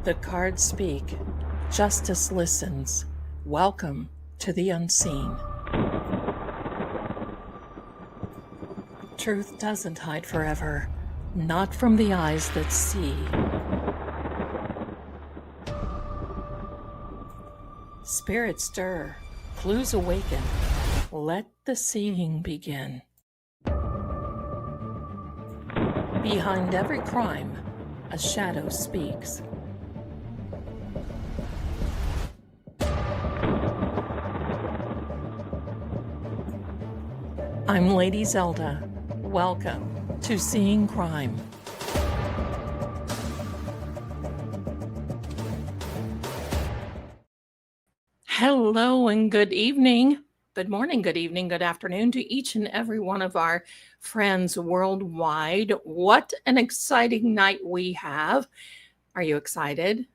The cards speak. Justice listens. Welcome to the unseen. Truth doesn't hide forever, not from the eyes that see. Spirits stir, clues awaken. Let the seeing begin. Behind every crime, a shadow speaks. I'm Lady Zelda. Welcome to Seeing Crime. Hello and good evening. Good morning, good evening, good afternoon to each and every one of our friends worldwide. What an exciting night we have. Are you excited?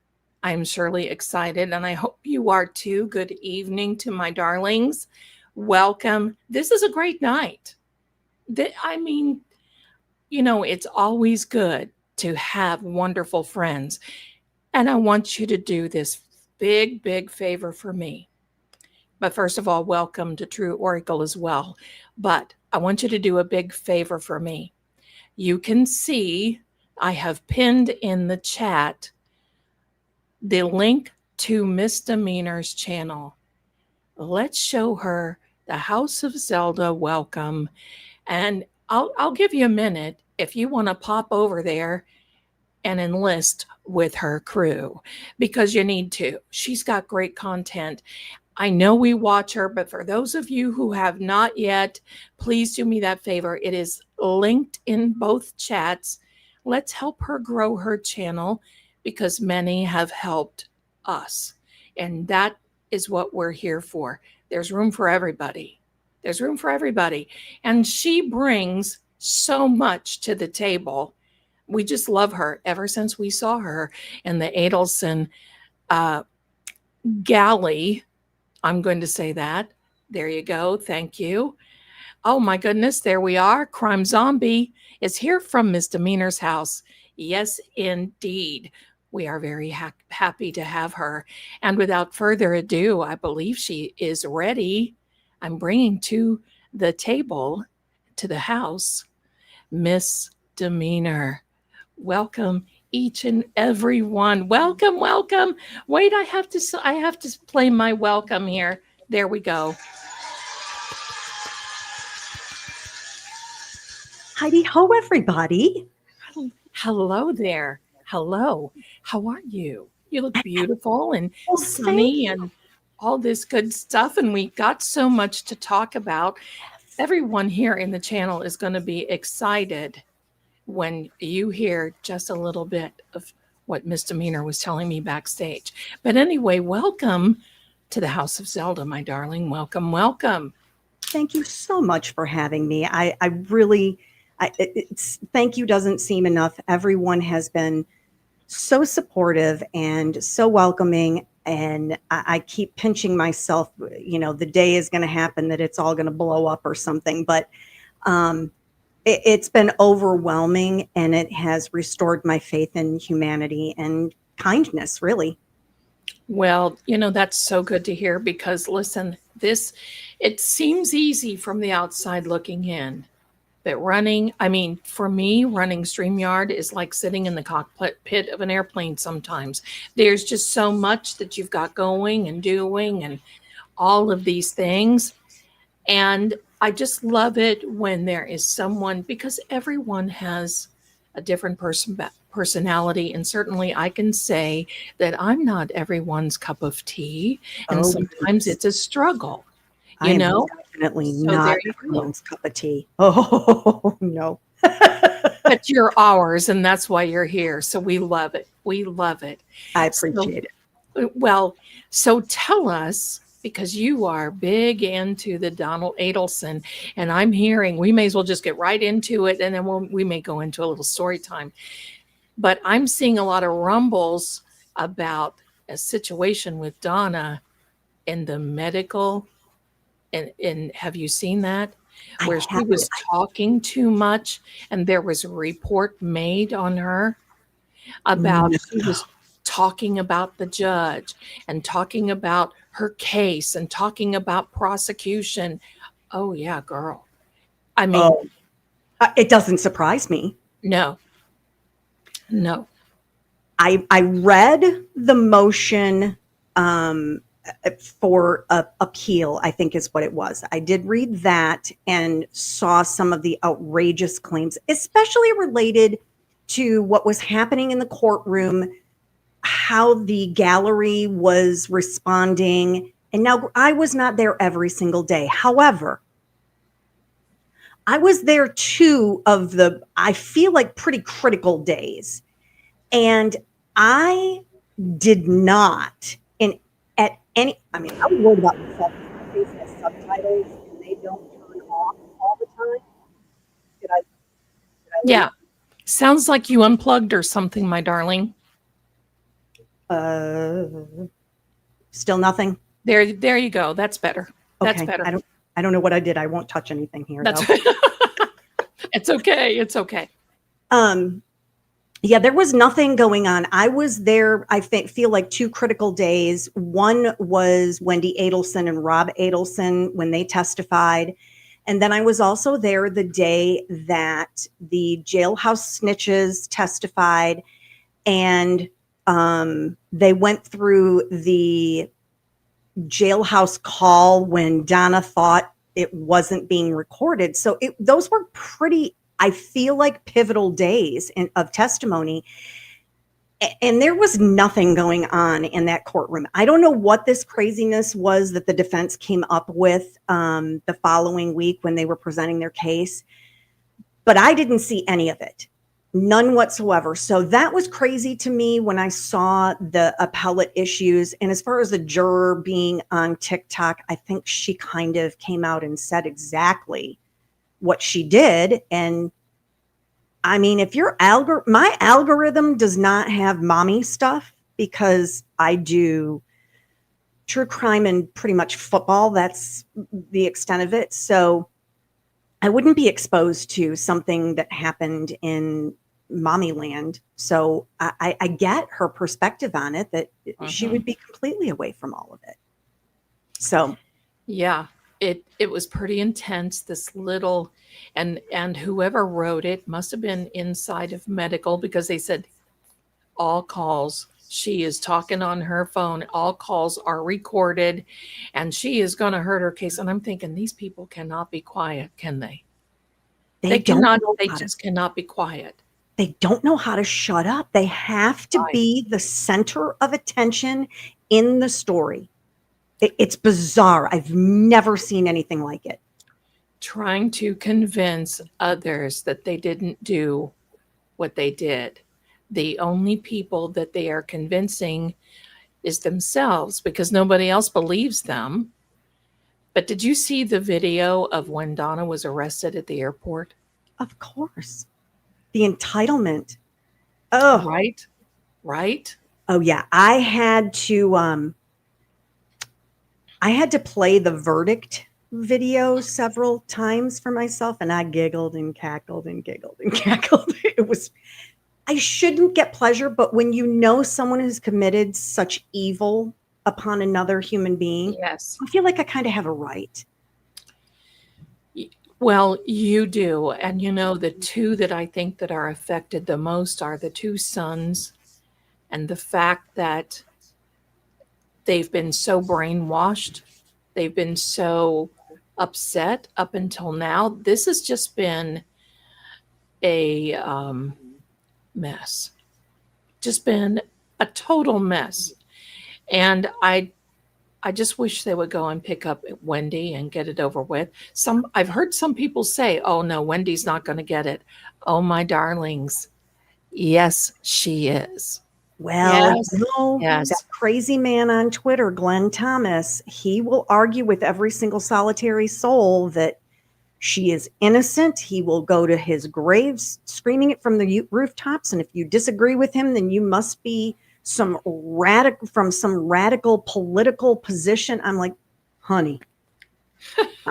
I'm surely excited, and I hope you are too. Good evening to my darlings. Welcome. This is a great night. It's always good to have wonderful friends. And I want you to do this big, big favor for me. But first of all, welcome to True Oracle as well. But I want you to do a big favor for me. You can see I have pinned in the chat the link to Misdemeanor's channel. Let's show her the House of Zelda welcome. And I'll give you a minute if you want to pop over there and enlist with her crew, because you need to. She's got great content. I know we watch her, but for those of you who have not yet, please do me that favor. It is linked in both chats. Let's help her grow her channel, because many have helped us. And that is what we're here for. There's room for everybody. There's room for everybody. And she brings so much to the table. We just love her ever since we saw her in the Adelson galley. I'm going to say that. There you go. Thank you. Oh my goodness, there we are. Crime Zombie is here from Misdemeanor's house. Yes, indeed. We are very happy to have her. And without further ado, I believe she is ready. I'm bringing to the table, to the house, Misdemeanor. Welcome each and every one. Welcome, welcome. Wait, I have to play my welcome here. There we go. Heidi ho, everybody. Hello there. Hello. How are you? You look beautiful and Well, sunny and all this good stuff. And we got so much to talk about. Everyone here in the channel is going to be excited when you hear just a little bit of what Misdemeanor was telling me backstage. But anyway, welcome to the House of Zelda, my darling. Welcome, welcome. Thank you so much for having me. Thank you doesn't seem enough. Everyone has been so supportive and so welcoming. And I keep pinching myself, the day is going to happen that it's all going to blow up or something. But it's been overwhelming, and it has restored my faith in humanity and kindness, really. Well, that's so good to hear, because listen, it seems easy from the outside looking in. But for me, running StreamYard is like sitting in the cockpit of an airplane sometimes. There's just so much that you've got going and doing and all of these things. And I just love it when there is someone, because everyone has a different personality. And certainly I can say that I'm not everyone's cup of tea. And sometimes it's a struggle. I am definitely not everyone's cup of tea. Oh, no. But you're ours, and that's why you're here. So we love it. We love it. I appreciate it. Well, so tell us, because you are big into the Donald Adelson, and I'm hearing we may as well just get right into it, and then we may go into a little story time. But I'm seeing a lot of rumbles about a situation with Donna in the medical. And have you seen that? Where she was talking too much, and there was a report made on her about she was talking about the judge and talking about her case and talking about prosecution. Oh, yeah, girl. I mean, Oh, it doesn't surprise me. no, no. I read the motion for appeal, I think is what it was. I did read that and saw some of the outrageous claims, especially related to what was happening in the courtroom, how the gallery was responding. And now I was not there every single day. However, I was there 2 of the, I feel like, pretty critical days. And I did not at any, I mean, I was worried about myself because my face has subtitles and they don't turn off all the time. Did I lose? Yeah. Sounds like you unplugged or something, my darling. Still nothing. There you go. That's better. That's Okay. better. I don't know what I did. I won't touch anything here. That's though. It's okay. It's okay. Yeah, there was nothing going on. I was there, I feel like 2 critical days. One was Wendy Adelson and Rob Adelson when they testified. And then I was also there the day that the jailhouse snitches testified. And they went through the jailhouse call when Donna thought it wasn't being recorded. So those were pretty, I feel like, pivotal days of testimony. And there was nothing going on in that courtroom. I don't know what this craziness was that the defense came up with the following week when they were presenting their case, but I didn't see any of it. None whatsoever. So that was crazy to me when I saw the appellate issues. And as far as the juror being on TikTok, I think she kind of came out and said exactly what she did. And I mean, if your my algorithm does not have mommy stuff, because I do true crime and pretty much football, that's the extent of it. So I wouldn't be exposed to something that happened in mommy land. So I get her perspective on it, that she would be completely away from all of it. So yeah, it was pretty intense. This little, and whoever wrote it must have been inside of medical, because they said all calls, she is talking on her phone, all calls are recorded, and she is going to hurt her case. And I'm thinking, these people cannot be quiet, can they? They cannot. They just cannot be quiet. They don't know how to shut up. They have to be the center of attention in the story. It's bizarre. I've never seen anything like it. Trying to convince others that they didn't do what they did. The only people that they are convincing is themselves, because nobody else believes them. But did you see the video of when Donna was arrested at the airport? Of course. The entitlement. Oh, right. Oh yeah. I had to play the verdict video several times for myself, and I giggled and cackled and giggled and cackled. I shouldn't get pleasure, but when you know someone has committed such evil upon another human being, yes, I feel like I kind of have a right. Well, you do. And the 2 that I think that are affected the most are the 2 sons, and the fact that they've been so brainwashed. They've been so upset up until now. This has just been a mess. Just been a total mess. And I just wish they would go and pick up Wendy and get it over with. I've heard some people say, "Oh no, Wendy's not going to get it." Oh my darlings, yes, she is. Well, yes. That crazy man on Twitter, Glenn Thomas, he will argue with every single solitary soul that she is innocent. He will go to his graves screaming it from the rooftops. And if you disagree with him, then you must be some radical political position. I'm like, honey,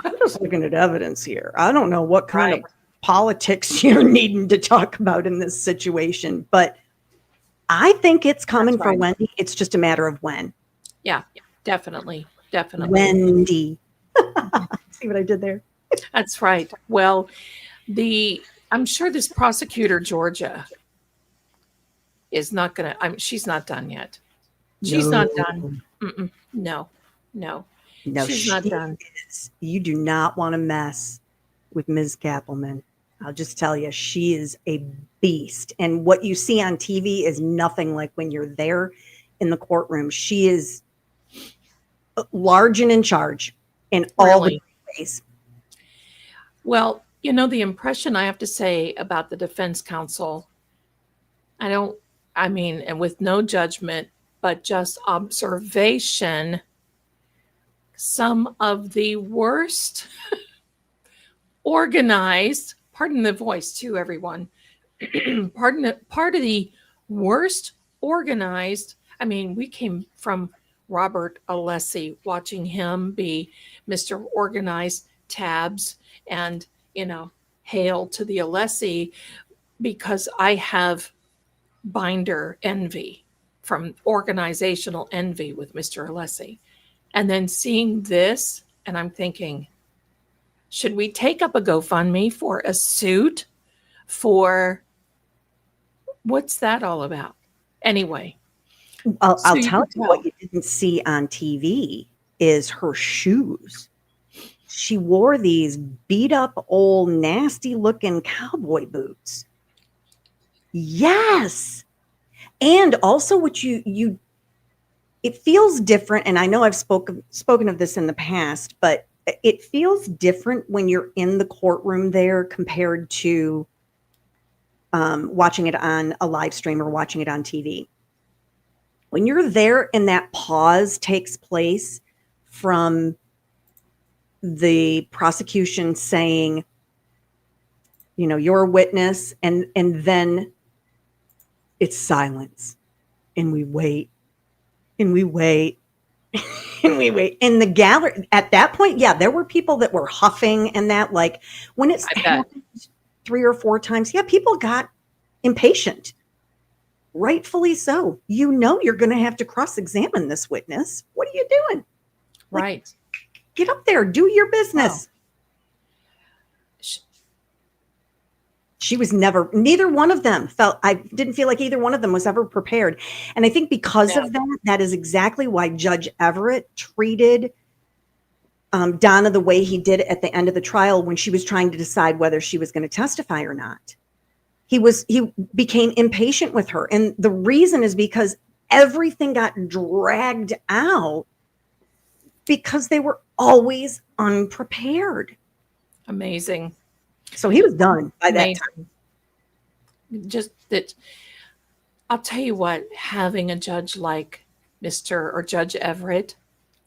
I'm just looking at evidence here. I don't know what kind of politics you're needing to talk about in this situation, but I think it's coming That's for right. Wendy. It's just a matter of when. Yeah, definitely. Definitely. Wendy. See what I did there? That's right. Well, the I'm sure this prosecutor Georgia is not going to she's not done yet. She's not No, done. Mm-mm. No. No. no, She's not she done. is. You do not want to mess with Ms. Kappelman. I'll just tell you, she is a beast. And what you see on TV is nothing like when you're there in the courtroom. She is large and in charge in all the Really. ways. Well, the impression I have to say about the defense counsel, I don't I mean, and with no judgment, but just observation, some of the worst organized, pardon the voice too, everyone, part of the worst organized. I mean, we came from Robert Alessi, watching him be Mr. Organized Tabs, and, hail to the Alessi, because I have binder envy from organizational envy with Mr. Alessi. And then seeing this, and I'm thinking, should we take up a GoFundMe for a suit for what's that all about? Anyway, so I'll you tell can you what tell. you didn't see on TV is her shoes. She wore these beat up, old, nasty looking cowboy boots. Yes. And also what you it feels different, and I know I've spoken of this in the past, but it feels different when you're in the courtroom there compared to watching it on a live stream or watching it on TV. When you're there and that pause takes place from the prosecution saying, you're a witness, and then it's silence, and we wait, and we wait, and we wait. In the gallery at that point, yeah, there were people that were huffing, and that, like, when it's I bet. happened 3 or 4 times, yeah, people got impatient. Rightfully so. You're going to have to cross-examine this witness. What are you doing? Like, Right. get up there, do your business. Wow. She was neither one of them I didn't feel like either one of them was ever prepared. And I think because Yeah. of that is exactly why Judge Everett treated Donna the way he did at the end of the trial when she was trying to decide whether she was going to testify or not. He became impatient with her. And the reason is because everything got dragged out because they were always unprepared. Amazing. So he was done by that Amazing. time. Just that, I'll tell you what, having a judge like Mr. or Judge Everett,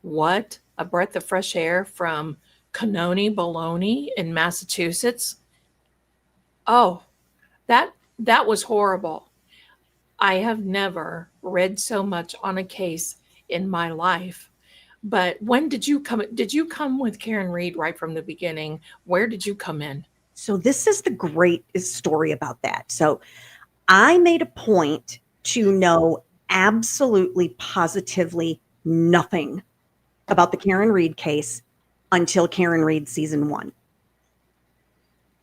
what a breath of fresh air from Canoni Bologna in Massachusetts. Oh, that was horrible. I have never read so much on a case in my life. But when did you come? Did you come with Karen Reed right from the beginning? Where did you come in? So this is the great story about that. So I made a point to know absolutely positively nothing about the Karen Reed case until Karen Reed season 1.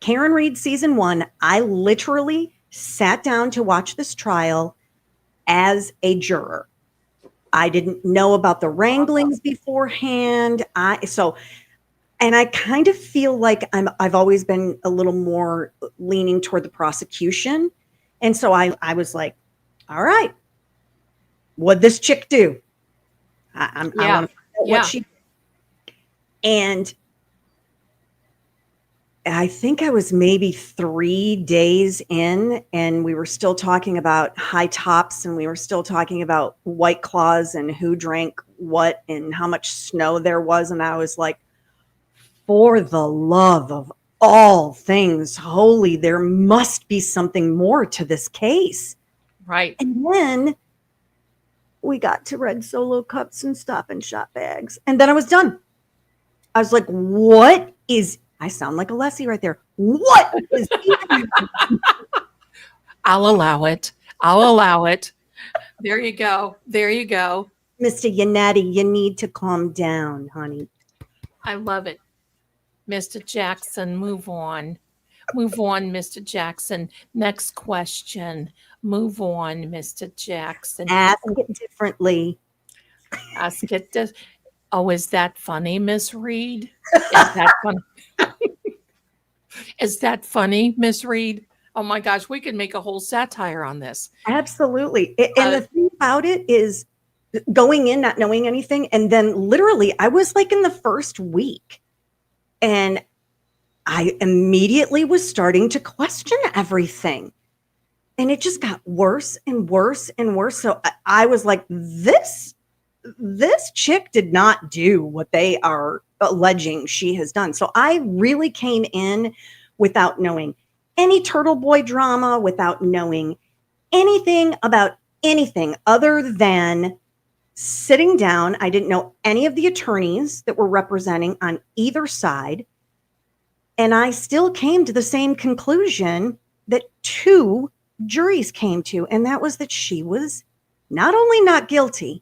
Karen Reed season 1, I literally sat down to watch this trial as a juror. I didn't know about the wranglings beforehand. And I kind of feel like I've always been a little more leaning toward the prosecution. And so I was like, all right, what'd this chick do? I want to find out what she did. And I think I was maybe 3 days in, and we were still talking about high tops, and we were still talking about White Claws and who drank what and how much snow there was. And I was like, for the love of all things holy, there must be something more to this case. Right. And then we got to red Solo cups and Stop and Shop bags. And then I was done. I was like, I sound like Alessi right there. What is I'll allow it. I'll allow it. There you go. There you go. Mr. Yannetti, you need to calm down, honey. I love it. Mr. Jackson, move on. Move on, Mr. Jackson. Next question. Move on, Mr. Jackson. Ask it differently. Ask it. Oh, is that funny, Miss Reed? Is that funny? Is that funny, Miss Reed? Oh my gosh, we could make a whole satire on this. Absolutely. And the thing about it is going in, not knowing anything. And then literally, I was like in the first week and I immediately was starting to question everything. And it just got worse and worse and worse. So I was like, this chick did not do what they are alleging she has done. So I really came in without knowing any Turtle Boy drama, without knowing anything about anything other than sitting down. I didn't know any of the attorneys that were representing on either side. And I still came to the same conclusion that two juries came to, and that was that she was not only not guilty,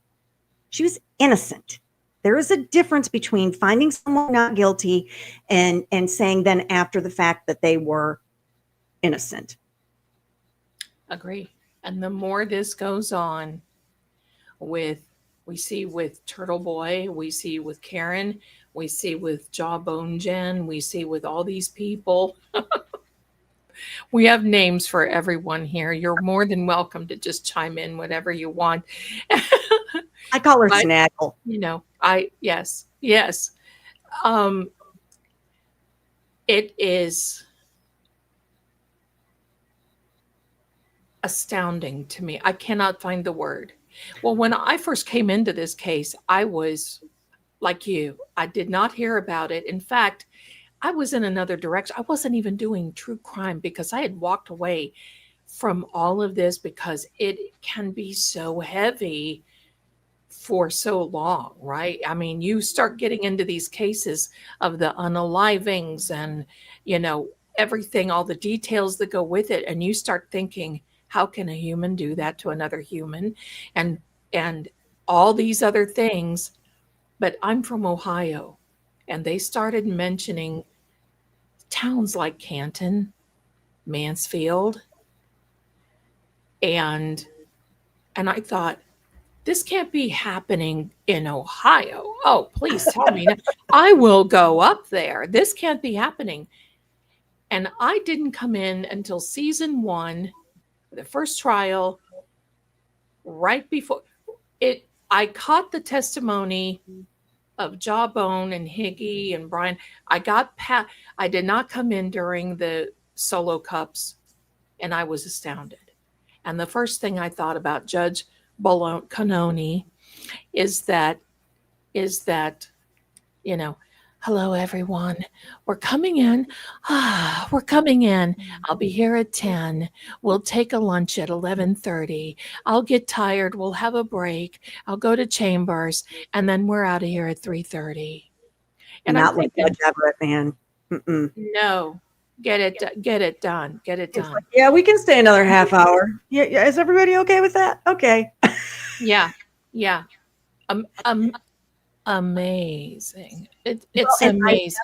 she was innocent. There is a difference between finding someone not guilty and saying then after the fact that they were innocent. Agree. And the more this goes on with, we see with Turtle Boy, we see with Karen, we see with Jawbone Jen, we see with all these people. We have names for everyone here. You're more than welcome to just chime in whatever you want. I call her But, Snaggle. you know, yes. It is astounding to me. I cannot find the word. Well, when I first came into this case, I was like you. I did not hear about it. In fact, I was in another direction. I wasn't even doing true crime because I had walked away from all of this because it can be so heavy for so long, right? I mean, you start getting into these cases of the unalivings and, everything, all the details that go with it. And you start thinking, how can a human do that to another human? And all these other things. But I'm from Ohio, and they started mentioning towns like Canton, Mansfield, and I thought, this can't be happening in Ohio. Oh, please tell me. I will go up there. This can't be happening. And I didn't come in until season 1, the first trial, right before it. I caught the testimony of Jawbone and Higgy and Brian. I did not come in during the solo cups, and I was astounded. And the first thing I thought about Judge Canoni is that, hello everyone. We're coming in. We're coming in. I'll be here at 10. We'll take a lunch at 11:30. I'll get tired. We'll have a break. I'll go to Chambers, and then we're out of here at 3:30. And Not I'm with thinking, Judge Everett, man. Mm-mm. no, get it done. Get it done. Like, yeah, we can stay another half hour. Yeah, is everybody okay with that? Okay. Yeah. Amazing. It's And amazing.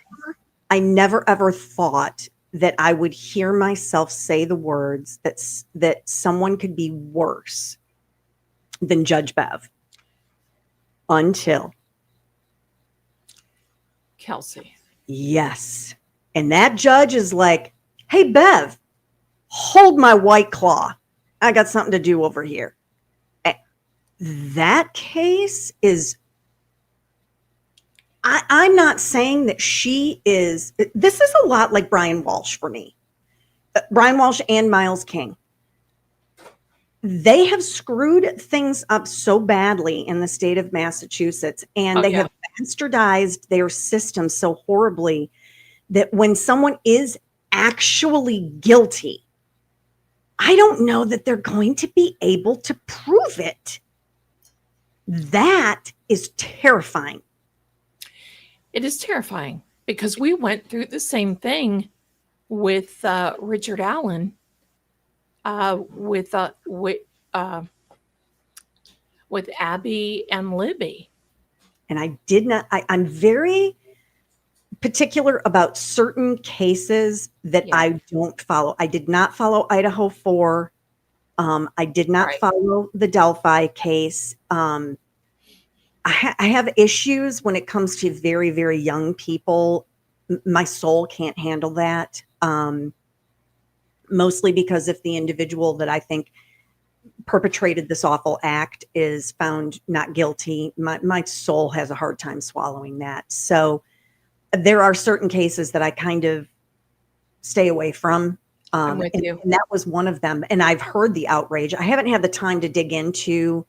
I never ever thought that I would hear myself say the words that someone could be worse than Judge Bev until Kelsey. yes. And that judge is like, hey, Bev, hold my White Claw. I got something to do over here. That case is, I'm not saying that she is, this is a lot like Brian Walsh for me. Brian Walsh and Miles King. They have screwed things up so badly in the state of Massachusetts, and they have bastardized their system so horribly that when someone is actually guilty, I don't know that they're going to be able to prove it. That is terrifying. It is terrifying because we went through the same thing with Richard Allen, with with Abby and Libby. And I did not, I'm very particular about certain cases that Yeah, I don't follow. I did not follow Idaho 4. I did not right. follow the Delphi case. I have issues when it comes to very, very young people. My soul can't handle that. Mostly because if the individual that I think perpetrated this awful act is found not guilty, my soul has a hard time swallowing that. So there are certain cases that I kind of stay away from. I'm with you. And that was one of them. And I've heard the outrage. I haven't had the time to dig into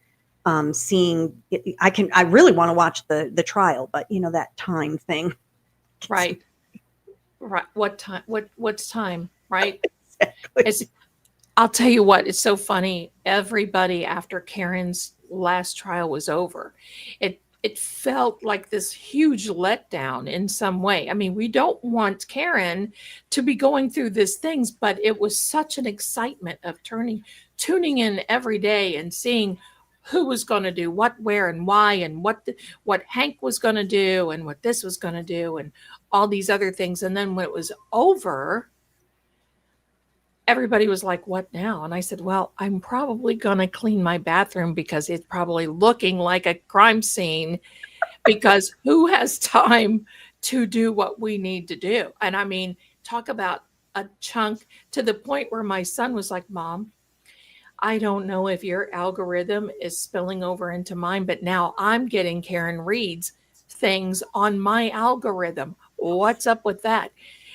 seeing. I really want to watch the trial, but you know that time thing. Right. Right. What time? What's time? Right. Exactly. It's. I'll tell you what. It's so funny. Everybody after Karen's last trial was over, it felt like this huge letdown in some way. I mean, we don't want Karen to be going through these things, but it was such an excitement of tuning in every day and seeing who was going to do what, where, and why, and what Hank was going to do, and what this was going to do, and all these other things. And then when it was over, everybody was like, "What now?" And I said, "Well, I'm probably going to clean my bathroom because it's probably looking like a crime scene, because who has time to do what we need to do?" And I mean, talk about a chunk, to the point where my son was like, "Mom, I don't know if your algorithm is spilling over into mine, but now I'm getting Karen Reed's things on my algorithm. What's up with that?"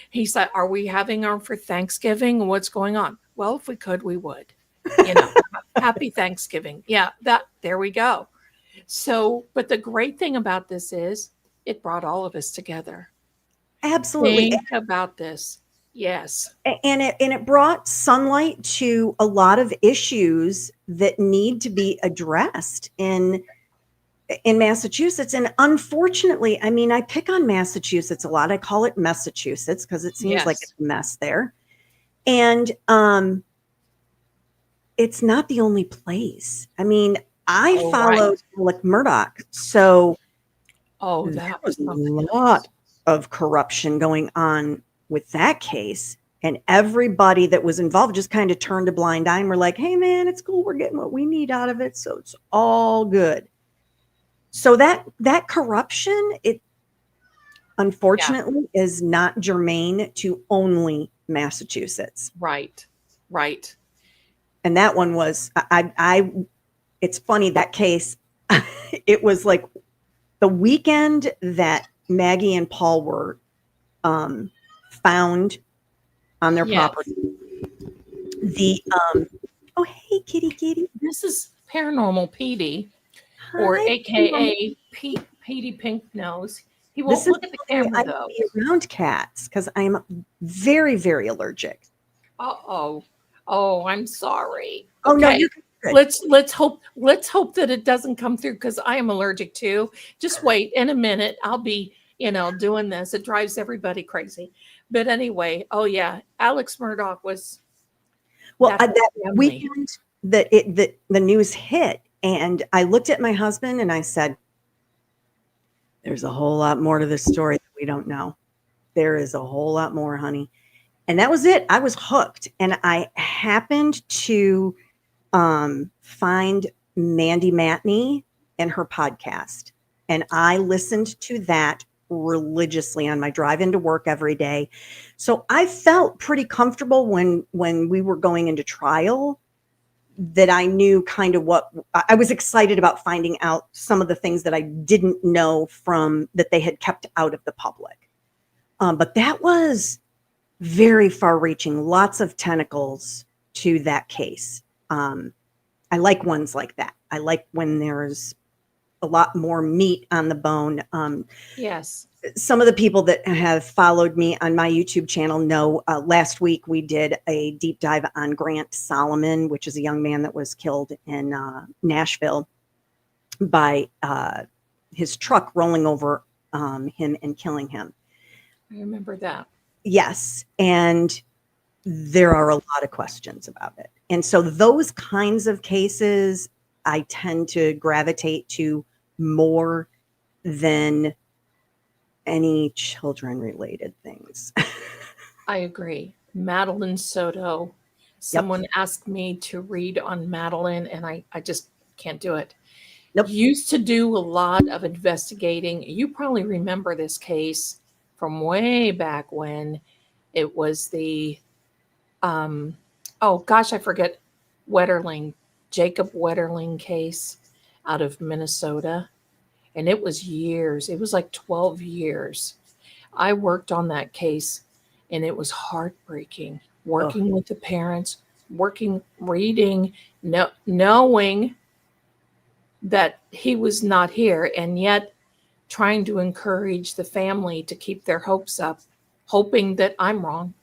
He said, "Are we having our for Thanksgiving? What's going on?" Well, if we could, we would. You know, happy Thanksgiving. Yeah, that there we go. So, but the great thing about this is it brought all of us together. Absolutely. Think about this. Yes. And it brought sunlight to a lot of issues that need to be addressed in Massachusetts. And unfortunately, I mean, I pick on Massachusetts a lot. I call it Massachusetts because it seems like it's Yes. a mess there. And it's not the only place. I mean, I Oh, right. followed Alec Murdoch, so Oh, there that was was a something lot else. of corruption going on with that case. And everybody that was involved just kind of turned a blind eye and were like, hey, man, it's cool. We're getting what we need out of it. So it's all good. So that corruption, it Yeah. unfortunately is not germane to only Massachusetts. Right. Right. And that one was, it's funny, that case, it was like the weekend that Maggie and Paul were found on their Yes. property. The oh hey kitty kitty, This is Paranormal Petey, or hi. AKA Petey Pink Nose. He This won't is look at the why camera I though. be around cats because I'm very very allergic. Uh-oh. Oh, I'm sorry. Oh no, Okay. you're good. Let's hope that it doesn't come through, because I am allergic too. Just wait in a minute. I'll be, doing this. It drives everybody crazy. But anyway, oh yeah, Alex Murdoch was Well, that whole that family. weekend that the news hit, and I looked at my husband and I said, "There's a whole lot more to this story that we don't know. There is a whole lot more, honey." And that was it. I was hooked, and I happened to find Mandy Matney and her podcast, and I listened to that religiously on my drive into work every day. So I felt pretty comfortable when we were going into trial, that I knew kind of what I was excited about, finding out some of the things that I didn't know from that they had kept out of the public. But that was very far reaching, lots of tentacles to that case. I like ones like that. I like when there's a lot more meat on the bone. Yes. Some of the people that have followed me on my YouTube channel know last week we did a deep dive on Grant Solomon, which is a young man that was killed in Nashville by his truck rolling over him and killing him. I remember that. Yes. And there are a lot of questions about it. And so those kinds of cases, I tend to gravitate to more than any children related things. I agree. Madeline Soto. Yep. Someone asked me to read on Madeline, and I just can't do it. Nope. Used to do a lot of investigating. You probably remember this case from way back when. It was the um oh gosh, I forget, Wetterling, Jacob Wetterling case out of Minnesota. And it was years. It was like 12 years. I worked on that case, and it was heartbreaking. Oh, Working with the parents, working, reading, knowing that he was not here, and yet trying to encourage the family to keep their hopes up, hoping that I'm wrong.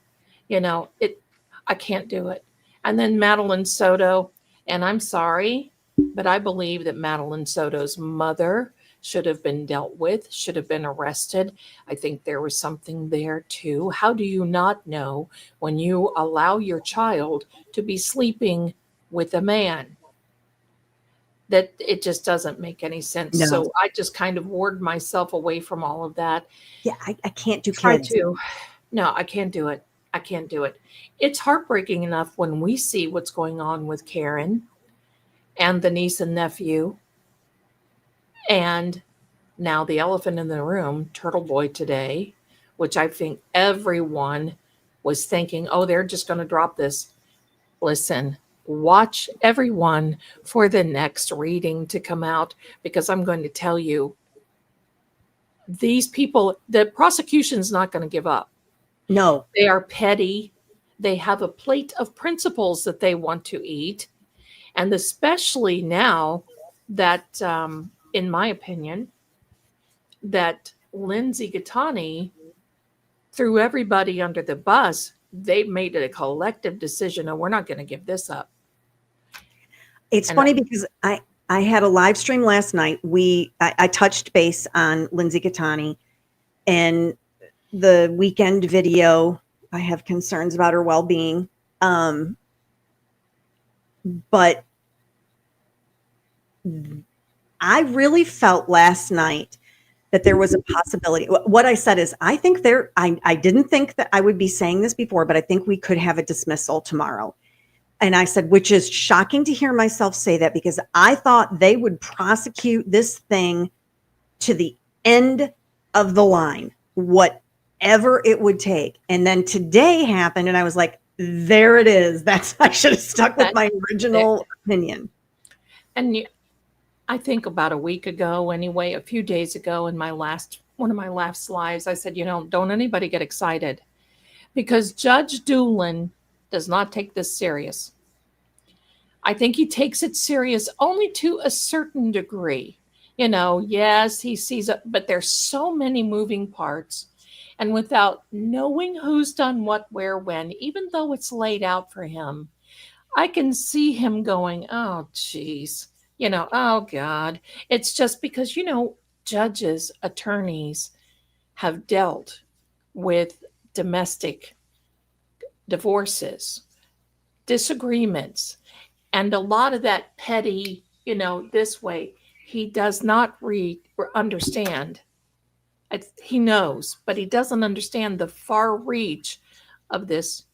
It, I can't do it. And then Madeline Soto, and I'm sorry, but I believe that Madeline Soto's mother should have been dealt with, should have been arrested. I think there was something there too. How do you not know when you allow your child to be sleeping with a man? That it just doesn't make any sense. no. So I just kind of ward myself away from all of that. Yeah, I can't do Try kids. to. No, I can't do it. I can't do it. It's heartbreaking enough when we see what's going on with Karen and the niece and nephew, and now the elephant in the room, Turtle Boy today, which I think everyone was thinking, oh, they're just going to drop this. Listen, watch everyone for the next reading to come out, because I'm going to tell you, these people, the prosecution's not going to give up. No. They are petty. They have a plate of principles that they want to eat. And especially now that, in my opinion, that Lindsay Gattani threw everybody under the bus, they made it a collective decision. And we're not going to give this up. It's And funny because I had a live stream last night. I touched base on Lindsay Gattani, and the weekend video. I have concerns about her well-being, but I really felt last night that there was a possibility. What I said is, I think I didn't think that I would be saying this before, but I think we could have a dismissal tomorrow. And I said, which is shocking to hear myself say that, because I thought they would prosecute this thing to the end of the line, whatever it would take. And then today happened, and I was like, there it is. I should have stuck with my original opinion. And I think about a week ago, anyway, a few days ago, in one of my last lives, I said, don't anybody get excited, because Judge Doolin does not take this serious. I think he takes it serious only to a certain degree. Yes, he sees it, but there's so many moving parts. And without knowing who's done what, where, when, even though it's laid out for him, I can see him going, oh, geez, oh, God. It's just because, judges, attorneys have dealt with domestic divorces, disagreements, and a lot of that petty, this way. He does not read or understand. He knows, but he doesn't understand the far reach of this,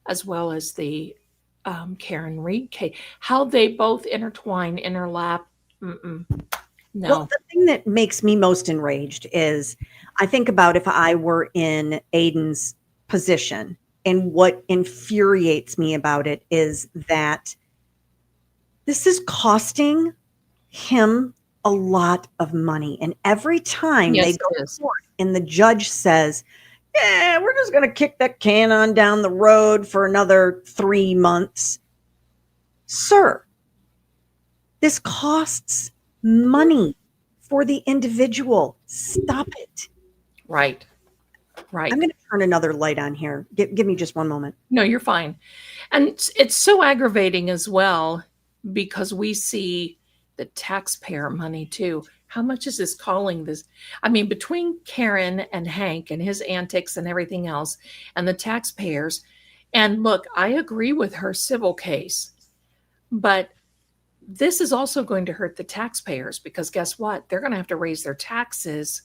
as well as the Karen Reed case, how they both intertwine, interlap. No. Well, the thing that makes me most enraged is, I think about if I were in Aiden's position, and what infuriates me about it is that this is costing him a lot of money. And every time Yes, they go it to is. court and the judge says, yeah, we're just going to kick that can on down the road for another 3 months. Sir, this costs money for the individual. Stop it. Right. Right. I'm going to turn another light on here. Give me just one moment. No, you're fine. And it's so aggravating as well, because we see the taxpayer money too. How much is this calling this? I mean, between Karen and Hank and his antics and everything else, and the taxpayers. And look, I agree with her civil case, but this is also going to hurt the taxpayers because guess what? They're going to have to raise their taxes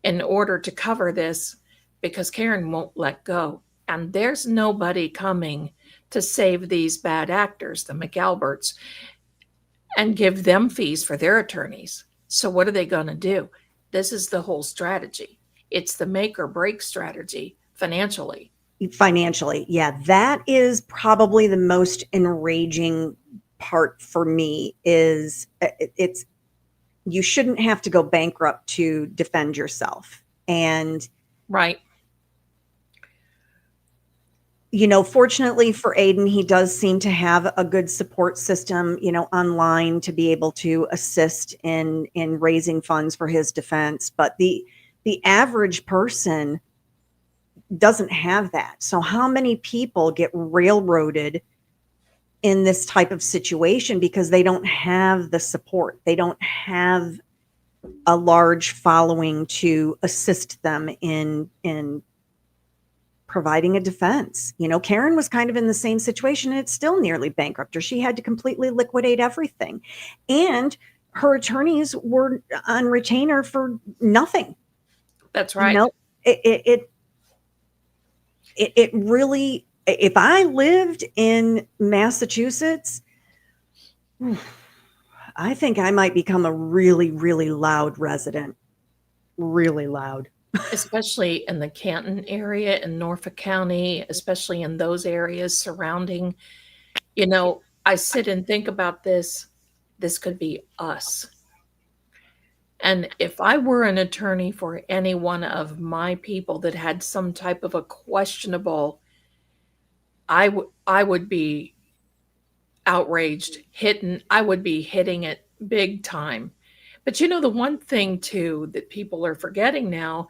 in order to cover this because Karen won't let go. And there's nobody coming to save these bad actors, the McAlberts, and give them fees for their attorneys. So what are they going to do? This is the whole strategy. It's the make or break strategy financially. Financially, yeah, that is probably the most enraging part for me. Is it's you shouldn't have to go bankrupt to defend yourself. And Right. Fortunately for Aiden, he does seem to have a good support system, online to be able to assist in raising funds for his defense. But the average person doesn't have that. So how many people get railroaded in this type of situation because they don't have the support? They don't have a large following to assist them in providing a defense. Karen was kind of in the same situation, and it's still nearly bankrupt her. She had to completely liquidate everything. And her attorneys were on retainer for nothing. That's right. It really, if I lived in Massachusetts, I think I might become a really, really loud resident. Really loud. Especially in the Canton area in Norfolk County, especially in those areas surrounding. I sit and think about this. This could be us. And if I were an attorney for any one of my people that had some type of a questionable, I would be outraged, I would be hitting it big time. But the one thing too that people are forgetting now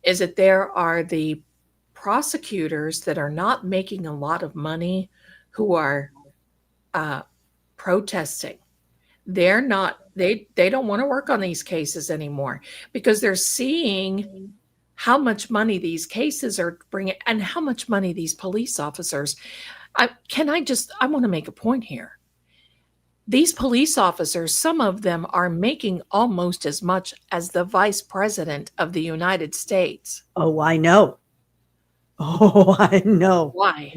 is that there are the prosecutors that are not making a lot of money who are protesting. They're not, they don't want to work on these cases anymore because they're seeing how much money these cases are bringing and how much money these police officers. I want to make a point here. These police officers, some of them are making almost as much as the vice president of the United States. Oh, I know. Oh, I know. Why?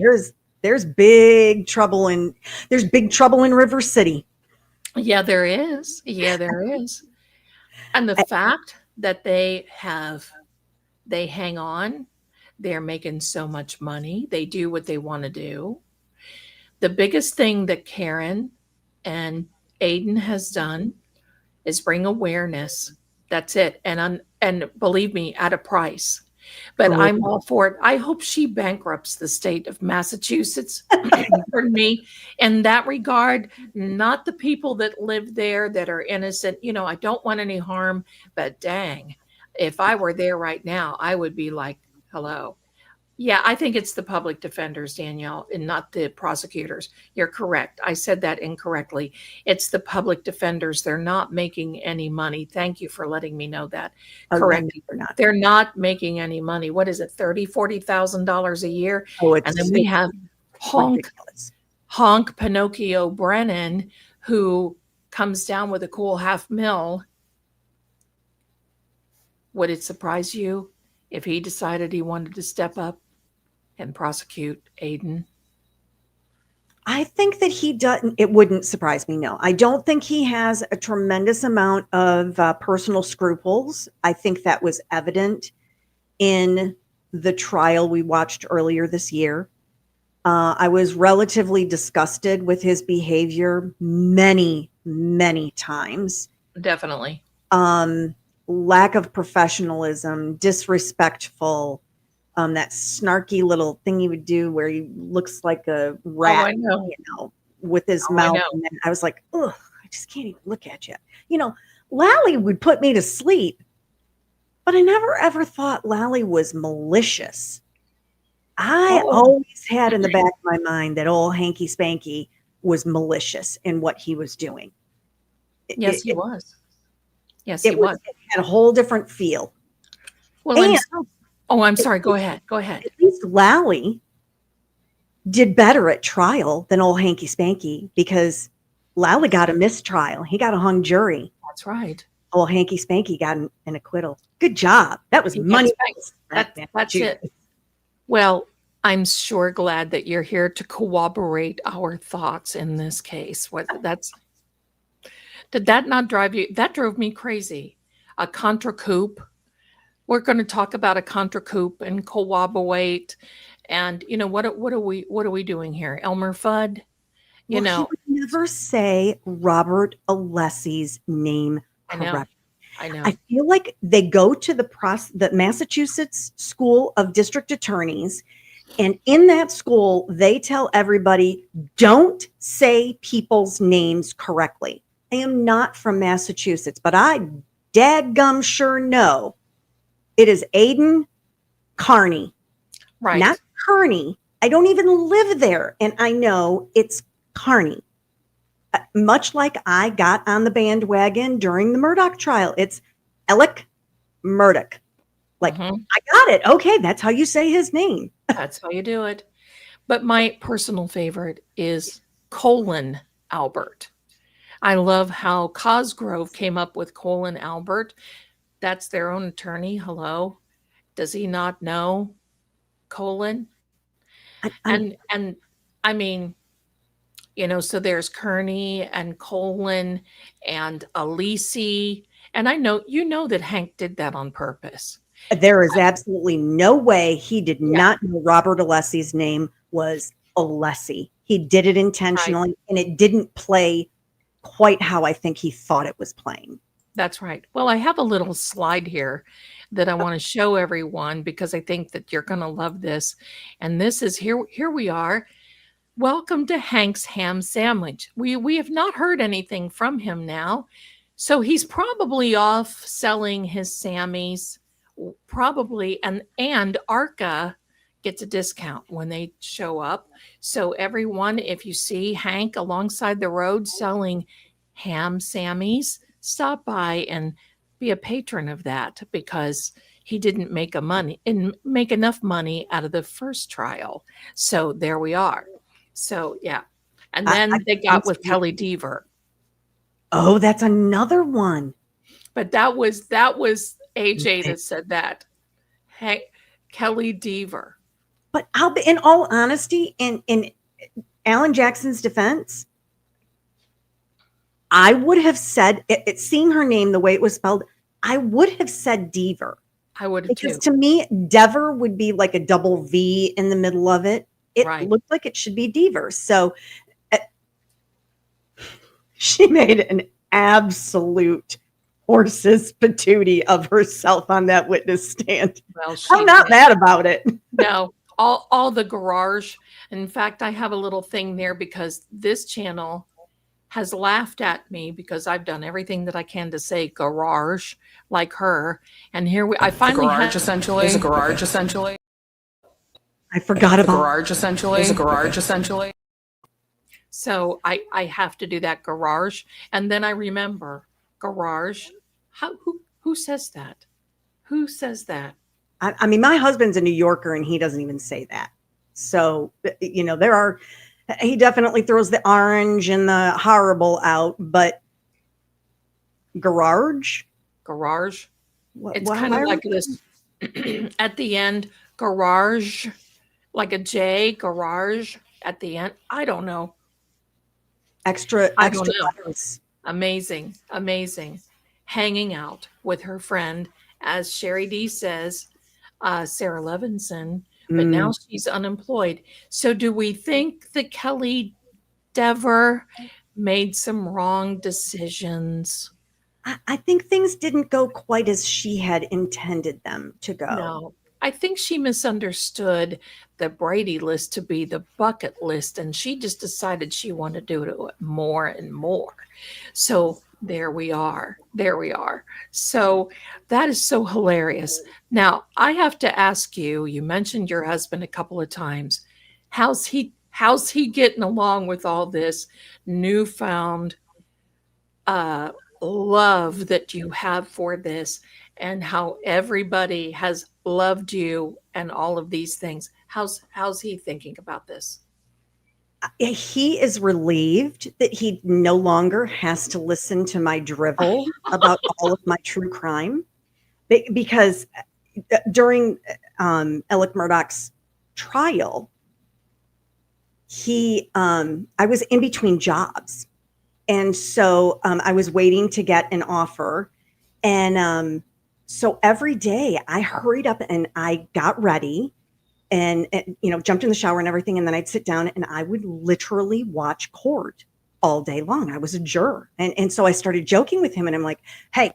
There's big trouble in River City. Yeah, there is. Yeah, there is. And the fact that they hang on, they're making so much money. They do what they want to do. The biggest thing that Karen and Aiden has done is bring awareness. That's it. And believe me, at a price. But I'm all for it. I hope she bankrupts the state of Massachusetts. Pardon me. In that regard, not the people that live there that are innocent. I don't want any harm, but dang, if I were there right now, I would be like, hello. Yeah, I think it's the public defenders, Danielle, and not the prosecutors. You're correct. I said that incorrectly. It's the public defenders. They're not making any money. Thank you for letting me know that. Correct. They're not making any money. What is it, $30,000-$40,000 a year? And then we have honk Pinocchio Brennan, who comes down with a cool $500,000. Would it surprise you if he decided he wanted to step up and prosecute Aiden? I think that he doesn't. It wouldn't surprise me. No, I don't think he has a tremendous amount of personal scruples. I think that was evident in the trial we watched earlier this year. I was relatively disgusted with his behavior many, many times. Definitely. Lack of professionalism, disrespectful. That snarky little thing he would do where he looks like a rat, with his mouth. And then I was like, ugh, I just can't even look at you. Lally would put me to sleep, but I never ever thought Lally was malicious. I always had in the back of my mind that old Hanky Spanky was malicious in what he was doing. Yes, he was. Yes, he was. It had a whole different feel. Well, I'm sorry. Go ahead. At least Lally did better at trial than old Hanky Spanky because Lally got a mistrial. He got a hung jury. That's right. Oh, Hanky Spanky got an acquittal. Good job. That was He gets money. back. That's it. Well, I'm sure glad that you're here to corroborate our thoughts in this case. Did that not drive you? That drove me crazy. A contra coup. We're going to talk about a contra coup and corroborate. And what are we doing here? Elmer Fudd? You Well, he know, would never say Robert Alessi's name I know. correctly. I know. I feel like they go to the Massachusetts School of District Attorneys, and in that school, they tell everybody, don't say people's names correctly. I am not from Massachusetts, but I dadgum sure know it is Aiden Carney, Right. not Kearney. I don't even live there, and I know it's Carney. Much like I got on the bandwagon during the Murdoch trial, it's Alec Murdoch. Like, Mhm. I got it. Okay, that's how you say his name. That's how you do it. But my personal favorite is Colin Albert. I love how Cosgrove came up with Colin Albert. That's their own attorney. Hello. Does he not know Colin? I'm And I mean, so there's Kearney and Colin and Alisi. And I know that Hank did that on purpose. There is absolutely no way he did Yeah, not know Robert Alessi's name was Alessi. He did it right. intentionally, and it didn't play quite how I think he thought it was playing. That's right. Well, I have a little slide here that I want to show everyone because I think that you're going to love this. And this is here we are. Welcome to Hank's Ham Sandwich. We have not heard anything from him now. So he's probably off selling his Sammys, probably, and Arca gets a discount when they show up. So everyone, if you see Hank alongside the road selling ham Sammys, stop by and be a patron of that because he didn't make enough money out of the first trial. So there we are. So yeah. And I then they can't got with see- Kelly Deaver. Oh, that's another one. But that was AJ that said that. Hey, Kelly Deaver. But I'll be in all honesty, in Alan Jackson's defense, I would have said seeing her name the way it was spelled, I would have said Deaver. I would have Because too. to me, Dever would be like a double V in the middle of it. It Right. looked like it should be Deaver. So she made an absolute horse's patootie of herself on that witness stand. Well, I'm not mad about it. No, all the garage. In fact, I have a little thing there because this channel has laughed at me because I've done everything that I can to say garage like her. And here I finally garage have essentially is a garage essentially. I forgot The about garage essentially is a garage essentially. so I have to do that garage. And then I remember garage. Who says that? Who says that? I mean, my husband's a New Yorker and he doesn't even say that. So, he definitely throws the orange and the horrible out, but garage? Garage. It's Why kind of are like we- this at the end, garage, like a J, garage at the end. I don't know. extra I don't know. letters. Amazing, amazing. Hanging out with her friend, as Sherry D says, Sarah Levinson, but now she's unemployed. So, do we think that Kelly Dever made some wrong decisions? I think things didn't go quite as she had intended them to go. No, I think she misunderstood the Brady list to be the bucket list, and she just decided she wanted to do it more and more. So there we are. There we are. So that is so hilarious. Now, I have to ask you, you mentioned your husband a couple of times. How's he getting along with all this newfound love that you have for this and how everybody has loved you and all of these things? How's he thinking about this? he is relieved that he no longer has to listen to my drivel about all of my true crime, because during Alec Murdaugh's trial, I was in between jobs. And so I was waiting to get an offer. And so every day I hurried up and I got ready and, jumped in the shower and everything. And then I'd sit down and I would literally watch court all day long. I was a juror. And so I started joking with him and I'm like, hey,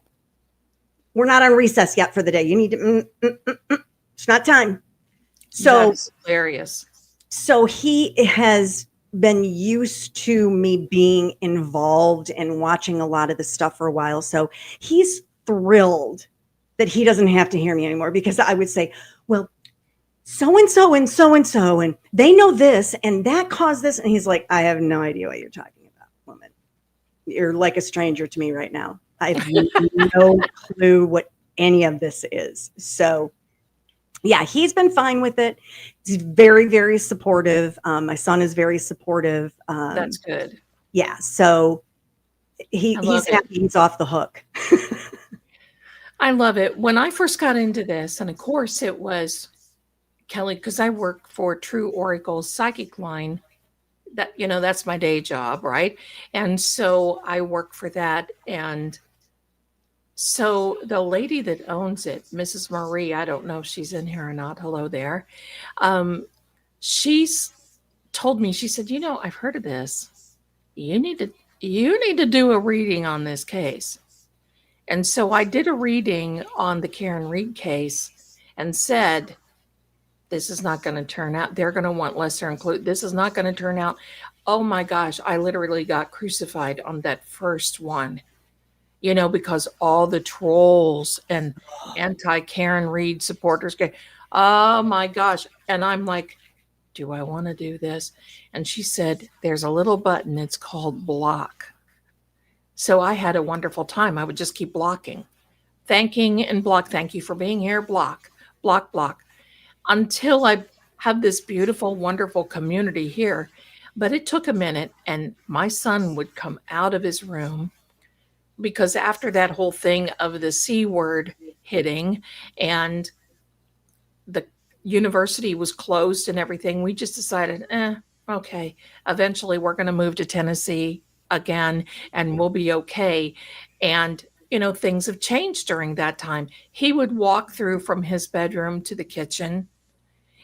we're not on recess yet for the day. You need to, it's not time. So That's hilarious. So he has been used to me being involved and watching a lot of the stuff for a while. So he's thrilled that he doesn't have to hear me anymore, because I would say, well, so-and-so and so-and-so, and they know this and that caused this. And he's like, I have no idea what you're talking about, woman. You're like a stranger to me right now. I have no clue what any of this is. So yeah, he's been fine with it. He's very, very supportive. My son is very supportive. That's good. Yeah, so he's happy he's off the hook. I love it. When I first got into this, and of course it was Kelly, because I work for True Oracle's psychic line. That's my day job, right? And so I work for that. And so the lady that owns it, Mrs. Marie, I don't know if she's in here or not. Hello there. She's told me, she said, I've heard of this. You need to do a reading on this case. And so I did a reading on the Karen Reed case and said, this is not going to turn out. They're going to want lesser included. This is not going to turn out. Oh my gosh, I literally got crucified on that first one. Because all the trolls and anti-Karen Reed supporters go, oh my gosh. And I'm like, do I want to do this? And she said, there's a little button. It's called block. So I had a wonderful time. I would just keep blocking, thanking and block. Thank you for being here. Block, block, block, until I have this beautiful, wonderful community here. But it took a minute, and my son would come out of his room, because after that whole thing of the C word hitting and the university was closed and everything, we just decided, okay, eventually we're going to move to Tennessee again and we'll be okay. And, things have changed during that time. He would walk through from his bedroom to the kitchen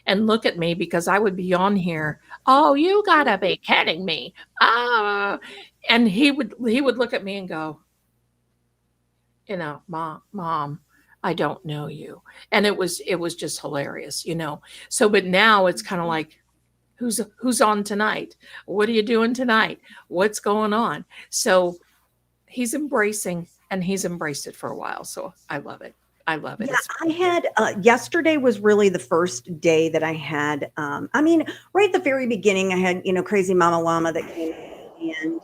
and look at me, because I would be on here. Oh, you gotta be kidding me. And he would look at me and go, mom, I don't know you. And it was just hilarious, So, but now it's kind of like, who's on tonight? What are you doing tonight? What's going on? So he's embracing, and he's embraced it for a while. So I love it. I love it. Yeah, I had, yesterday was really the first day that I had, right at the very beginning, I had, crazy Mama Llama that came in,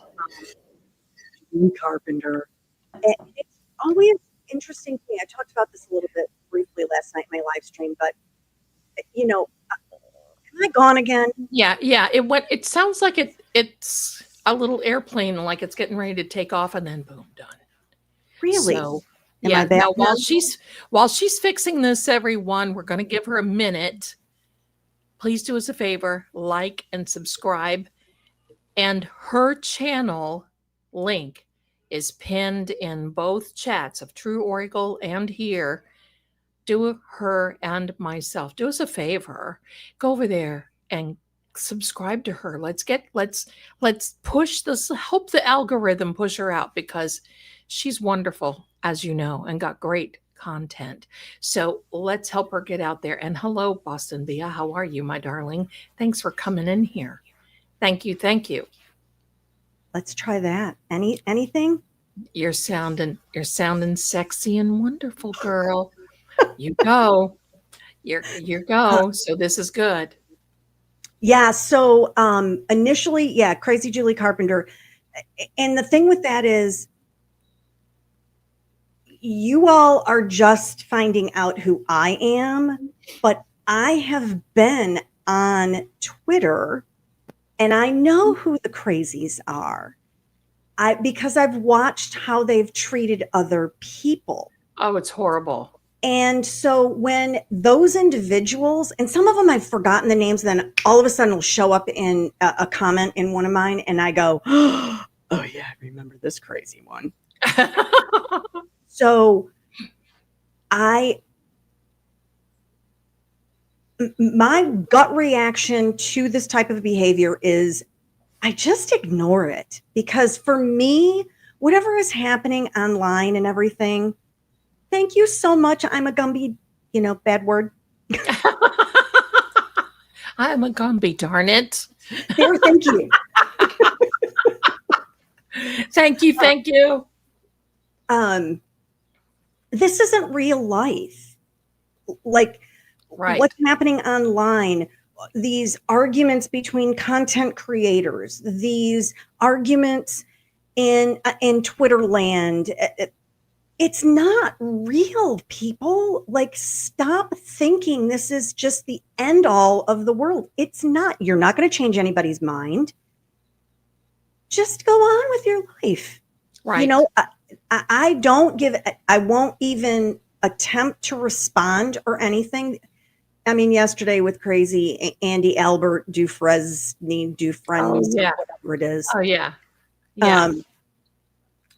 and Carpenter. And it's always interesting to me. I talked about this a little bit briefly last night in my live stream, but am I gone again? Yeah. It sounds like it's a little airplane, like it's getting ready to take off, and then boom, done. Really? So, yeah. Now, while she's fixing this, everyone, we're going to give her a minute. Please do us a favor, like and subscribe. And her channel link is pinned in both chats of True Oracle and here. Do her and myself, do us a favor, go over there and subscribe to her. Let's push this, help the algorithm push her out, because she's wonderful, as you know, and got great content. So let's help her get out there. And hello, Boston Bia, how are you, my darling? Thanks for coming in here. Thank you. Let's try that. Anything? You're sounding sexy and wonderful, girl. You go. You go. So this is good. Yeah. So initially, Crazy Julie Carpenter. And the thing with that is, you all are just finding out who I am, but I have been on Twitter And I know who the crazies are. Because I've watched how they've treated other people. Oh, it's horrible. And so when those individuals, and some of them I've forgotten the names, then all of a sudden will show up in a comment in one of mine, and I go, oh yeah, I remember this crazy one. So my gut reaction to this type of behavior is I just ignore it, because for me, whatever is happening online and everything, thank you so much. I'm a Gumby, bad word. I'm a Gumby, darn it. There, thank you. Thank you. This isn't real life. Like, right. What's happening online, these arguments between content creators, these arguments in Twitter land, it's not real, people. Like, stop thinking this is just the end all of the world. It's not. You're not going to change anybody's mind. Just go on with your life. Right. I won't even attempt to respond or anything. I mean, yesterday with crazy Andy Albert Dufresne, whatever it is. Oh, yeah. Yeah.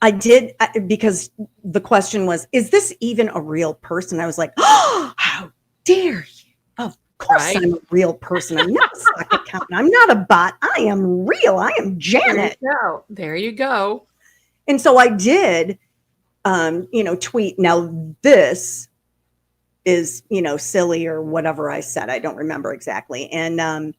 I did, because the question was, is this even a real person? I was like, oh, how dare you? Of course I'm a real person. I'm not a stock accountant. I'm not a bot. I am real. I am Janet. There you go. And so I did, tweet. Now this is, silly or whatever I said. I don't remember exactly. And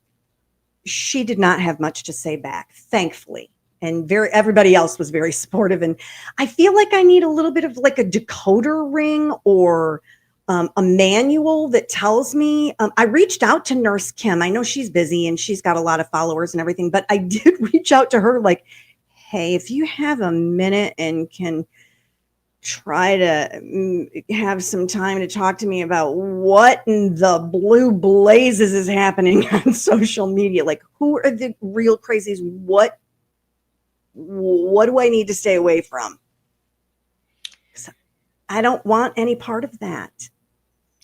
she did not have much to say back, thankfully. And everybody else was very supportive. And I feel like I need a little bit of like a decoder ring or a manual that tells me. I reached out to Nurse Kim. I know she's busy and she's got a lot of followers and everything, but I did reach out to her like, hey, if you have a minute and can try to have some time to talk to me about what in the blue blazes is happening on social media. Like, who are the real crazies? What do I need to stay away from? I don't want any part of that.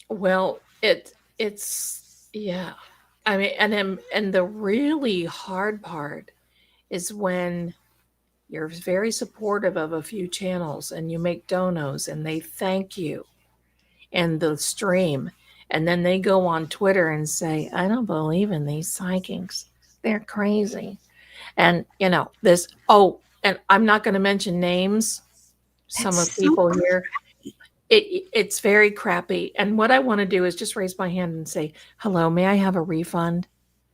Well, it's yeah. I mean, and the really hard part is when you're very supportive of a few channels and you make donos and they thank you and the stream, and then they go on Twitter and say, I don't believe in these psychics. They're crazy. And this, and I'm not going to mention names. Some of people here, it's very crappy. And what I want to do is just raise my hand and say, hello, may I have a refund?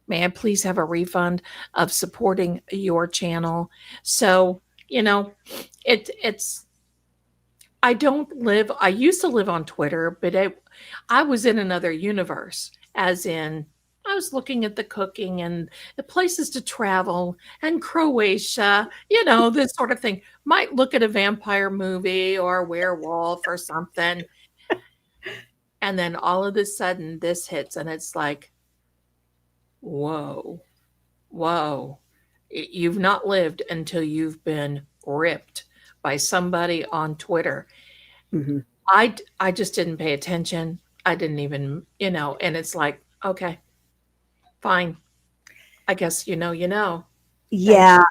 May I please have a refund of supporting your channel? So, it's, I used to live on Twitter, but I was in another universe, as in I was looking at the cooking and the places to travel and Croatia, this sort of thing. Might look at a vampire movie or a werewolf or something. And then all of a sudden this hits and it's like, whoa. You've not lived until you've been ripped by somebody on Twitter. Mm-hmm. I just didn't pay attention. I didn't even, and it's like, okay, fine. I guess, Yeah.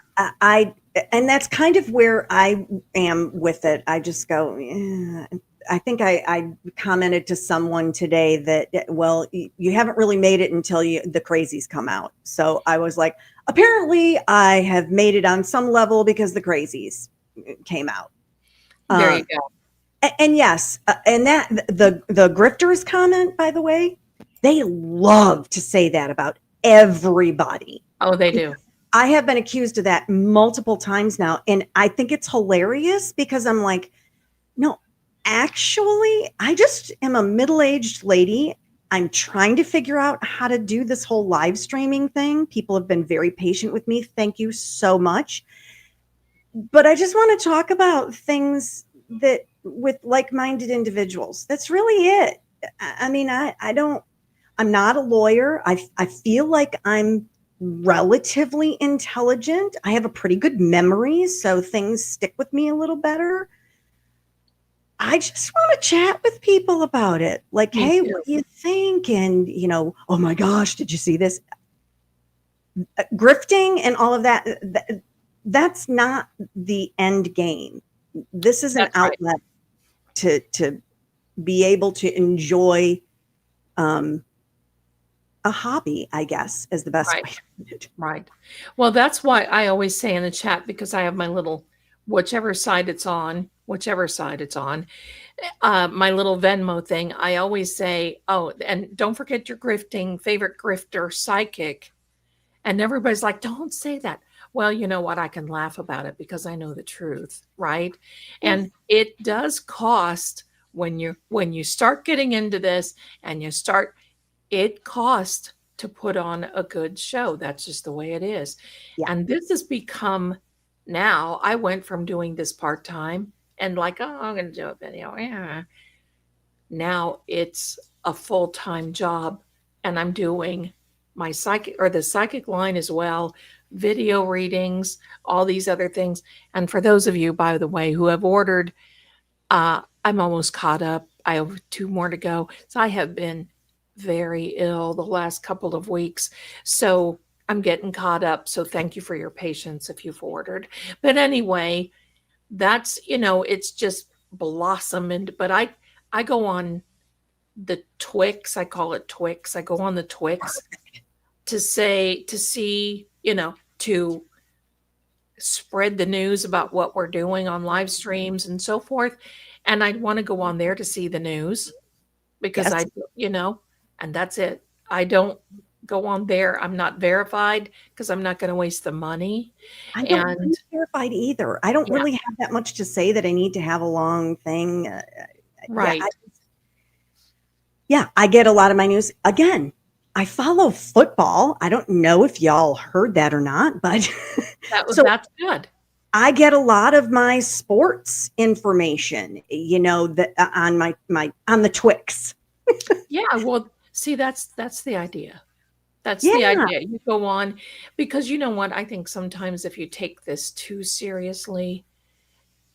And that's kind of where I am with it. I just go, yeah. I think I commented to someone today that, well, you haven't really made it until the crazies come out. So I was like, apparently I have made it on some level because the crazies came out. There you go. And yes, and that the grifters comment, by the way, they love to say that about everybody. Oh, they do. I have been accused of that multiple times now. And I think it's hilarious because I'm like, no, actually, I just am a middle-aged lady. I'm trying to figure out how to do this whole live streaming thing. People have been very patient with me. Thank you so much. But I just want to talk about things that with like-minded individuals. That's really it. I mean, I'm not a lawyer. I feel like I'm relatively intelligent. I have a pretty good memory, so things stick with me a little better. I just want to chat with people about it. Like, Me hey, too. what do you think? And, oh my gosh, did you see this? Grifting and all of that, that's not the end game. This is an That's right. outlet to be able to enjoy a hobby, I guess, is the best Right. way to put it. Right. Well, that's why I always say in the chat, because I have my little, whichever side it's on, my little Venmo thing, I always say, oh, and don't forget your favorite grifter psychic. And everybody's like, don't say that. Well, you know what? I can laugh about it because I know the truth, right? Yes. And it does cost when you start getting into this and it costs to put on a good show. That's just the way it is. Yeah. And this has become now, I went from doing this part-time and like, oh, I'm going to do a video. Yeah. Now it's a full-time job and I'm doing the psychic line as well, video readings, all these other things. And for those of you, by the way, who have ordered, I'm almost caught up. I have 2 more to go. So I have been very ill the last couple of weeks. So I'm getting caught up. So thank you for your patience if you've ordered. But anyway, that's, it's just blossomed. But I go on the Twix. I call it Twix. I go on the Twix to see, to spread the news about what we're doing on live streams and so forth. And I'd want to go on there to see the news because Yes. and that's it. I don't go on there. I'm not verified because I'm not going to waste the money. I don't And be terrified either. I don't yeah, really have that much to say that I need to have a long thing. right. I get a lot of my news. Again, I follow football. I don't know if y'all heard that or not, but so That's good. I get a lot of my sports information, on on the Twix. Yeah. Well, see, that's the idea. That's the Yeah. idea. You go on because you know what? I think sometimes if you take this too seriously,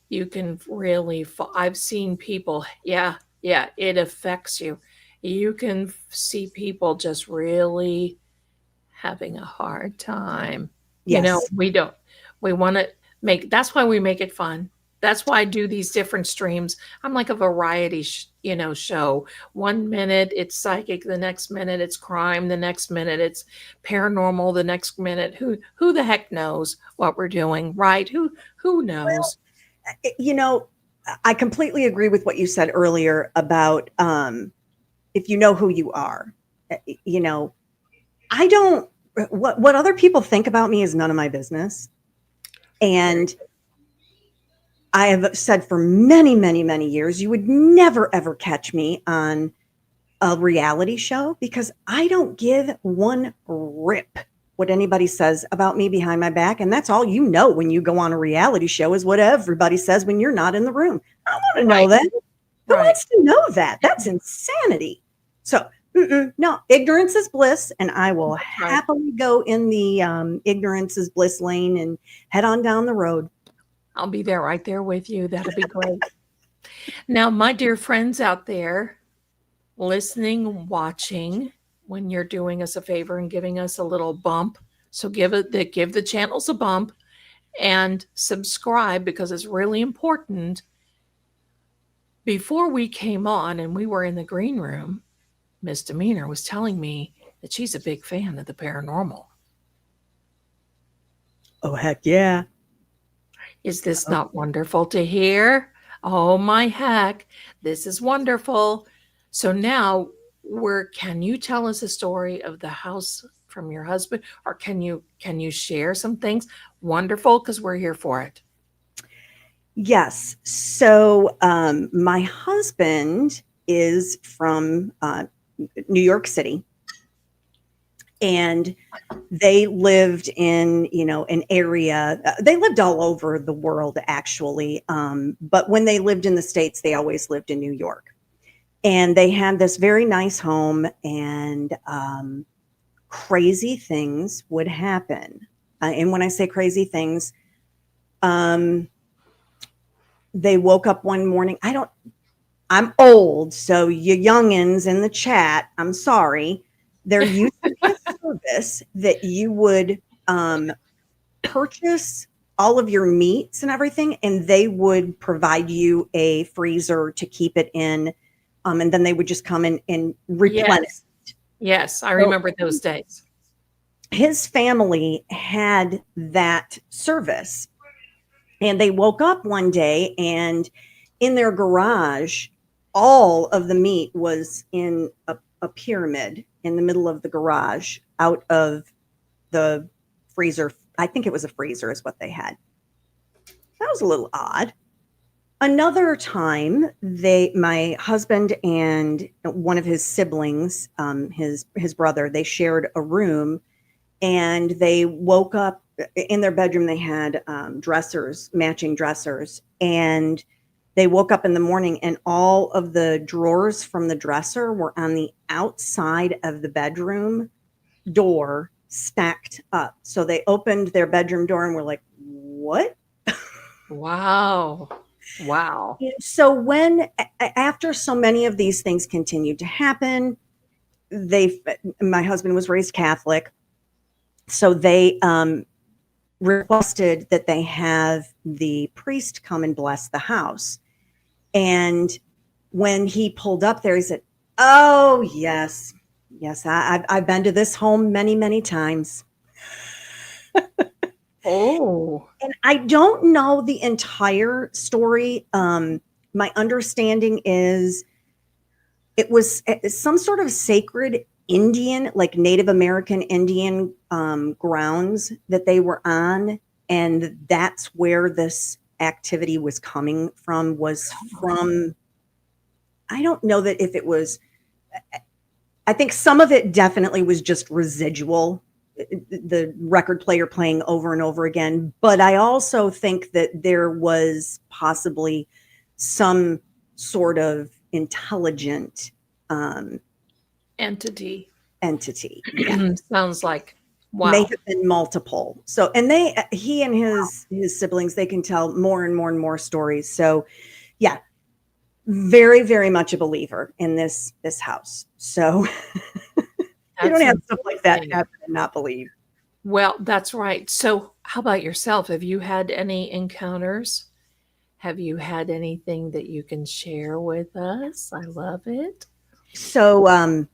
you can really I've seen people, yeah, it affects you. You can see people just really having a hard time. Yes. We want to that's why we make it fun. That's why I do these different streams. I'm like a variety, show. 1 minute it's psychic, the next minute it's crime, the next minute it's paranormal, the next minute who the heck knows what we're doing, right? Who knows? I completely agree with what you said earlier about if you know who you are. I don't. What other people think about me is none of my business, and I have said for many, many, many years, you would never ever catch me on a reality show because I don't give one rip what anybody says about me behind my back. And that's all you know when you go on a reality show is what everybody says when you're not in the room. I don't want to know that. Who wants to know that? That's insanity. So, no, ignorance is bliss. And I will happily go in the ignorance is bliss lane and head on down the road. I'll be there right there with you. That'll be great. Now, my dear friends out there listening, watching, when you're doing us a favor and giving us a little bump, so give the channels a bump and subscribe because it's really important. Before we came on and we were in the green room, Miss Demeanor was telling me that she's a big fan of the paranormal. Oh, heck yeah. Is this not wonderful to hear? Oh my heck, this is wonderful. So now can you tell us a story of the house from your husband, or can you share some things? Wonderful, because we're here for it. Yes. So my husband is from New York City. And they lived in, an area, they lived all over the world, actually. But when they lived in the States, they always lived in New York. And they had this very nice home. And crazy things would happen. And when I say crazy things, they woke up one morning. I'm old, so you youngins in the chat, I'm sorry. There used to be a service that you would purchase all of your meats and everything, and they would provide you a freezer to keep it in, and then they would just come in and replenish. Yes. Yes, I remember those days. His family had that service, and they woke up one day, and in their garage, all of the meat was in a pyramid in the middle of the garage out of the freezer. I think it was a freezer is what they had. That was a little odd. Another time, my husband and one of his siblings, his brother, they shared a room, and they woke up in their bedroom. They had dressers, matching dressers, and they woke up in the morning, and all of the drawers from the dresser were on the outside of the bedroom door, stacked up. So they opened their bedroom door and were like, "What?" Wow. Wow. So after so many of these things continued to happen, my husband was raised Catholic, so they requested that they have the priest come and bless the house. And when he pulled up there, he said, "Oh, yes, I've been to this home many, many times." Oh. And I don't know the entire story. My understanding is it was some sort of sacred Indian, like Native American Indian grounds that they were on. And that's where this activity was coming from, I don't know that if it was, I think some of it definitely was just residual, the record player playing over and over again. But I also think that there was possibly some sort of intelligent Entity. Yeah. Sounds like, wow. May have been multiple. So, and he and his siblings, they can tell more and more and more stories. So yeah, very, very much a believer in this house. So you don't have stuff like that happen and not believe. Well, that's right. So how about yourself? Have you had any encounters? Have you had anything that you can share with us? I love it. So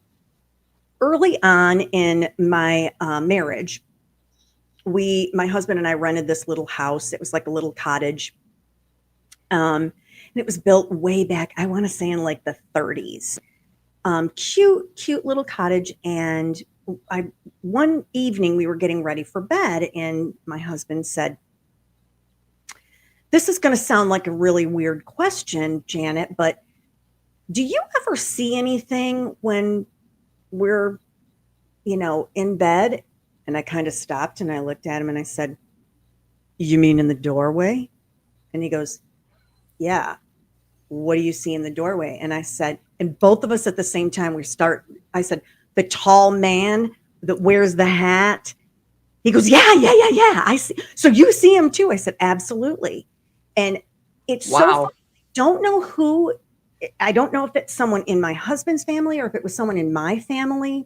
early on in my marriage, my husband and I rented this little house. It was like a little cottage. And it was built way back, I want to say in like the 30s. Cute little cottage. And one evening we were getting ready for bed, and my husband said, "This is going to sound like a really weird question, Janet, but do you ever see anything when we're, in bed?" And I kind of stopped and I looked at him and I said, "You mean in the doorway?" And he goes, "Yeah. What do you see in the doorway?" And I said, and both of us at the same time, I said, "The tall man that wears the hat." He goes, "Yeah. I see." "So you see him too?" I said, "Absolutely." And it's Wow. so funny. I don't know if it's someone in my husband's family or if it was someone in my family.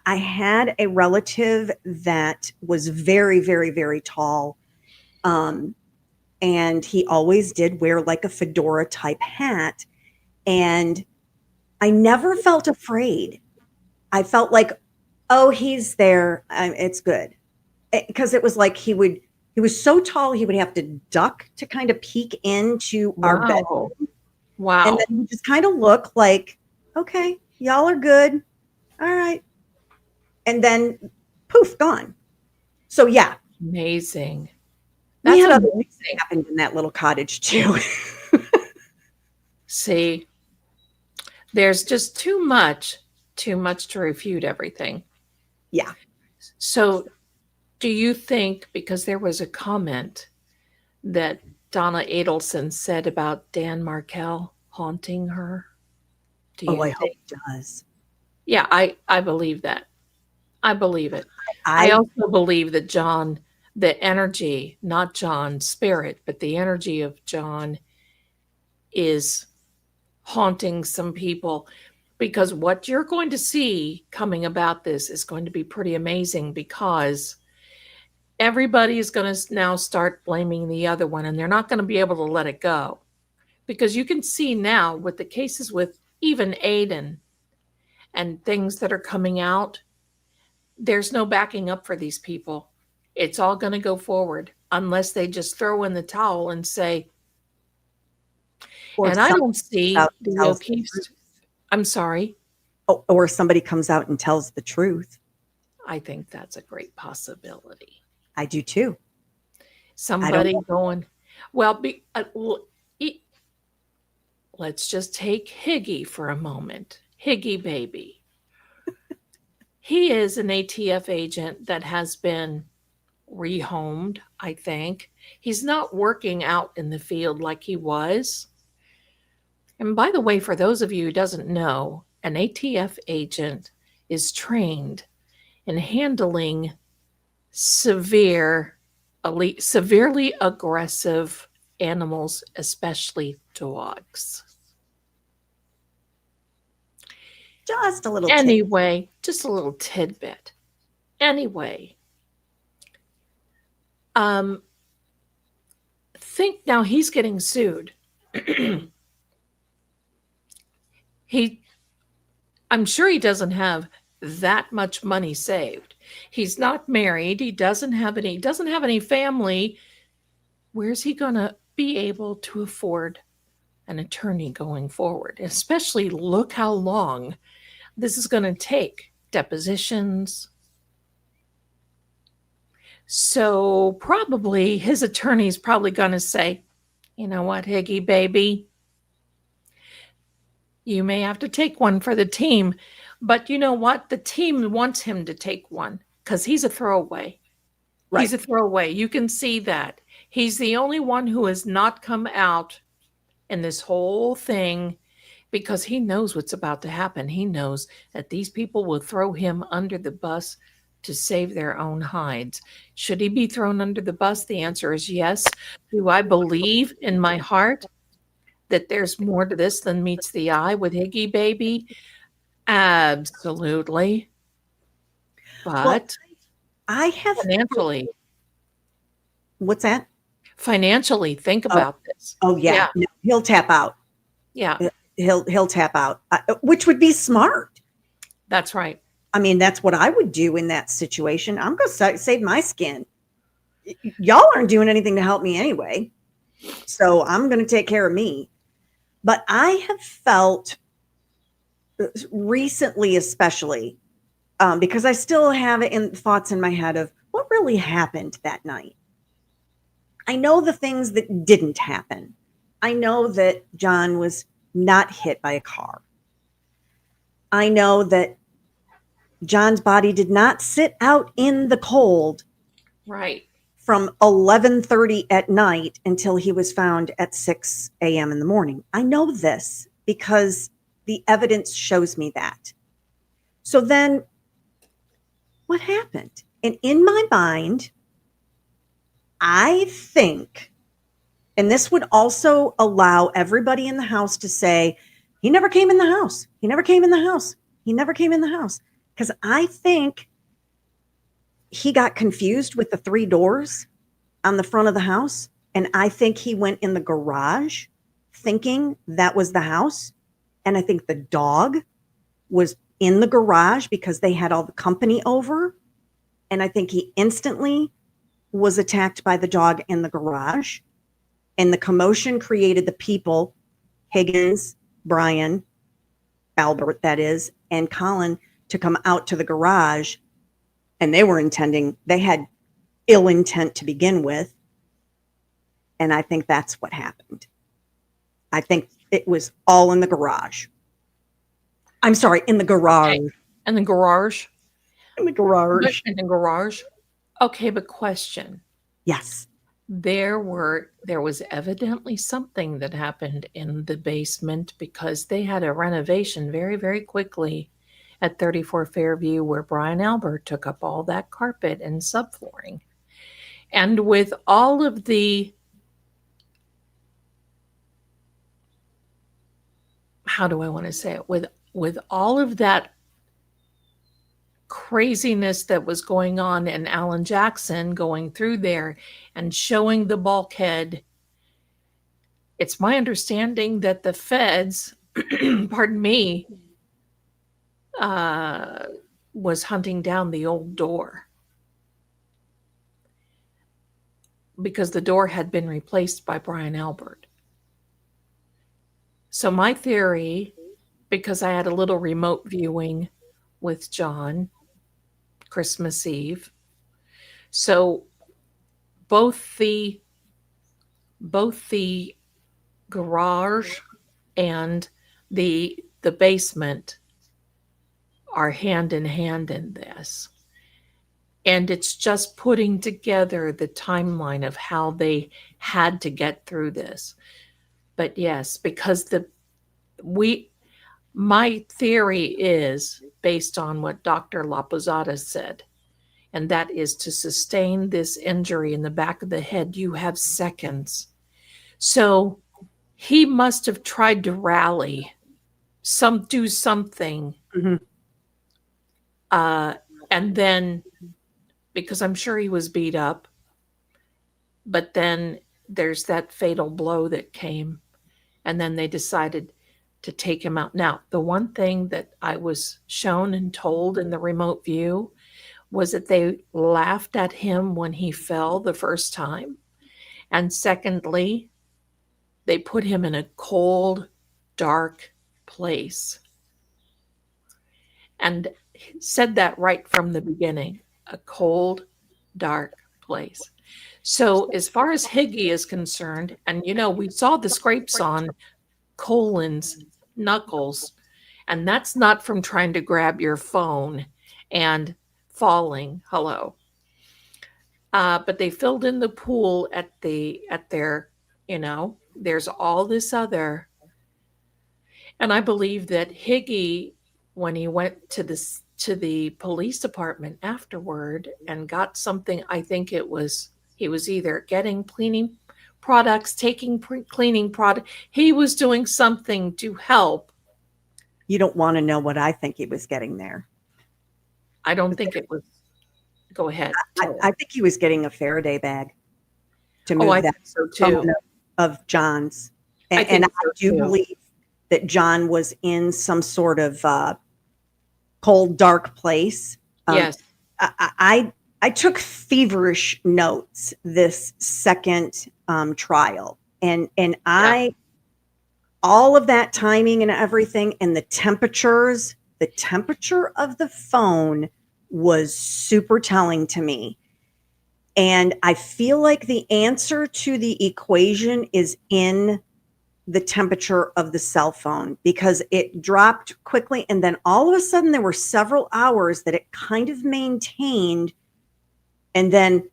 I had a relative that was very, very, very tall. And he always did wear like a fedora type hat. And I never felt afraid. I felt like, oh, he's there. It's good. Because it was like he was so tall, he would have to duck to kind of peek into our bedroom. Wow. And then he just kind of look like, "Okay, y'all are good. All right." And then poof, gone. So yeah. Amazing. We had other things that happened in that little cottage too. See, there's just too much to refute everything. Yeah. So do you think, because there was a comment that Donna Adelson said about Dan Markel haunting her? I hope it does. Yeah, I believe that. I believe it. I I also believe that John, the energy, not John's spirit, but the energy of John is haunting some people, because what you're going to see coming about this is going to be pretty amazing, because everybody is going to now start blaming the other one, and they're not going to be able to let it go, because you can see now with the cases with even Aiden and things that are coming out, there's no backing up for these people. It's all going to go forward unless they just throw in the towel and say, or and I somebody don't comes see out and the tells the O'Keefe's. truth. I'm sorry. Or somebody comes out and tells the truth. I think that's a great possibility. I do too. I don't. Somebody going, well, let's just take Higgy for a moment. Higgy baby. He is an ATF agent that has been rehomed, I think. He's not working out in the field like he was. And by the way, for those of you who doesn't know, an ATF agent is trained in handling severely aggressive animals, especially dogs. Just a little tip. Anyway, just a little tidbit. Anyway, think now he's getting sued. I'm sure he doesn't have that much money saved. He's not married. He doesn't have any family. Where's he going to be able to afford an attorney going forward? Especially look how long this is going to take. Depositions. So probably his attorney's probably going to say, you know what, Higgy baby, you may have to take one for the team. But you know what? The team wants him to take one because he's a throwaway. Right. He's a throwaway. You can see that. He's the only one who has not come out in this whole thing, because he knows what's about to happen. He knows that these people will throw him under the bus to save their own hides. Should he be thrown under the bus? The answer is yes. Do I believe in my heart that there's more to this than meets the eye with Higgy baby? Absolutely. But I have. financially, What's that? think about this. Oh yeah. No, he'll tap out. Yeah, He'll tap out, which would be smart. that's right. I mean, that's what I would do in that situation. I'm going to save my skin. Y'all aren't doing anything to help me anyway, so I'm going to take care of me. But I have felt recently, especially because I still have thoughts in my head of what really happened that night. I know the things that didn't happen. I know that John was not hit by a car. I know that John's body did not sit out in the cold Right. from 11:30 at night until he was found at 6 a.m. in the morning. I know this because the evidence shows me that. So then what happened? And in my mind, I think, and this would also allow everybody in the house to say, he never came in the house. He never came in the house. He never came in the house. Because I think he got confused with the 3 doors on the front of the house. And I think he went in the garage thinking that was the house. And I think the dog was in the garage because they had all the company over. And I think he instantly was attacked by the dog in the garage. And the commotion created the people, Higgins, Brian, Albert, that is, and Colin, to come out to the garage. And they had ill intent to begin with. And I think that's what happened. I think it was all in the garage. I'm sorry, in the garage. Okay. In the garage? In the garage. In the garage? Okay, but question. Yes. There was evidently something that happened in the basement because they had a renovation very, very quickly. at 34 Fairview where Brian Albert took up all that carpet and subflooring. And with all of the, how do I want to say it? With all of that craziness that was going on and Alan Jackson going through there and showing the bulkhead, it's my understanding that the feds, pardon me, was hunting down the old door because the door had been replaced by Brian Albert. So my theory, because I had a little remote viewing with John Christmas Eve, so both the garage and the basement are hand in hand in this. And it's just putting together the timeline of how they had to get through this. But yes, because my theory is based on what Dr. La Posada said, and that is to sustain this injury in the back of the head, you have seconds. So he must have tried to rally, do something. Mhm. And then, because I'm sure he was beat up, but then there's that fatal blow that came, and then they decided to take him out. Now, the one thing that I was shown and told in the remote view was that they laughed at him when he fell the first time. And secondly, they put him in a cold, dark place. And said that right from the beginning, a cold, dark place. So as far as Higgy is concerned, and we saw the scrapes on Colin's knuckles, and that's not from trying to grab your phone and falling. Hello. But they filled in the pool at their, there's all this other. And I believe that Higgy, when he went to the police department afterward and got something, I think he was either getting cleaning products, taking cleaning product. He was doing something to help. You don't want to know what I think he was getting there. I don't think it was. Go ahead. I think he was getting a Faraday bag to move I that think so too. Of John's. I And I do too. believe that John was in some sort of cold, dark place. Yes. I took feverish notes this second trial, and all of that timing and everything, and the temperature of the phone was super telling to me. And I feel like the answer to the equation is in the temperature of the cell phone, because it dropped quickly. And then all of a sudden there were several hours that it kind of maintained. And then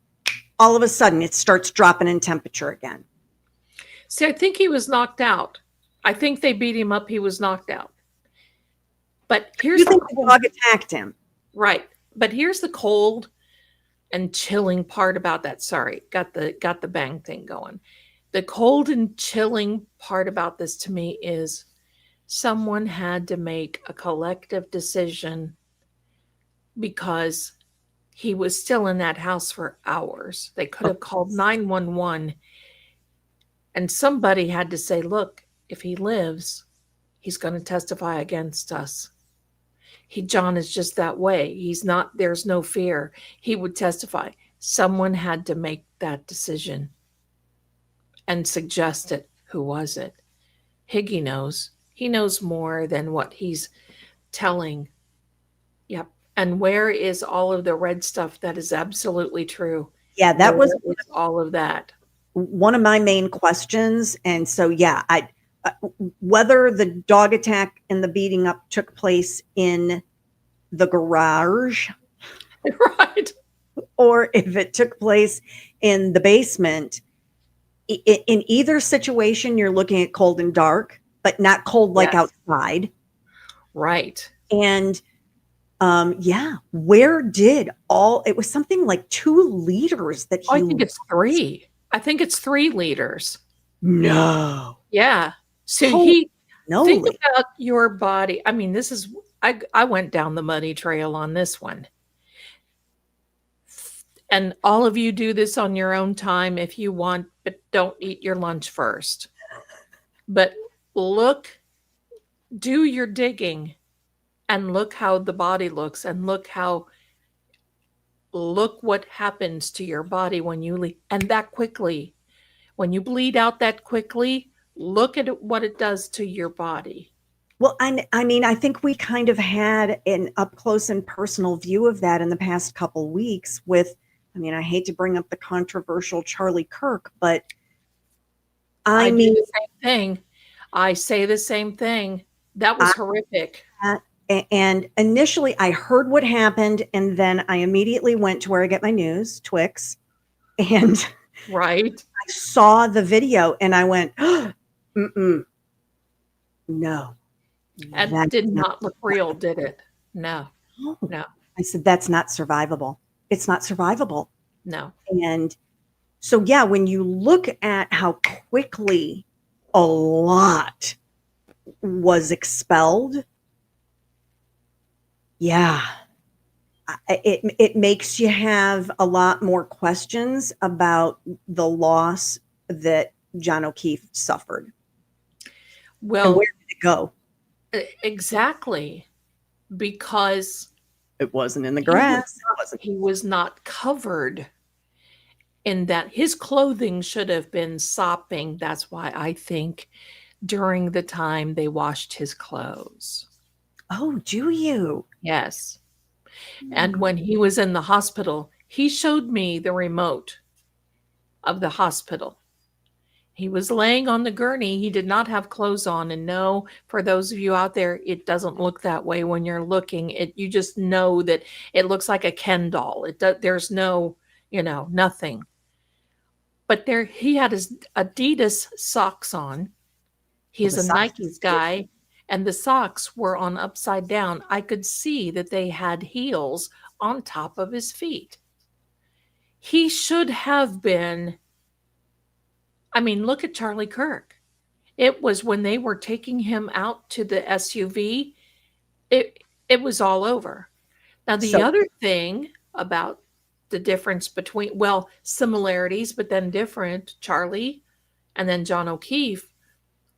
all of a sudden it starts dropping in temperature again. See, I think he was knocked out. I think they beat him up. He was knocked out. But here's You think the dog attacked him? Right. But here's the cold and chilling part about that. Sorry, got the bang thing going. The cold and chilling part about this to me is someone had to make a collective decision, because he was still in that house for hours. They could have called 911, and somebody had to say, look, if he lives, he's going to testify against us. John is just that way. There's no fear. He would testify. Someone had to make that decision and suggest it. Who was it? Higgy knows. He knows more than what he's telling. Yep. And where is all of the red stuff that is absolutely true? Yeah, that was all of that. One of my main questions. And so, yeah, whether the dog attack and the beating up took place in the garage, right, or if it took place in the basement, in either situation, you're looking at cold and dark, but not cold like outside. Right. And Yeah. Where did it was something like 2 liters that Oh, I he think it's lost. 3. I think it's 3 liters. No. Yeah. So Holy think moly. about your body. I mean, this is I went down the muddy trail on this one. And all of you do this on your own time if you want, but don't eat your lunch first. But look, do your digging and look how the body looks and look what happens to your body when you leave and that quickly. When you bleed out that quickly, look at what it does to your body. Well, I mean, I think we kind of had an up close and personal view of that in the past couple weeks with, I mean, I hate to bring up the controversial Charlie Kirk, but I I do mean, the same thing. I say the same thing. That was horrific. and initially I heard what happened, and then I immediately went to where I get my news, Twix, and Right? I saw the video and I went, mm-mm, no, And that's did not not look real, did it? No, survivable. no, I said, that's not survivable. It's not survivable. no. And so, yeah, when you look at how quickly a lot was expelled, yeah, it makes you have a lot more questions about the loss that John O'Keefe suffered. And where Well, did it go? exactly, because It wasn't in the he was grass. It wasn't. he was not covered in that his clothing should have been sopping. That's why I think during the time they washed his clothes. Oh, do you? Yes. And when he was in the hospital, he showed me the remote of the hospital. He was laying on the gurney. He did not have clothes on. And no, for those of you out there, it doesn't look that way when you're looking. You just know that it looks like a Ken doll. There's no, nothing. But there, he had his Adidas socks on. Well, He's the a size Nike's is different. guy, and the socks were on upside down. I could see that they had heels on top of his feet. He should have been. I mean, look at Charlie Kirk. It was when they were taking him out to the SUV, it was all over. Now, the So, other thing about the difference between, well, similarities, but then different, Charlie and then John O'Keefe,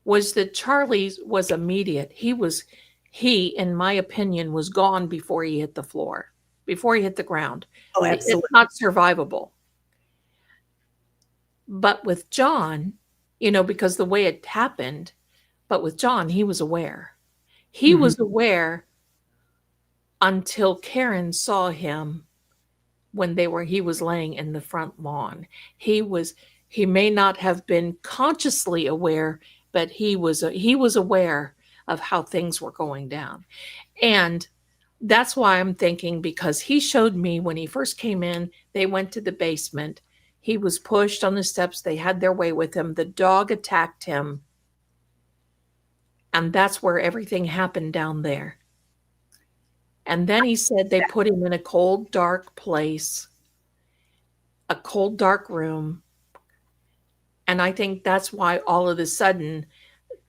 was that Charlie's was immediate. He, in my opinion, was gone before he hit the floor, before he hit the ground. oh, It's absolutely. not survivable. But with John, because the way it happened, but with John, he was aware. He Mhm. was aware until Karen saw him when he was laying in the front lawn. He may not have been consciously aware, but he was aware of how things were going down. And that's why I'm thinking, because he showed me when he first came in, they went to the basement. He was pushed on the steps. They had their way with him. The dog attacked him. And that's where everything happened down there. And then he said they put him in a cold, dark place, a cold, dark room. And I think that's why all of a sudden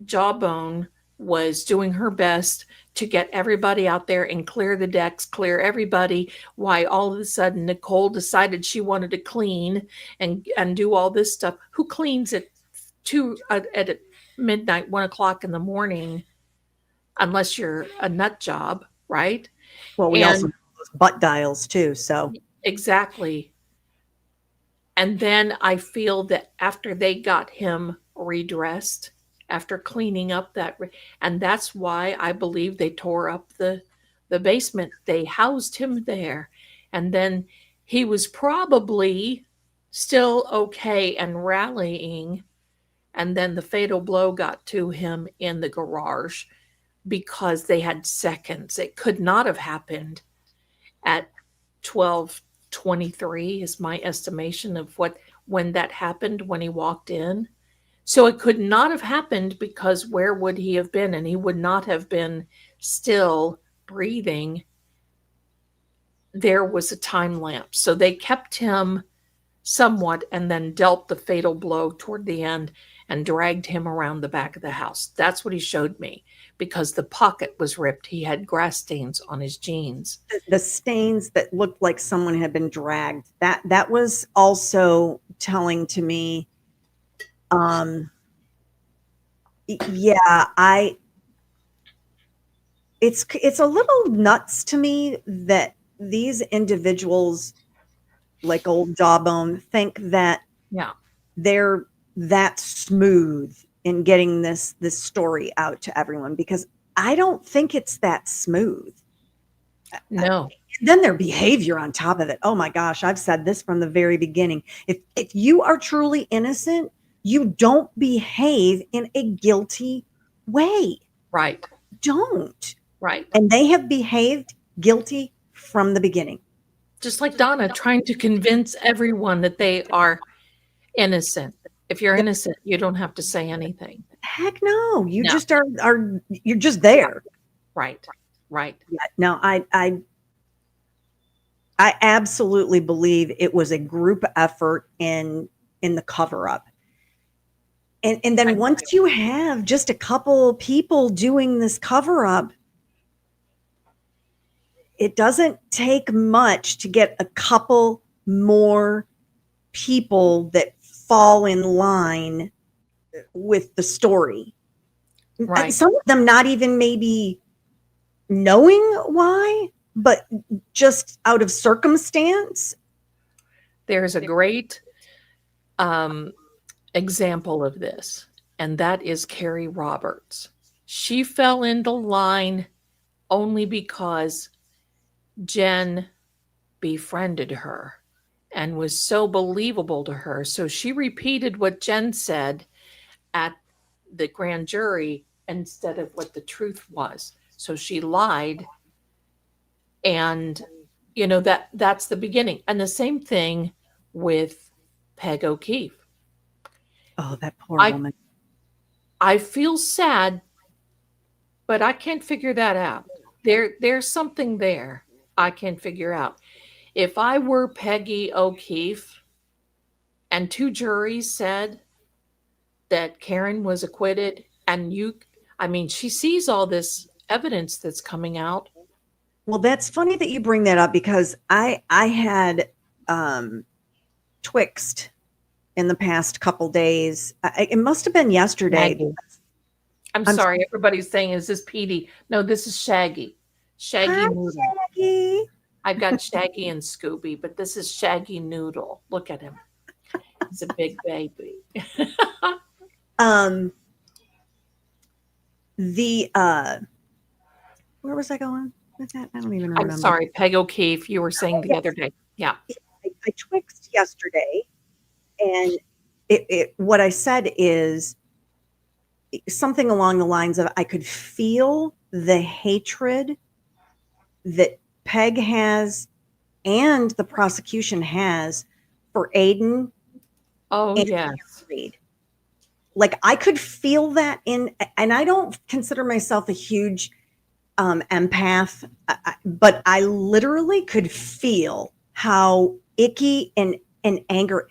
Jawbone was doing her best to get everybody out there and clear the decks, clear everybody. Why all of a sudden Nicole decided she wanted to clean and do all this stuff. Who cleans at midnight, 1 o'clock in the morning, unless you're a nut job, right? Well, we also And have those butt dials too. So, exactly. And then I feel that after they got him redressed, after cleaning up and that's why I believe they tore up the basement. They housed him there. And then he was probably still okay and rallying. And then the fatal blow got to him in the garage because they had seconds. It could not have happened at 12:23 is my estimation of when that happened, when he walked in. So it could not have happened, because where would he have been? And he would not have been still breathing there was a time lapse. So they kept him somewhat and then dealt the fatal blow toward the end and dragged him around the back of the house. That's what he showed me because the pocket was ripped. He had grass stains on his jeans. The stains that looked like someone had been dragged. That was also telling to me. Yeah, it's a little nuts to me that these individuals like old Jawbone think that Yeah. they're that smooth in getting this story out to everyone, because I don't think it's that smooth. No. Then their behavior on top of it. Oh my gosh, I've said this from the very beginning. If you are truly innocent, you don't behave in a guilty way. Right. Don't. Right. And they have behaved guilty from the beginning. Just like Donna trying to convince everyone that they are innocent. If you're innocent, you don't have to say anything. Heck no. You No. just are you're just there. Right. Right. Yeah. No, I absolutely believe it was a group effort in the cover up. And then once you have just a couple people doing this cover up, it doesn't take much to get a couple more people that fall in line with the story. Right. Some of them not even maybe knowing why, but just out of circumstance. There's a great example of this, and that is Carrie Roberts. She fell into line only because Jen befriended her and was so believable to her. So she repeated what Jen said at the grand jury instead of what the truth was. So she lied. And that's the beginning. And the same thing with Peg O'Keefe. Oh, that poor woman. I feel sad, but I can't figure that out. There's something there I can't figure out. If I were Peggy O'Keefe and two juries said that Karen was acquitted, and she sees all this evidence that's coming out. Well, that's funny that you bring that up, because I had Twixt in the past couple days. It must have been yesterday. Maggie. I'm sorry, everybody's saying, is this Petey? No, this is Shaggy. Shaggy Hi, Noodle. Shaggy. I've got Shaggy and Scooby, but this is Shaggy Noodle. Look at him. He's a big baby. Where was I going with that? I don't even remember. I'm sorry, Peg O'Keefe, you were saying the other day. Yeah. I Twixed yesterday, and what I said is something along the lines of, I could feel the hatred that Peg has and the prosecution has for Aiden. Oh, yes. Reed. Like, I could feel that and I don't consider myself a huge empath, but I literally could feel how icky and anger.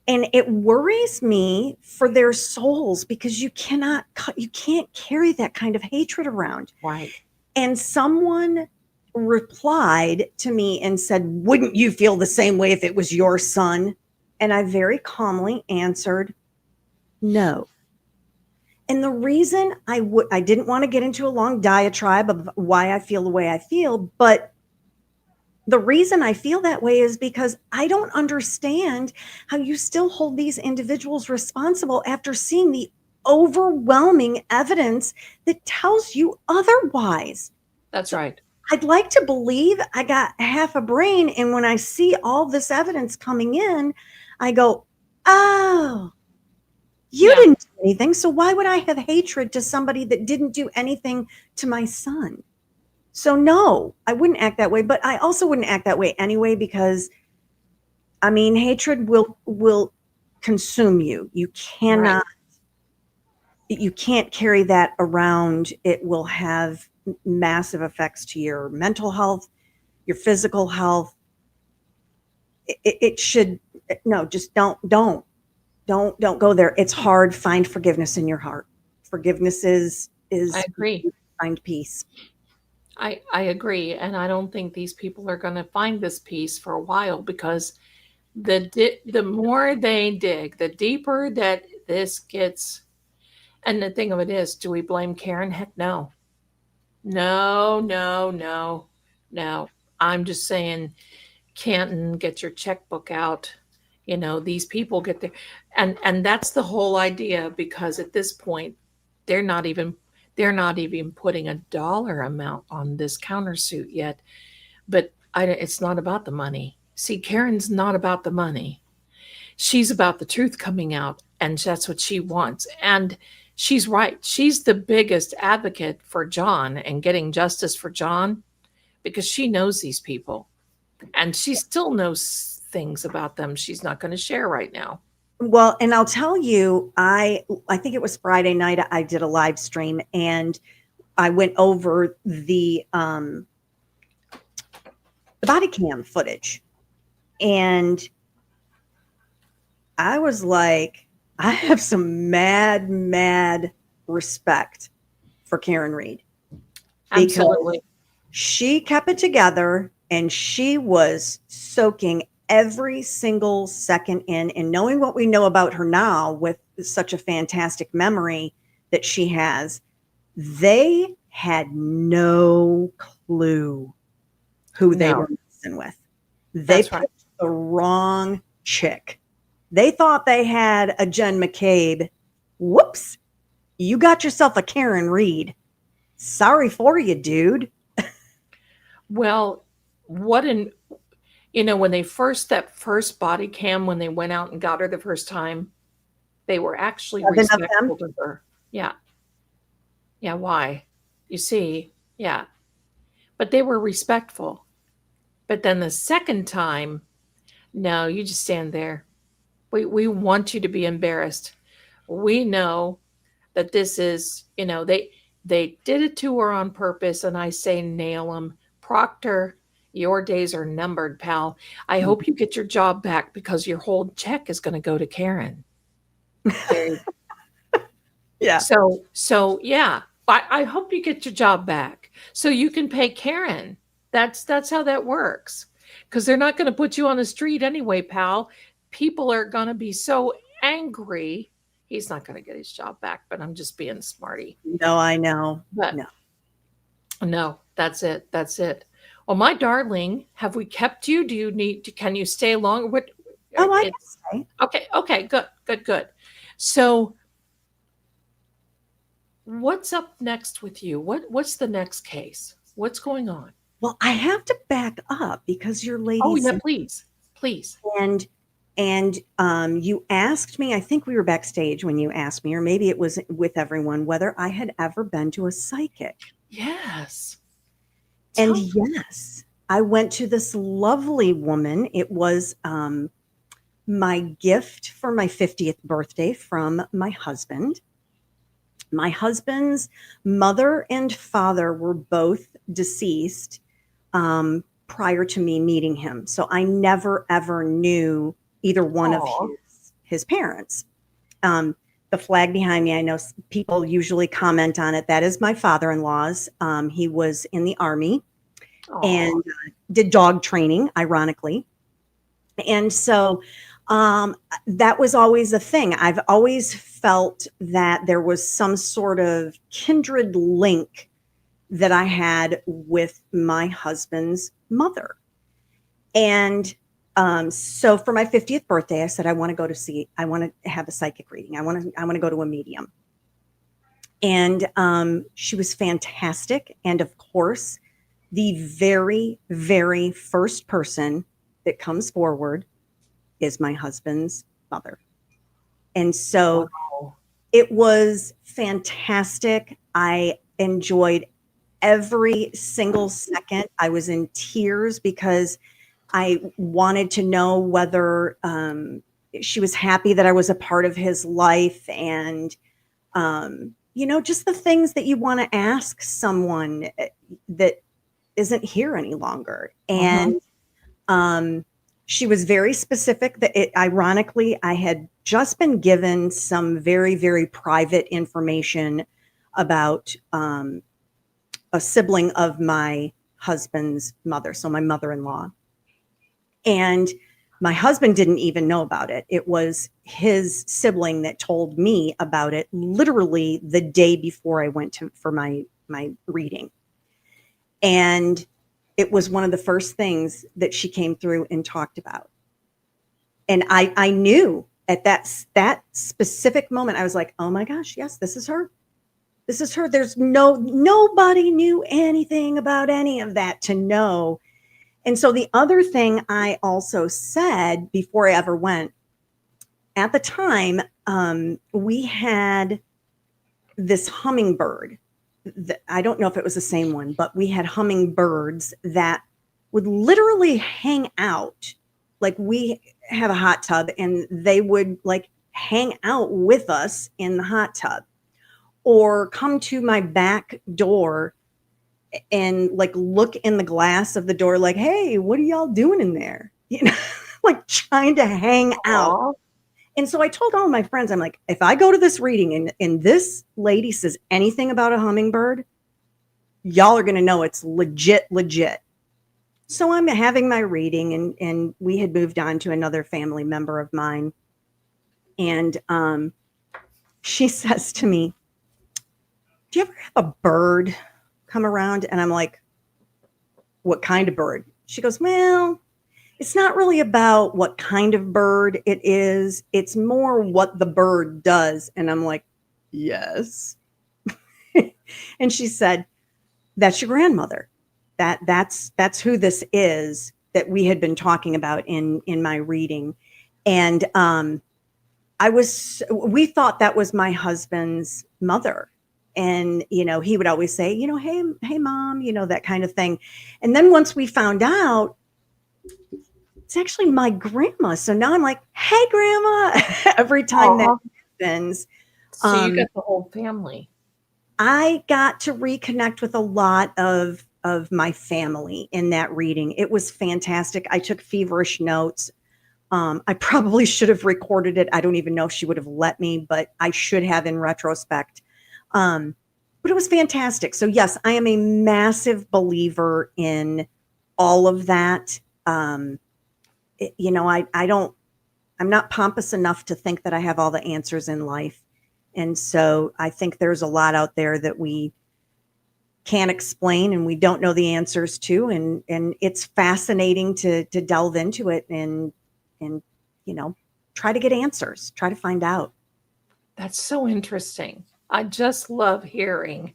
And it worries me for their souls, because you can't carry that kind of hatred around. Right. And someone replied to me and said, "Wouldn't you feel the same way if it was your son?" And I very calmly answered, "No." And the reason I didn't want to get into a long diatribe of why I feel the way I feel, but the reason I feel that way is because I don't understand how you still hold these individuals responsible after seeing the overwhelming evidence that tells you otherwise. That's right. I'd like to believe I got half a brain, and when I see all this evidence coming in, I go, oh, you didn't do anything, so why would I have hatred to somebody that didn't do anything to my son? So no, I wouldn't act that way, but I also wouldn't act that way anyway, because hatred will consume you. You cannot, you can't carry that around. It will have massive effects to your mental health, your physical health. It should, no, just don't go there. It's hard. Find forgiveness in your heart. Forgiveness is I agree. find peace. I agree. And I don't think these people are going to find this peace for a while, because the more they dig, the deeper that this gets. And the thing of it is, do we blame Karen? Heck no. No, no, no, no. I'm just saying, Canton, get your checkbook out. These people get there. And that's the whole idea, because at this point, they're not even putting a dollar amount on this countersuit yet. But it's not about the money. See, Karen's not about the money. She's about the truth coming out, and that's what she wants. And she's right. She's the biggest advocate for John and getting justice for John, because she knows these people, and she still knows things about them she's not going to share right now. Well, and I'll tell you, I think it was Friday night, I did a live stream, and I went over the body cam footage, and I was like, I have some mad respect for Karen Reed. Absolutely. She kept it together, and she was soaking every single second in, and knowing what we know about her now with such a fantastic memory that she has, they had no clue who they were messing with. They picked the wrong chick. They thought they had a Jen McCabe. Whoops. You got yourself a Karen Reed. Sorry for you, dude. Well, when they that first body cam, when they went out and got her the first time, they were actually respectful to her. Yeah. Yeah. Why? You see, yeah. But they were respectful. But then the second time, no, you just stand there. We want you to be embarrassed. We know that this is, they did it to her on purpose, and I say nail them. Proctor, your days are numbered, pal. I hope you get your job back, because your whole check is going to go to Karen. Yeah. So yeah, I hope you get your job back so you can pay Karen. That's how that works, because they're not going to put you on the street anyway, pal. People are going to be so angry. He's not going to get his job back, but I'm just being smarty. No, I know. But no, that's it. That's it. Well, my darling, have we kept you? Can you stay long? What? Oh, I can stay. Okay, good. So what's up next with you? What's the next case? What's going on? Well, I have to back up, because your lady. Oh, yeah, please. And you asked me, I think we were backstage when you asked me, or maybe it was with everyone, whether I had ever been to a psychic. Yes. And yes, I went to this lovely woman. It was my gift for my 50th birthday from my husband. My husband's mother and father were both deceased prior to me meeting him. So I never, ever knew either one of his parents. The flag behind me, I know people usually comment on it. That is my father-in-law's. He was in the Army and did dog training, ironically. And so that was always a thing. I've always felt that there was some sort of kindred link that I had with my husband's mother. And so for my 50th birthday, I said, I want to have a psychic reading. I want to go to a medium. And she was fantastic. And of course, the very, very first person that comes forward is my husband's mother. And so it was fantastic. I enjoyed every single second. I was in tears because I wanted to know whether she was happy that I was a part of his life, and just the things that you want to ask someone that isn't here any longer. And she was very specific that ironically, I had just been given some very, very private information about a sibling of my husband's mother, so my mother-in-law. And my husband didn't even know about it. It was his sibling that told me about it literally the day before I went for my reading. And it was one of the first things that she came through and talked about. And I knew at that specific moment, I was like, oh my gosh, yes, this is her. This is her. There's nobody knew anything about any of that to know. And so the other thing I also said before I ever went, at the time, we had this hummingbird. I don't know if it was the same one, but we had hummingbirds that would literally hang out. Like, we have a hot tub and they would like hang out with us in the hot tub, or come to my back door and like look in the glass of the door like, hey, what are y'all doing in there? You know, like trying to hang out. And so I told all my friends, I'm like, if I go to this reading and this lady says anything about a hummingbird, y'all are going to know it's legit. So I'm having my reading, and we had moved on to another family member of mine. And she says to me, do you ever have a bird come around? And I'm like, what kind of bird? She goes, well, it's not really about what kind of bird it is. It's more what the bird does. And I'm like, yes. And she said, that's your grandmother. That's who this is that we had been talking about in my reading. And we thought that was my husband's mother. And, you know, he would always say, you know, hey, mom, you know, that kind of thing. And then once we found out, it's actually my grandma. So now I'm like, hey, grandma, every time that happens. So you got the whole family. I got to reconnect with a lot of my family in that reading. It was fantastic. I took feverish notes. I probably should have recorded it. I don't even know if she would have let me, but I should have in retrospect. But it was fantastic. So yes, I am a massive believer in all of that. You know, I'm not pompous enough to think that I have all the answers in life. And so I think there's a lot out there that we can't explain and we don't know the answers to. And it's fascinating to delve into it and, you know, try to get answers, try to find out. That's so interesting. I just love hearing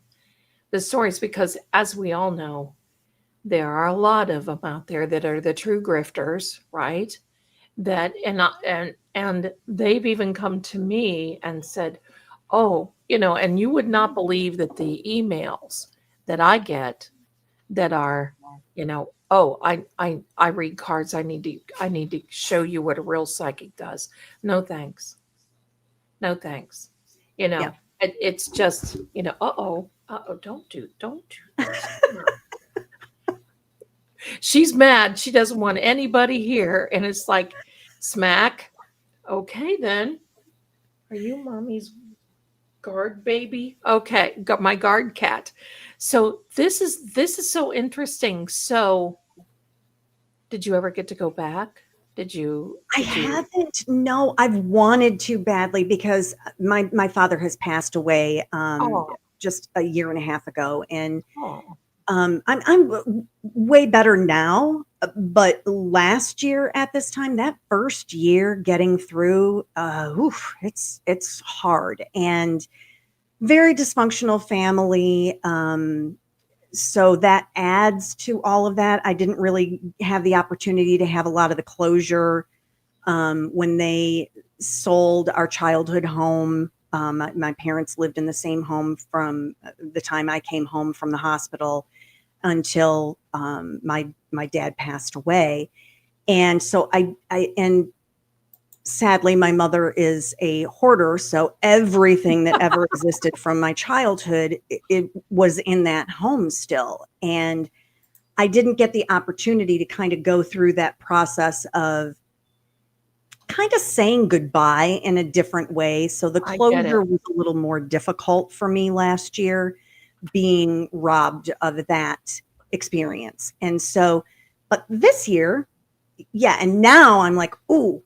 the stories because, as we all know, there are a lot of them out there that are the true grifters, right? That and they've even come to me and said, "Oh, you know," and you would not believe that the emails that I get that are, you know, "Oh, I read cards. I need to show you what a real psychic does." No thanks. No thanks. You know, Yeah. it's just, you know, don't do this. She's mad. She doesn't want anybody here. And it's like, smack. Okay, then. Are you mommy's guard baby? Okay, got my guard cat. So this is so interesting. So did you ever get to go back? I haven't. No, I've wanted to badly because my father has passed away just a year and a half ago. And I'm way better now, but last year at this time, that first year getting through, it's hard and very dysfunctional family. So that adds to all of that. I didn't really have the opportunity to have a lot of the closure when they sold our childhood home. My parents lived in the same home from the time I came home from the hospital until my dad passed away. And so and sadly, my mother is a hoarder. So everything that ever existed from my childhood, it was in that home still. And I didn't get the opportunity to kind of go through that process of kind of saying goodbye in a different way. So the I get it. closure was a little more difficult for me last year, being robbed of that experience. And so, but this year, yeah, and now I'm like, ooh,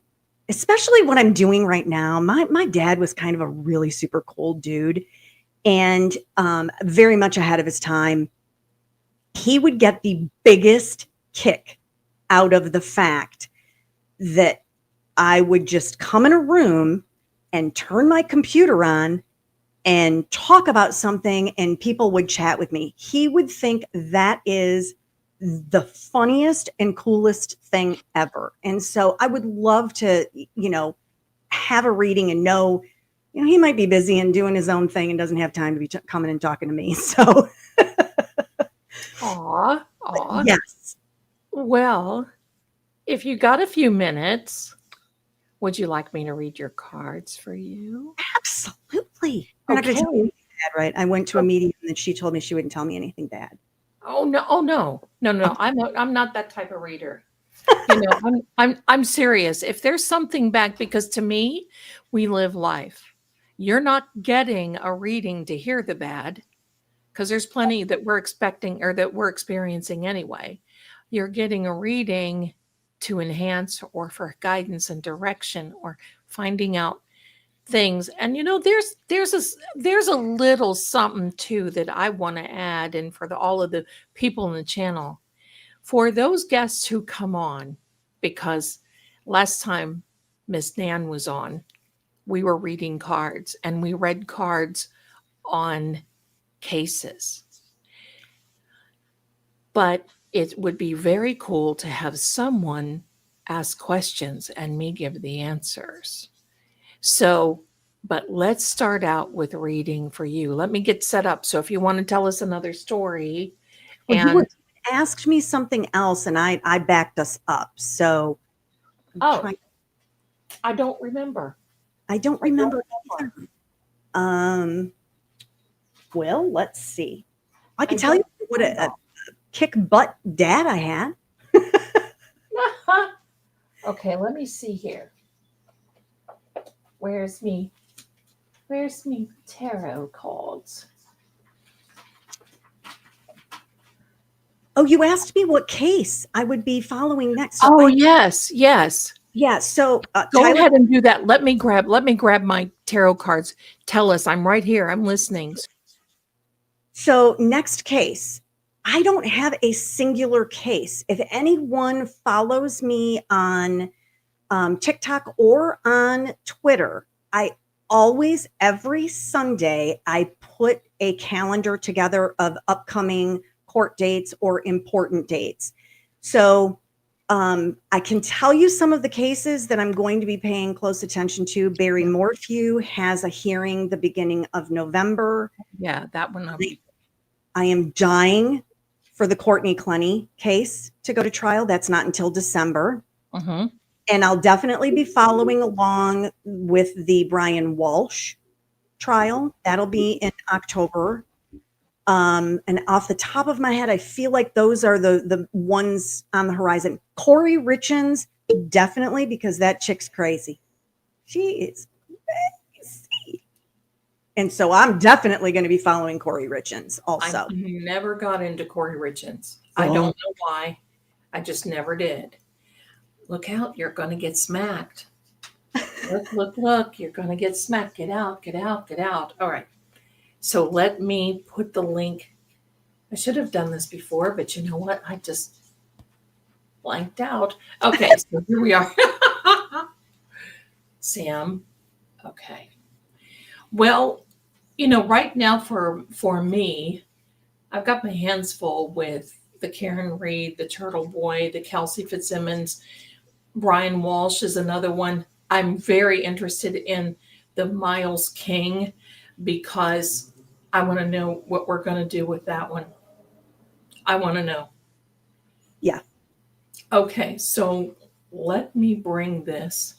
especially what I'm doing right now. My dad was kind of a really super cold dude, and very much ahead of his time. He would get the biggest kick out of the fact that I would just come in a room and turn my computer on and talk about something, and people would chat with me. He would think that is the funniest and coolest thing ever. And so I would love to, have a reading and know, he might be busy and doing his own thing and doesn't have time to be coming and talking to me. So, Aw. yes. Well, if you got a few minutes, would you like me to read your cards for you? Absolutely. You're not going to tell me anything bad, right? I went to a meeting and she told me she wouldn't tell me anything bad. Oh no! No. I'm not that type of reader. I'm serious. If there's something back, because to me, we live life. You're not getting a reading to hear the bad, because there's plenty that we're expecting or that we're experiencing anyway. You're getting a reading to enhance or for guidance and direction or finding out things. And there's a little something too that I want to add, and for all of the people in the channel, for those guests who come on, because last time Miss Nan was on, we were reading cards and we read cards on cases. But it would be very cool to have someone ask questions and me give the answers. So, but let's start out with reading for you. Let me get set up. So if you want to tell us another story. Well, you asked me something else and I backed us up. So I don't remember. I don't remember either. Well, let's see. I can tell you what a kick butt dad I had. Okay, let me see here. Where's me tarot cards? Oh, you asked me what case I would be following next. Oh, yes. Yeah. So go ahead and do that. Let me grab my tarot cards. Tell us. I'm right here. I'm listening. So next case, I don't have a singular case. If anyone follows me on TikTok or on Twitter, I always, every Sunday, I put a calendar together of upcoming court dates or important dates. So I can tell you some of the cases that I'm going to be paying close attention to. Barry Morphew has a hearing the beginning of November. Yeah, that one. I am dying for the Courtney Clenny case to go to trial. That's not until December. Mm-hmm. And I'll definitely be following along with the Brian Walsh trial. That'll be in October. And off the top of my head, I feel like those are the ones on the horizon. Corey Richins, definitely, because that chick's crazy. She is crazy. And so I'm definitely going to be following Corey Richins also. I never got into Corey Richins. I don't know why. I just never did. Look out, you're going to get smacked. Look, you're going to get smacked. Get out. All right. So let me put the link. I should have done this before, but you know what? I just blanked out. Okay, so here we are. Sam. Okay. Well, right now for me, I've got my hands full with the Karen Reed, the Turtle Boy, the Kelsey Fitzsimmons. Brian Walsh is another one. I'm very interested in the Miles King because I want to know what we're going to do with that one. I want to know. Yeah. Okay, so let me bring this.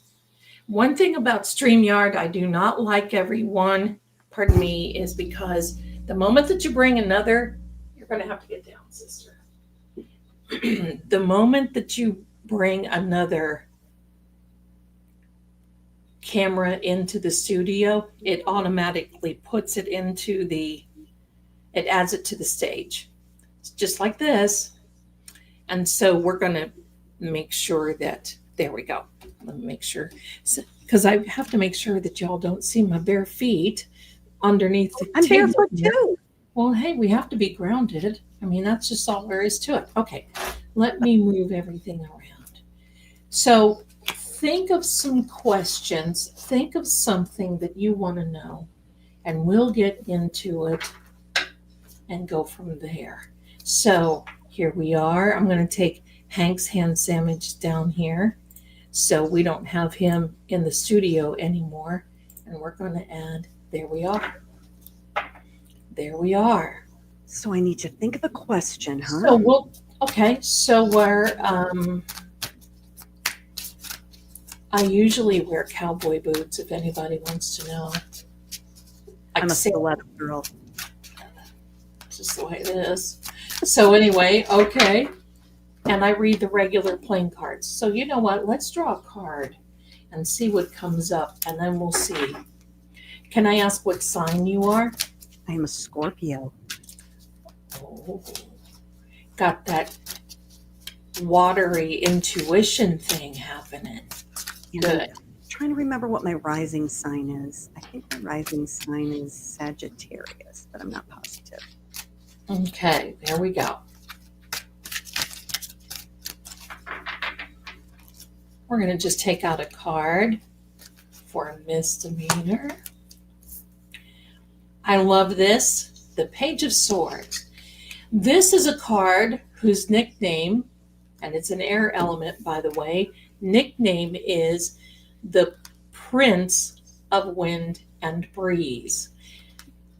One thing about StreamYard I do not like, everyone, pardon me, is because the moment that you bring another, you're going to have to get down, sister. the moment that you bring another camera into the studio, it automatically puts it into it adds it to the stage. It's just like this. And so we're going to make sure that, there we go. Let me make sure. Because I have to make sure that y'all don't see my bare feet underneath the I'm table barefoot here. too. Well, hey, we have to be grounded. I mean, that's just all there is to it. Okay, let me move everything around. So think of some questions. Think of something that you want to know, and we'll get into it and go from there. So here we are. I'm going to take Hank's hand sandwich down here so we don't have him in the studio anymore. And we're going to add, there we are. There we are. So I need to think of a question, huh? So we're, I usually wear cowboy boots if anybody wants to know. I'm a stiletto girl. Just the way it is. So anyway, okay. And I read the regular playing cards. So you know what? Let's draw a card and see what comes up, and then we'll see. Can I ask what sign you are? I am a Scorpio. Oh, got that watery intuition thing happening. And Good. I'm trying to remember what my rising sign is. I think my rising sign is Sagittarius, but I'm not positive. Okay, there we go. We're going to just take out a card for a misdemeanor. I love this, the Page of Swords. This is a card whose nickname, and it's an air element, by the way, nickname is the Prince of Wind and Breeze.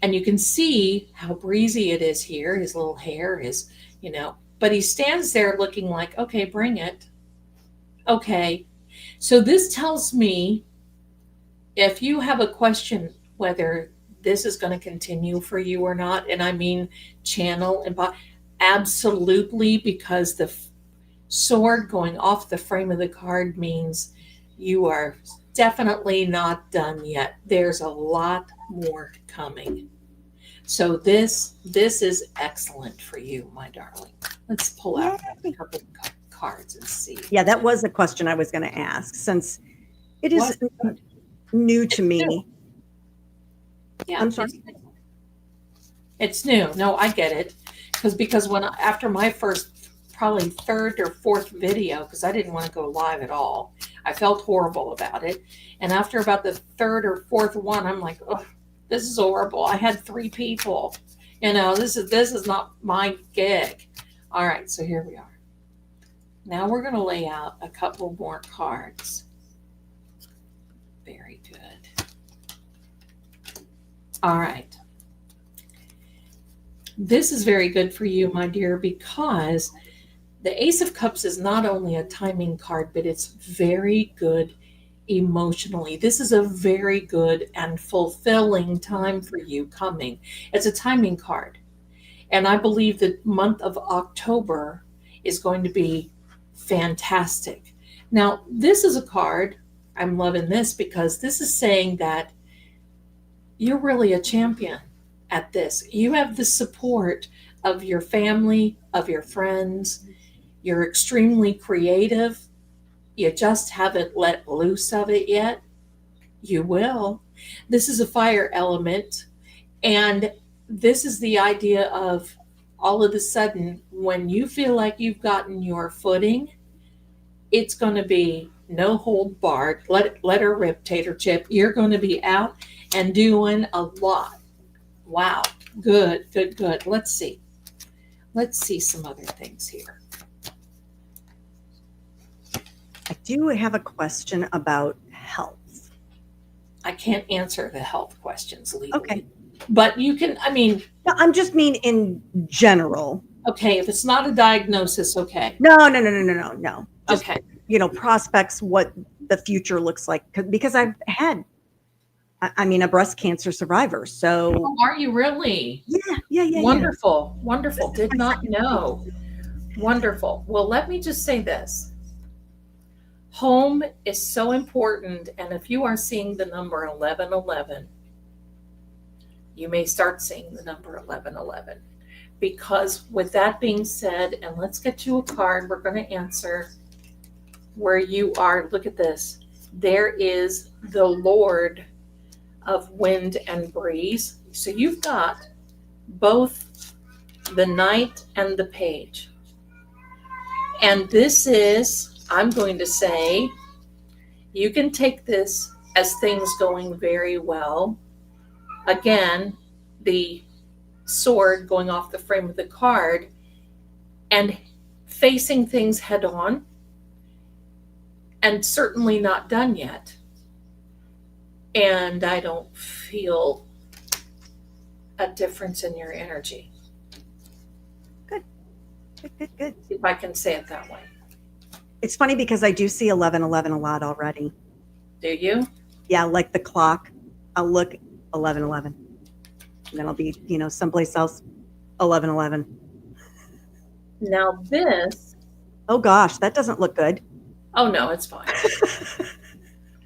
And you can see how breezy it is here. His little hair is, but he stands there looking like, okay, bring it. Okay. So this tells me if you have a question whether this is going to continue for you or not, and I mean channel and absolutely, because the sword going off the frame of the card means you are definitely not done yet. There's a lot more coming. So this is excellent for you, my darling. Let's pull out a couple of cards and see. Yeah, that was a question I was going to ask, since it is new to me. Yeah, I'm sorry. It's new. No, I get it. Because after my first, probably third or fourth video, because I didn't want to go live at all, I felt horrible about it. And after about the third or fourth one, I'm like, oh, this is horrible. I had 3 people. This is not my gig. All right, so here we are. Now we're going to lay out a couple more cards. Very good. All right. This is very good for you, my dear, because the Ace of Cups is not only a timing card, but it's very good emotionally. This is a very good and fulfilling time for you coming. It's a timing card. And I believe the month of October is going to be fantastic. Now, this is a card, I'm loving this because this is saying that you're really a champion at this. You have the support of your family, of your friends. You're extremely creative. You just haven't let loose of it yet. You will. This is a fire element. And this is the idea of all of a sudden, when you feel like you've gotten your footing, it's going to be no hold barred. Let her rip, Tater Chip. You're going to be out and doing a lot. Wow. Good. Let's see. Let's see some other things here. I do have a question about health. I can't answer the health questions legally. Okay. But you can, No, I'm just mean in general. Okay, if it's not a diagnosis, okay. No. Just, Okay. Prospects, what the future looks like. Because I've had, a breast cancer survivor. So. Oh, are you really? Yeah. Wonderful. Did not know. Wonderful. Well, let me just say this. Home is so important, and if you are seeing the number 1111, you may start seeing the number 1111. Because with that being said, and let's get you a card, we're going to answer where you are. Look at this. There is the Lord of Wind and Breeze. So you've got both the Knight and the Page. And this is, I'm going to say, you can take this as things going very well. Again, the sword going off the frame of the card and facing things head on, and certainly not done yet. And I don't feel a difference in your energy. Good. If I can say it that way. It's funny because I do see 1111 a lot already. Do you? Yeah, like the clock. I'll look 1111. And then I'll be, someplace else 1111. Now this, Oh gosh, that doesn't look good. oh no, it's fine.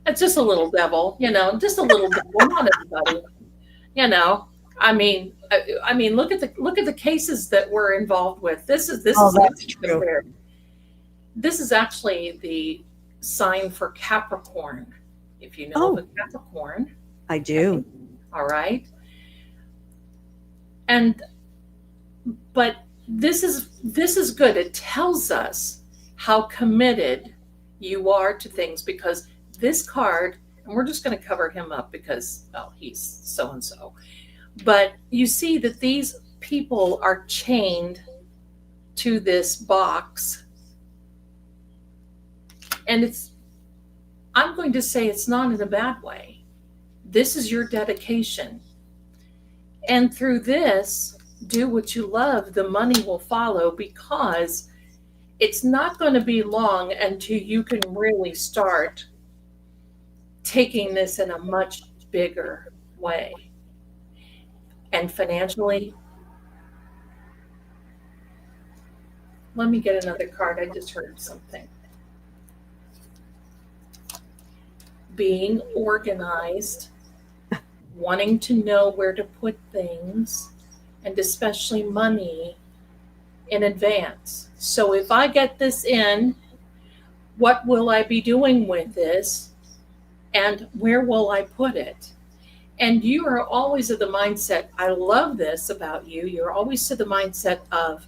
It's just a little devil, just a little devil, not everybody. I mean, look at the cases that we're involved with. This is that's true. weird. This is actually the sign for Capricorn. If you know of a Capricorn, I do. all right. But this is good. It tells us how committed you are to things, because this card, and we're just going to cover him up because, well, he's so and so. But you see that these people are chained to this box. And I'm going to say it's not in a bad way. This is your dedication. And through this, do what you love. The money will follow, because it's not going to be long until you can really start taking this in a much bigger way. And financially, let me get another card. I just heard something. Being organized, wanting to know where to put things, and especially money in advance. So if I get this in, what will I be doing with this? And where will I put it? And you are always of the mindset, I love this about you. You're always to the mindset of,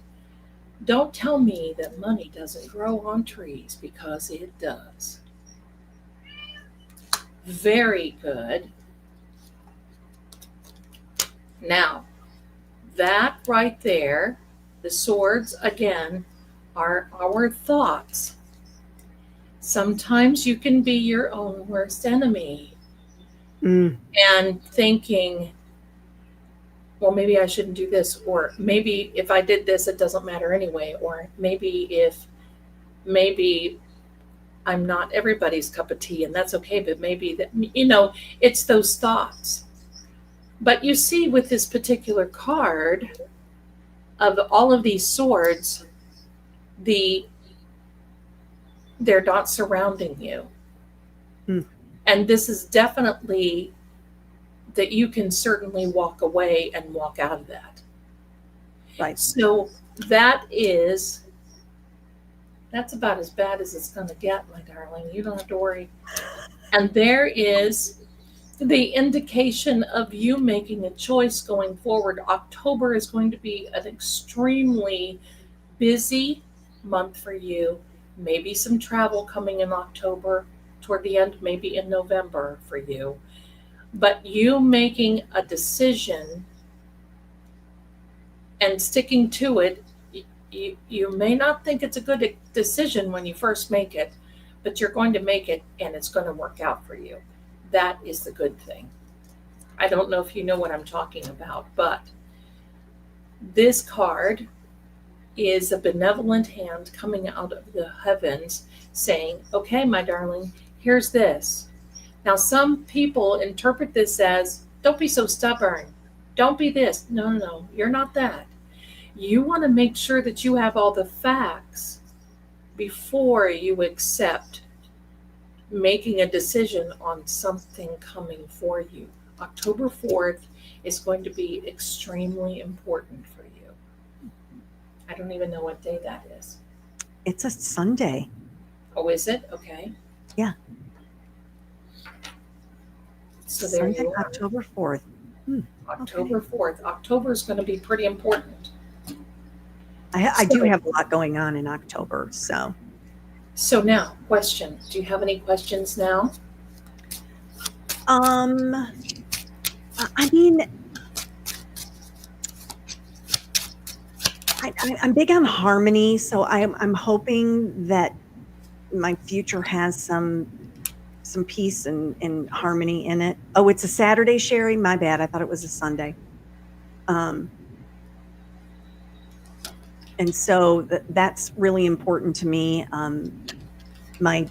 don't tell me that money doesn't grow on trees, because it does. Very good. Now, that right there, the swords, again, are our thoughts. Sometimes you can be your own worst enemy. And thinking, well, maybe I shouldn't do this, or maybe if I did this, it doesn't matter anyway, or maybe I'm not everybody's cup of tea, and that's okay, but maybe that, it's those thoughts. But you see with this particular card of all of these swords, they're not surrounding you. And this is definitely that you can certainly walk away and walk out of that. Right. So that's about as bad as it's going to get, my darling. You don't have to worry. And there is the indication of you making a choice going forward. October is going to be an extremely busy month for you. Maybe some travel coming in October toward the end, maybe in November for you. But you making a decision and sticking to it, you may not think it's a good decision when you first make it, but you're going to make it, and it's going to work out for you. That is the good thing. I don't know if you know what I'm talking about, but this card is a benevolent hand coming out of the heavens saying, okay, my darling, here's this. Now, some people interpret this as, don't be so stubborn. Don't be this. No, you're not that. You want to make sure that you have all the facts before you accept making a decision on something coming for you. October 4th is going to be extremely important for you. I don't even know what day that is. It's a Sunday. Oh, is it? Okay. Yeah. So there Sunday, you are. October 4th. October 4th. October is going to be pretty important. I do have a lot going on in October, so. So now, question. Do you have any questions now? I mean, I'm big on harmony, so I'm hoping that my future has some peace and harmony in it. Oh, it's a Saturday, Sherry? My bad. I thought it was a Sunday. And so that's really important to me. My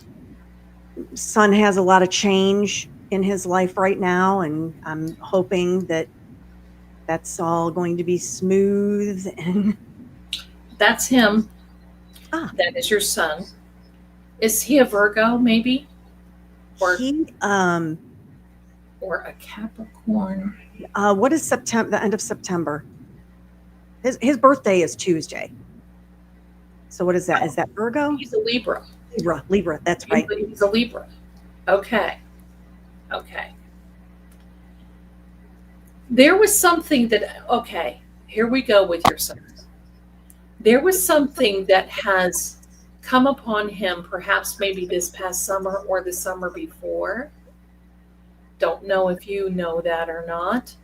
son has a lot of change in his life right now, and I'm hoping that that's all going to be smooth. And That's him. that is your son. Is he a Virgo, maybe? Or he or a Capricorn? What is September? The end of September. His birthday is Tuesday. So what is that? Is that Virgo? He's a Libra. Libra. That's right. He's a Libra. Okay. There was something that, okay, here we go with your son. There was something that has come upon him, perhaps maybe this past summer or the summer before. Don't know if you know that or not,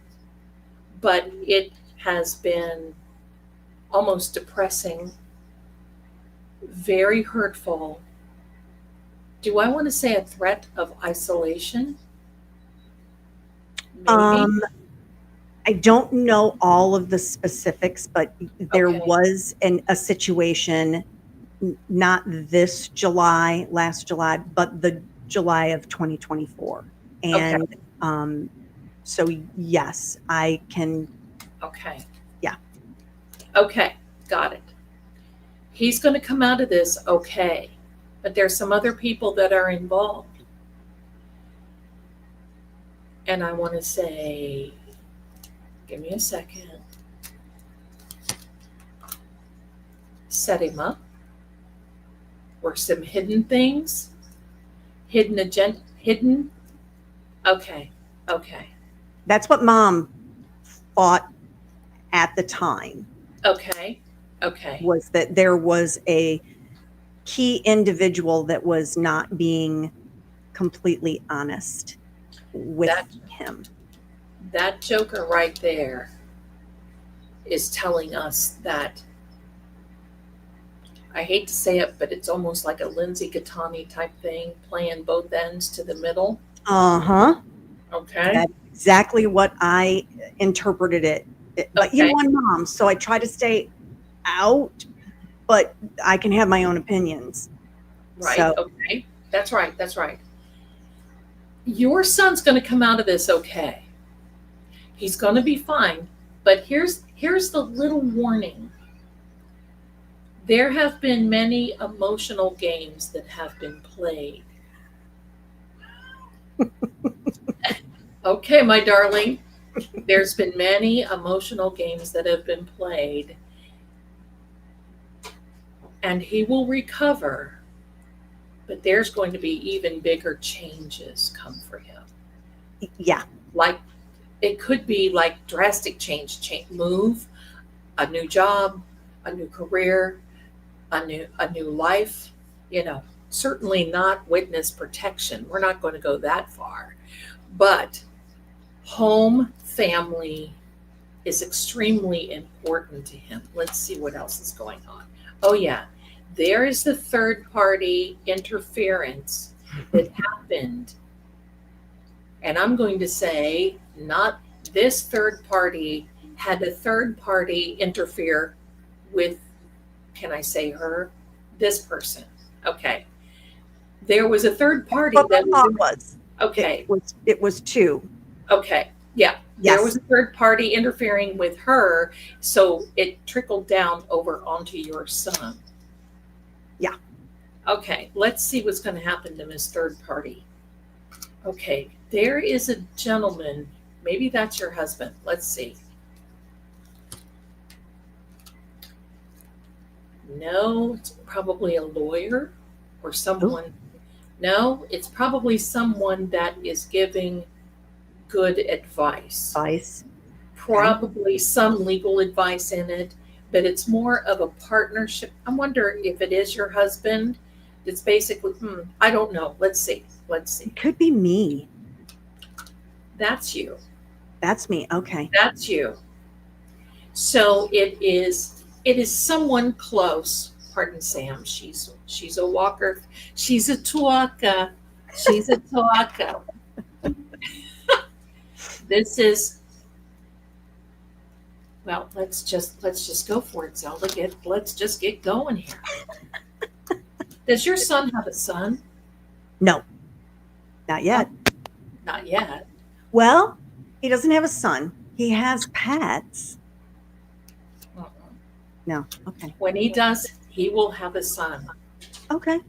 but it has been almost depressing, very hurtful. Do I want to say a threat of isolation? Maybe. I don't know all of the specifics, but there was a situation, not this July, last July, but the July of 2024. And so, yes, I can. Okay. Yeah. Okay, got it. He's going to come out of this okay, but there's some other people that are involved. And I want to say, give me a second. Set him up. Or some hidden things. Hidden agenda. Hidden. Okay. That's what Mom thought at the time. Okay. Was that there was a key individual that was not being completely honest with him. That joker right there is telling us that, I hate to say it, but it's almost like a Lindsay Gattani type thing, playing both ends to the middle. Okay. That's exactly what I interpreted it. But you know, I'm Mom, so I try to stay out, but I can have my own opinions. Right. So. Okay. That's right. Your son's going to come out of this okay. He's going to be fine. But here's the little warning. There have been many emotional games that have been played. Okay, my darling. There's been many emotional games that have been played. And he will recover. But there's going to be even bigger changes come for him. Yeah. Like, it could be like drastic change, move, a new job, a new career, a new life, certainly not witness protection. We're not going to go that far. But home, family is extremely important to him. Let's see what else is going on. Oh, yeah. There is the third party interference that happened. And I'm going to say, not this third party, had a third party interfere with, can I say her? This person. Okay. There was a third party that was. Okay. It was two. Okay. Yeah, there Yes. was a third party interfering with her, so it trickled down over onto your son. Yeah. Okay, let's see what's going to happen to Miss Third Party. Okay, there is a gentleman. Maybe that's your husband. Let's see. No, it's probably a lawyer or someone. No, it's probably someone that is giving good advice. Advice. Probably some legal advice in it, but it's more of a partnership. I wonder if it is your husband. It's basically, I don't know. Let's see. Let's see. It could be me. That's you. That's me. Okay. That's you. So it is someone close. Pardon Sam. She's a walker. She's a tuaka. She's a tuaka. This is well, let's just go for it, Zelda. Let's just get going here. Does your son have a son? No, not yet. Not yet. Well, he doesn't have a son. He has pets. Uh-uh. No. Okay. When he does, he will have a son. Okay.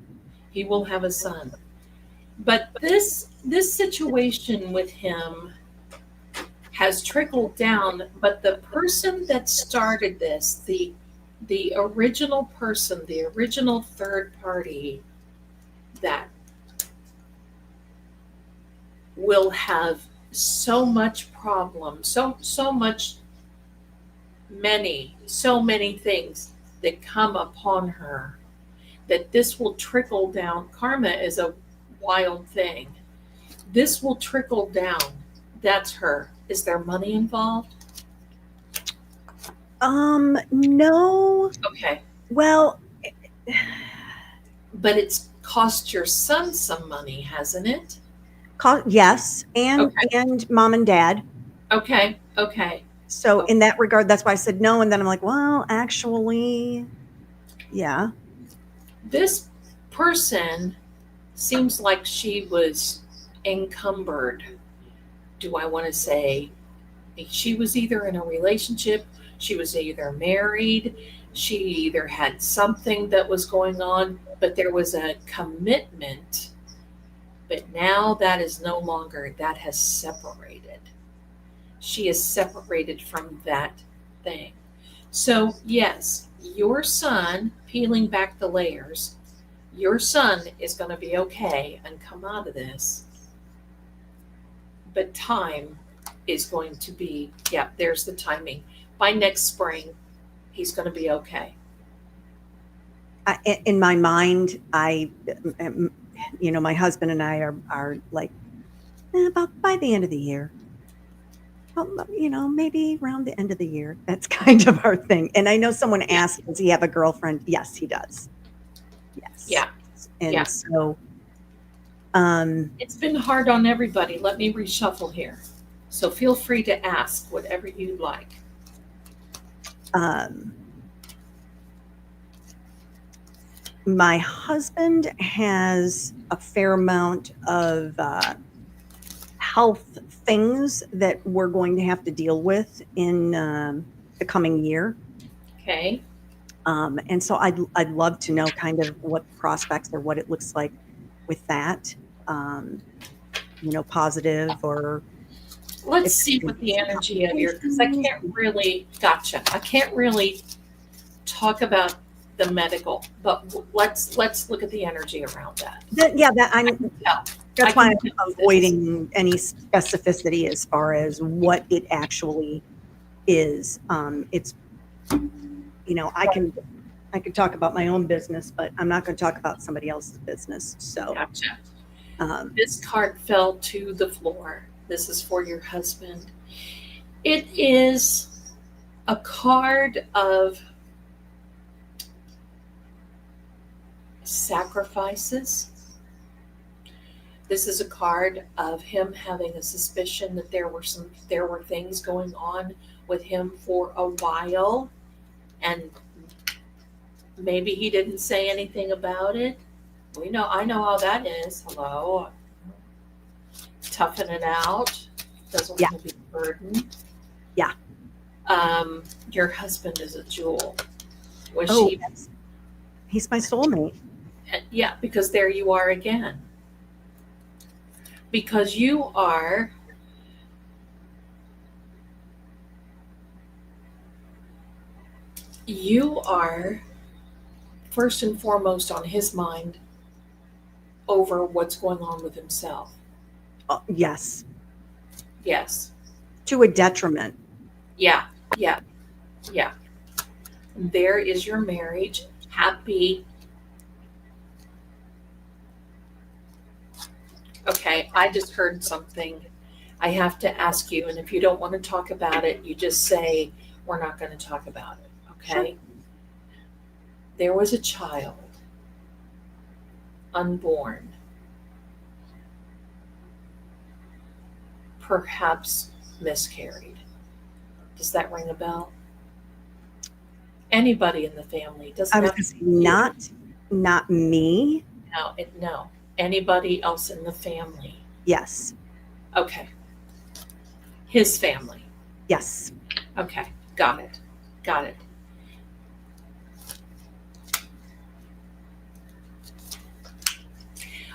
He will have a son. But this situation with him has trickled down, but the person that started this, the original person, the original third party that will have so much problem, so many things that come upon her, that this will trickle down. Karma is a wild thing. This will trickle down. That's her. Is there money involved? No. Okay. Well, But it's cost your son some money, hasn't it? yes, and mom and dad. Okay. Okay. So in that regard, that's why I said no. And then I'm like, well, actually, yeah. This person seems like she was encumbered. Do I want to say she was either in a relationship, she was either married, she either had something that was going on, but there was a commitment. But now that is no longer, that has separated. She is separated from that thing. So, yes, your son, peeling back the layers, your son is going to be okay and come out of this. But time is going to be, yeah, there's the timing. By next spring, he's going to be okay. In my mind, my husband and I are like, about by the end of the year. Maybe around the end of the year. That's kind of our thing. And I know someone asked, does he have a girlfriend? Yes, he does. Yes. Yeah. And so it's been hard on everybody. Let me reshuffle here. So feel free to ask whatever you'd like. My husband has a fair amount of health things that we're going to have to deal with in the coming year. Okay. And so I'd love to know kind of what the prospects or what it looks like with that. Positive or. Let's see what the energy of your, because I can't really talk about the medical, but let's look at the energy around that. That's why I'm avoiding any specificity as far as what it actually is. It's, I can talk about my own business, but I'm not going to talk about somebody else's business. So, gotcha. This card fell to the floor. This is for your husband. It is a card of sacrifices. This is a card of him having a suspicion that there were things going on with him for a while, and maybe he didn't say anything about it. I know how that is. Hello. Toughen it out. doesn't Yeah. want to be a burden. Yeah. Your husband is a jewel. Was Oh, she? he's my soulmate. Yeah, because there you are again. Because you are first and foremost on his mind over what's going on with himself. Yes, Yes. to a detriment. Yeah. Yeah. Yeah. There is your marriage. Happy. Okay, I just heard something. I have to ask you, and if you don't want to talk about it, you just say, we're not going to talk about it. Okay? Sure. There was a child, unborn, perhaps miscarried. Does that ring a bell? Anybody in the family doesn't I was have going to to say, be you. not me. No. Anybody else in the family? Yes, Okay. His family. yes. Okay. Got it. Got it.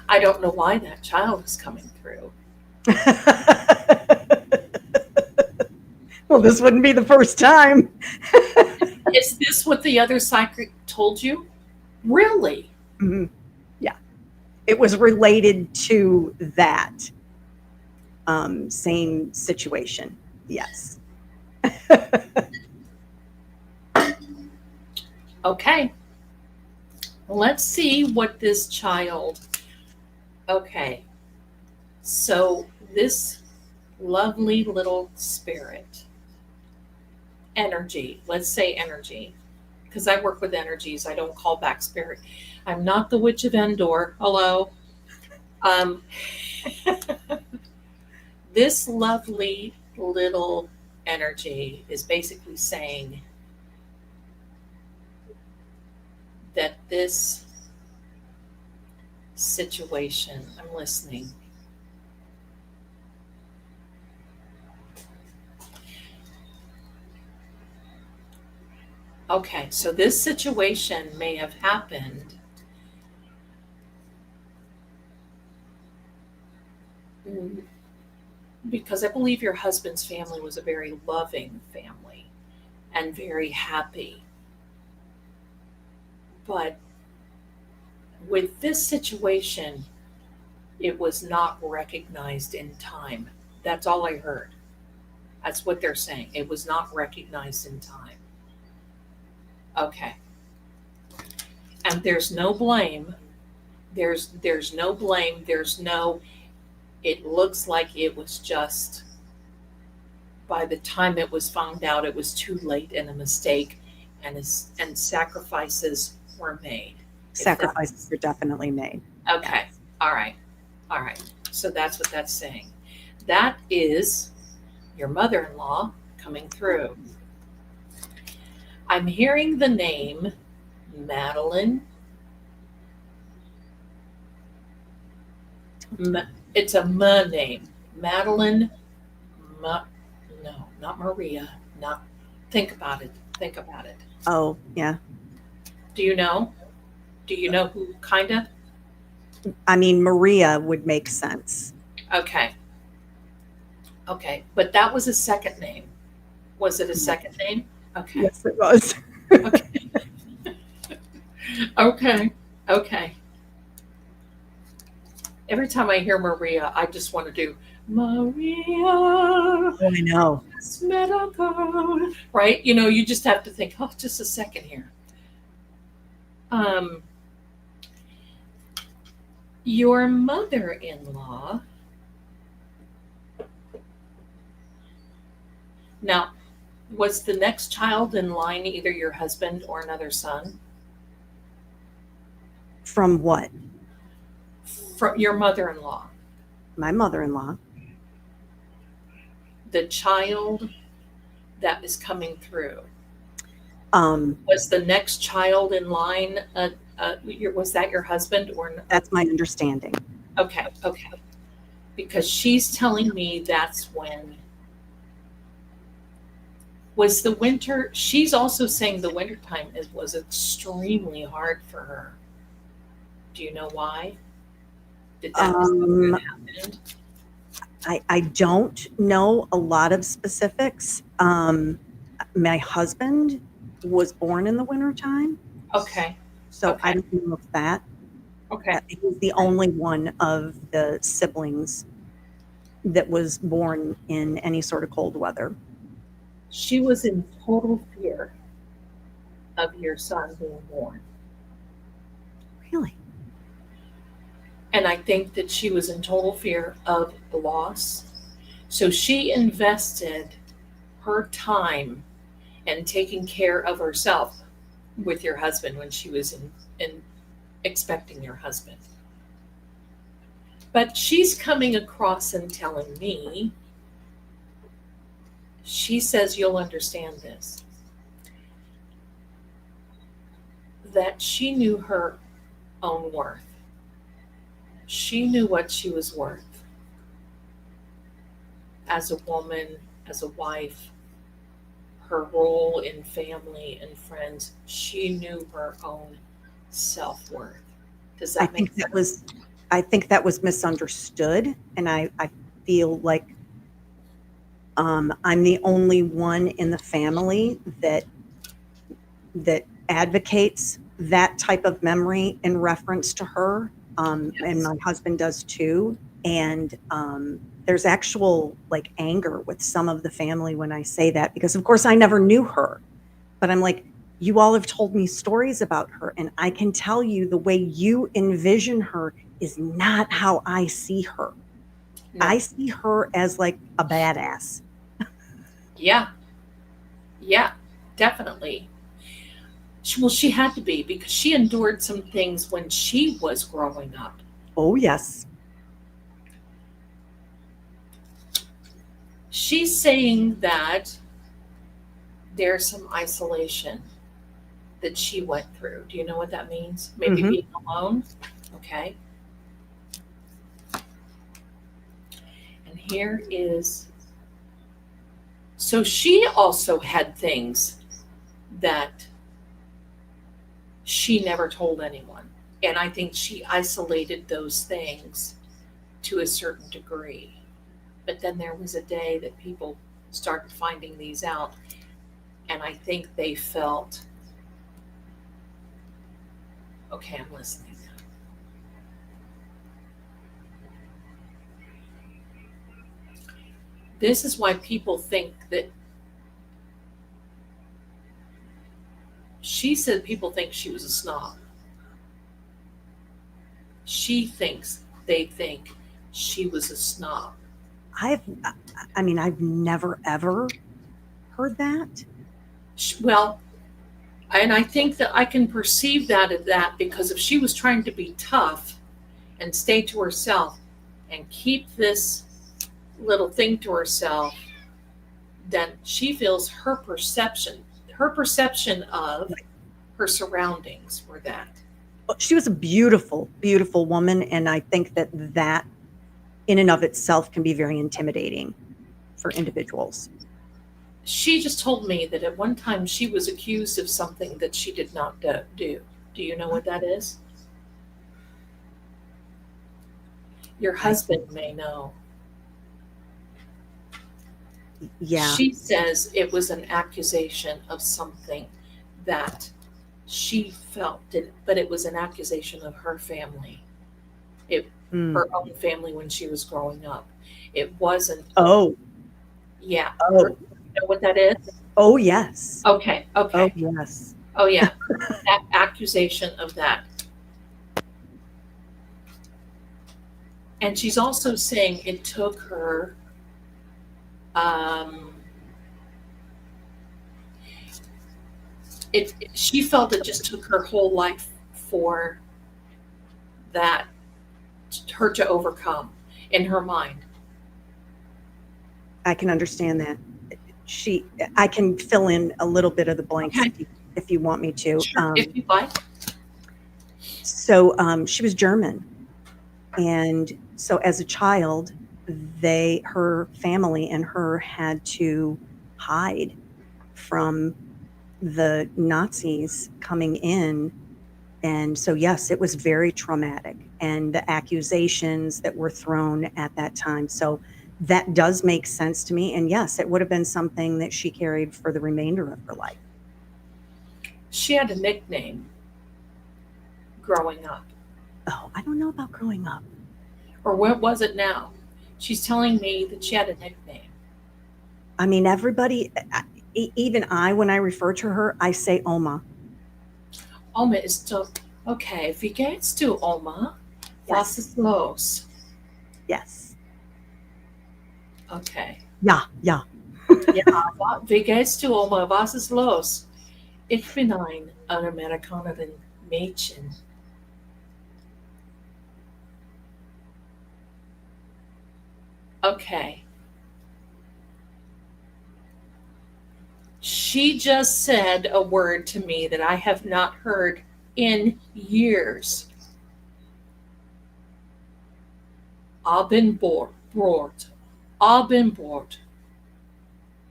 I don't know why that child is coming through. Well, this wouldn't be the first time. Is this what the other psychic told you? Really? Mhm. Yeah, it was related to that same situation. Yes. Okay. Let's see what this child. Okay. So, this lovely little spirit, energy, let's say energy, because I work with energies, I don't call back spirit. I'm not the Witch of Endor. Hello. Um, this lovely little energy is basically saying that this situation, I'm listening. Okay, so this situation may have happened because I believe your husband's family was a very loving family and very happy. But with this situation, it was not recognized in time. That's all I heard. That's what they're saying. It was not recognized in time. Okay. And there's no blame. There's no blame. It looks like it was just by the time it was found out it was too late and a mistake and sacrifices were made. Sacrifices were definitely made. Okay. All right. All right. So that's what that's saying. That is your mother-in-law coming through. I'm hearing the name Madeline. It's a M name. Madeline. No, not Maria. Not. Think about it. Think about it. Oh, yeah. Do you know? Do you know who? Kinda. I mean, Maria would make sense. Okay. Okay. But that was a second name. Was it a second name? Okay. Yes, it was. Okay. Okay. Okay. Every time I hear Maria, I just want to do Maria. Oh, I know. Medical. Right? You know, you just have to think, oh, just a second here. Your mother-in-law. Now, was the next child in line either your husband or another son? From what? From your mother-in-law. My mother-in-law. The child that is coming through. Um, Was the next child in line, was that your husband or not? that's my understanding. Okay, okay. because she's telling me that's when was the winter. She's also saying the wintertime was extremely hard for her. Do you know why? Did that Um, happen? I don't know a lot of specifics. My husband was born in the wintertime, Okay. so I Okay. don't know if that. Okay. He's the only one of the siblings that was born in any sort of cold weather. She was in total fear of your son being born. Really? And I think that she was in total fear of the loss. So she invested her time and taking care of herself with your husband when she was in expecting your husband. But she's coming across and telling me, she says you'll understand this, that she knew her own worth. She knew what she was worth as a woman, as a wife, her role in family and friends. She knew her own self-worth. Does I that think make that sense? was I think that was misunderstood, and I feel like I'm the only one in the family that advocates that type of memory in reference to her, and Yes. my husband does too. And there's actual like anger with some of the family when I say that, because of course I never knew her, but I'm like, you all have told me stories about her, and I can tell you the way you envision her is not how I see her. I No. see her as like a badass. Yeah. Yeah. Definitely. Well, she had to be because she endured some things when she was growing up. Oh yes. She's saying that there's some isolation that she went through. Do you know what that means? Maybe Hmm. being alone? Okay. And here is, so she also had things that she never told anyone. And I think she isolated those things to a certain degree. But then there was a day that people started finding these out. And I think they felt, okay, I'm listening. This is why people think that she said people think she was a snob. She thinks they think she was a snob. I've, I mean, I've never ever heard that. Well, and I think that I can perceive that of that because if she was trying to be tough and stay to herself and keep this little thing to herself, then she feels her perception of her surroundings were that. She was a beautiful, beautiful woman, and I think that that in and of itself can be very intimidating for individuals. She just told me that at one time she was accused of something that she did not do. Do you know what that is? Your I, husband may know. yeah. She says it was an accusation of something that she felt did, but it was an accusation of her family, it Mm. her own family when she was growing up. It wasn't. Oh, Yeah. You oh, know what that is? oh, yes. Okay. Oh, Okay. yes. Oh yeah. That accusation of that. And she's also saying it took her um she felt it just took her whole life for that her to overcome in her mind. I can understand that. I can fill in a little bit of the blanks Okay. if you want me to. Sure. If you like. So she was German. And so as a child, her family and her had to hide from the Nazis coming in. And so, yes, it was very traumatic, and the accusations that were thrown at that time. So that does make sense to me. And yes, it would have been something that she carried for the remainder of her life. She had a nickname growing up. Oh, I don't know about growing up. Or what was it now? She's telling me that she had a nickname. I mean, everybody, even I, when I refer to her, I say Oma. Oma is still okay. Wie geht's du, Oma? Was ist los? Yes. Okay. Ja, ja. Ja, wie geht's du, Oma? Was ist los? Ich bin ein Amerikanerin Mädchen. Okay. She just said a word to me that I have not heard in years. Abendbrot. Abendbrot.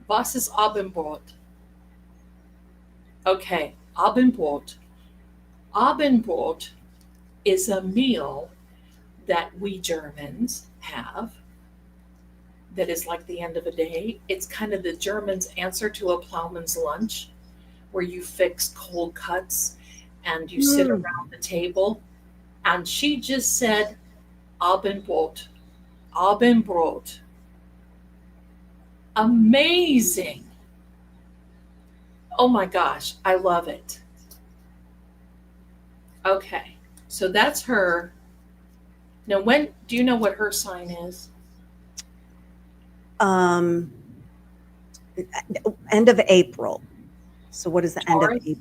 Was ist Abendbrot? Okay, Abendbrot. Abendbrot is a meal that we Germans have that is like the end of a day. It's kind of the Germans' answer to a plowman's lunch, where you fix cold cuts and you sit around the table. And she just said, Abendbrot. Abendbrot. Amazing. Oh my gosh, I love it. Okay, so that's her. Now, when do you know what her sign is? End of April. So what is the Taurus? end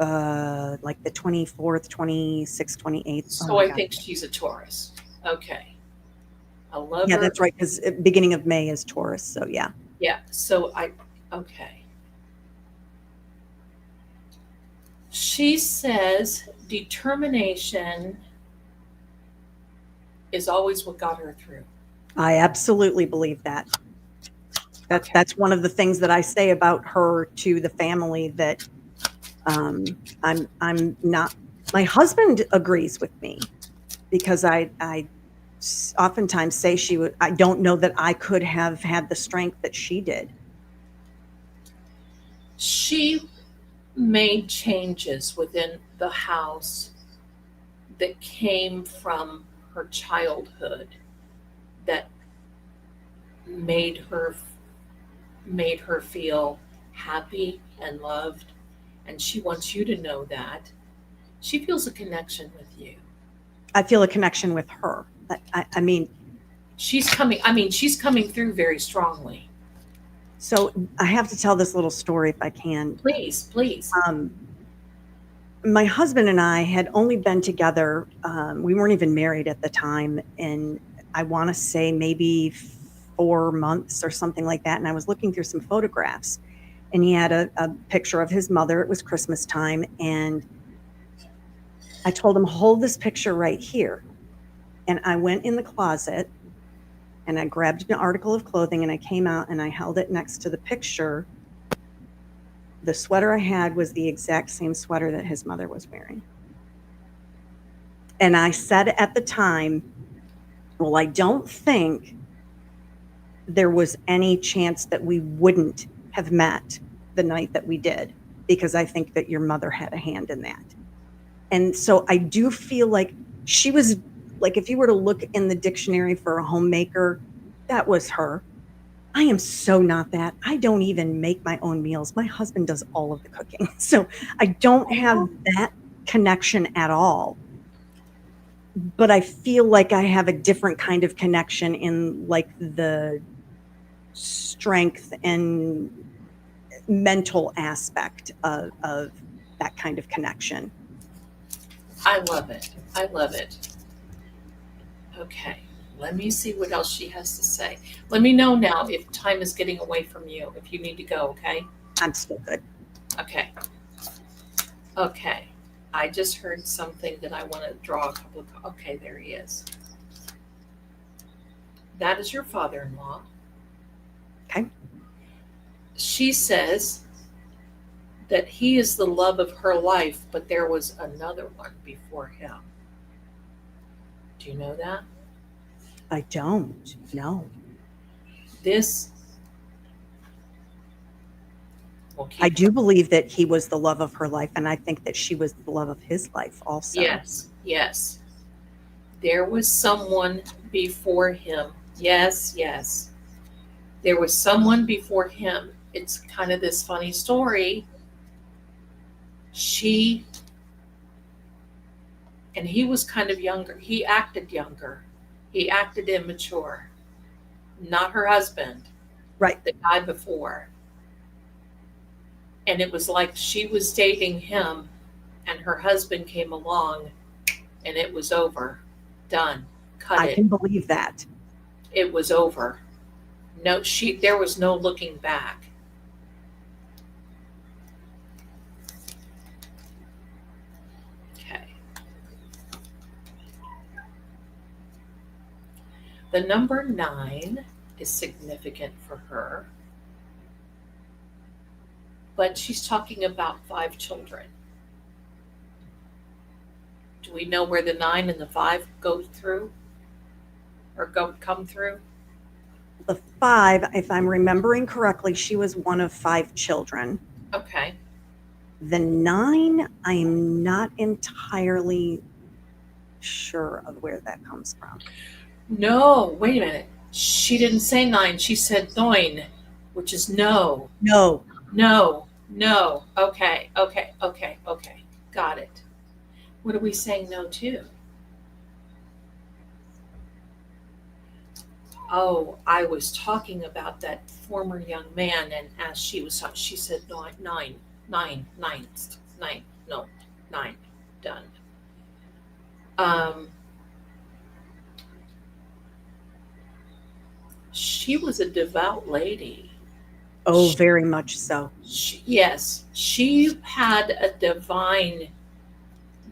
of April? Like the 24th, 26th, 28th. So I think she's a Taurus. Okay. I love her. Yeah, that's right, because beginning of May is Taurus, so yeah. Yeah, so okay. She says determination is always what got her through. I absolutely believe that. That's one of the things that I say about her to the family, that I'm not. My husband agrees with me, because I oftentimes say I don't know that I could have had the strength that she did. She made changes within the house that came from her childhood that made her feel happy and loved, and she wants you to know that. She feels a connection with you. I feel a connection with her. I mean, she's coming through very strongly. So I have to tell this little story if I can. Please. My husband and I had only been together, we weren't even married at the time, and I want to say maybe 4 months or something like that. And I was looking through some photographs, and he had a picture of his mother. It was Christmas time, and I told him, hold this picture right here. And I went in the closet and I grabbed an article of clothing, and I came out and I held it next to the picture. The sweater I had was the exact same sweater that his mother was wearing. And I said at the time, well, I don't think there was any chance that we wouldn't have met the night that we did, because I think that your mother had a hand in that. And so I do feel like she was, like, if you were to look in the dictionary for a homemaker, that was her. I am so not that. I don't even make my own meals. My husband does all of the cooking. So I don't have that connection at all. But I feel like I have a different kind of connection in, like, the strength and mental aspect of that kind of connection. I love it. Okay, let me see what else she has to say. Let me know now if time is getting away from you, if you need to go, okay? I'm still good. Okay. I just heard something that I want to draw a couple of, okay, there he is. That is your father-in-law. Okay. She says that he is the love of her life, but there was another one before him. Do you know that? I don't know. This will keep. I do believe that he was the love of her life, and I think that she was the love of his life also. Yes, yes. There was someone before him. Yes, yes. There was someone before him. It's kind of this funny story. She and he was kind of younger. He acted younger. He acted immature. Not her husband, Right. the guy before. And it was like she was dating him and her husband came along and it was over. Done. Cut I it. can believe that. It was over. No, there was no looking back. Okay. The number 9 is significant for her, but she's talking about 5 children. Do we know where the 9 and the 5 go through or come through? The 5, if I'm remembering correctly, she was one of 5 children. Okay. The 9, I am not entirely sure of where that comes from. No, wait a minute. She didn't say 9. She said neun, which is no. No. No. No. Okay. Okay. Okay. Okay. Got it. What are we saying no to? Oh, I was talking about that former young man, and as she was talking, she said nine, no, 9, done. She was a devout lady. Oh, very much so. Yes, she had a divine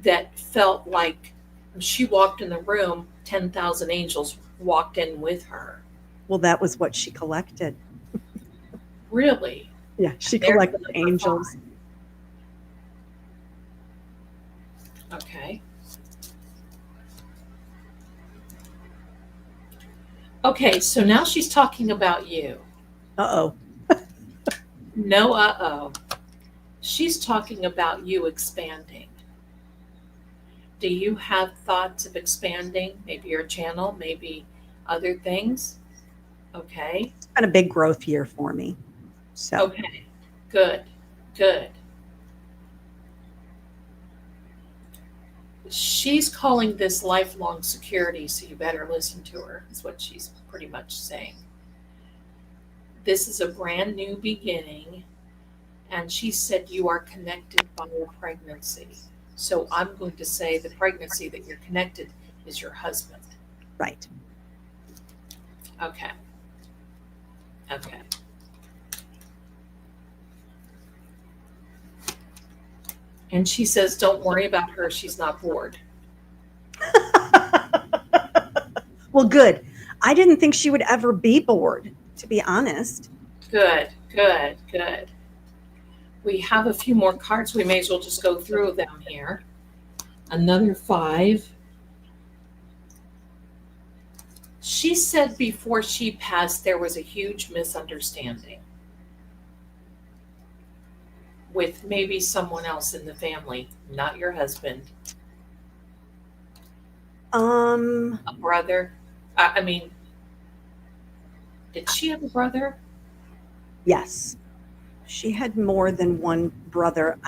that felt like when she walked in the room, 10,000 angels walked in with her. Well, that was what she collected. Really? Yeah, she There's collected the number angels. 5. Okay. Okay, so now she's talking about you. Uh-oh. No, uh-oh. She's talking about you expanding. Do you have thoughts of expanding? Maybe your channel, maybe other things? Okay. It's been a big growth year for me. So. Okay. Good. Good. She's calling this lifelong security, so you better listen to her, is what she's pretty much saying. This is a brand new beginning, and she said you are connected by a pregnancy. So I'm going to say the pregnancy that you're connected is your husband. Right. Okay. Okay. And she says, don't worry about her. She's not bored. Well, good. I didn't think she would ever be bored, to be honest. Good, good, good. We have a few more cards. We may as well just go through them here. Another 5. She said before she passed, there was a huge misunderstanding with maybe someone else in the family, not your husband. A brother. I mean, did she have a brother? Yes. She had more than one brother.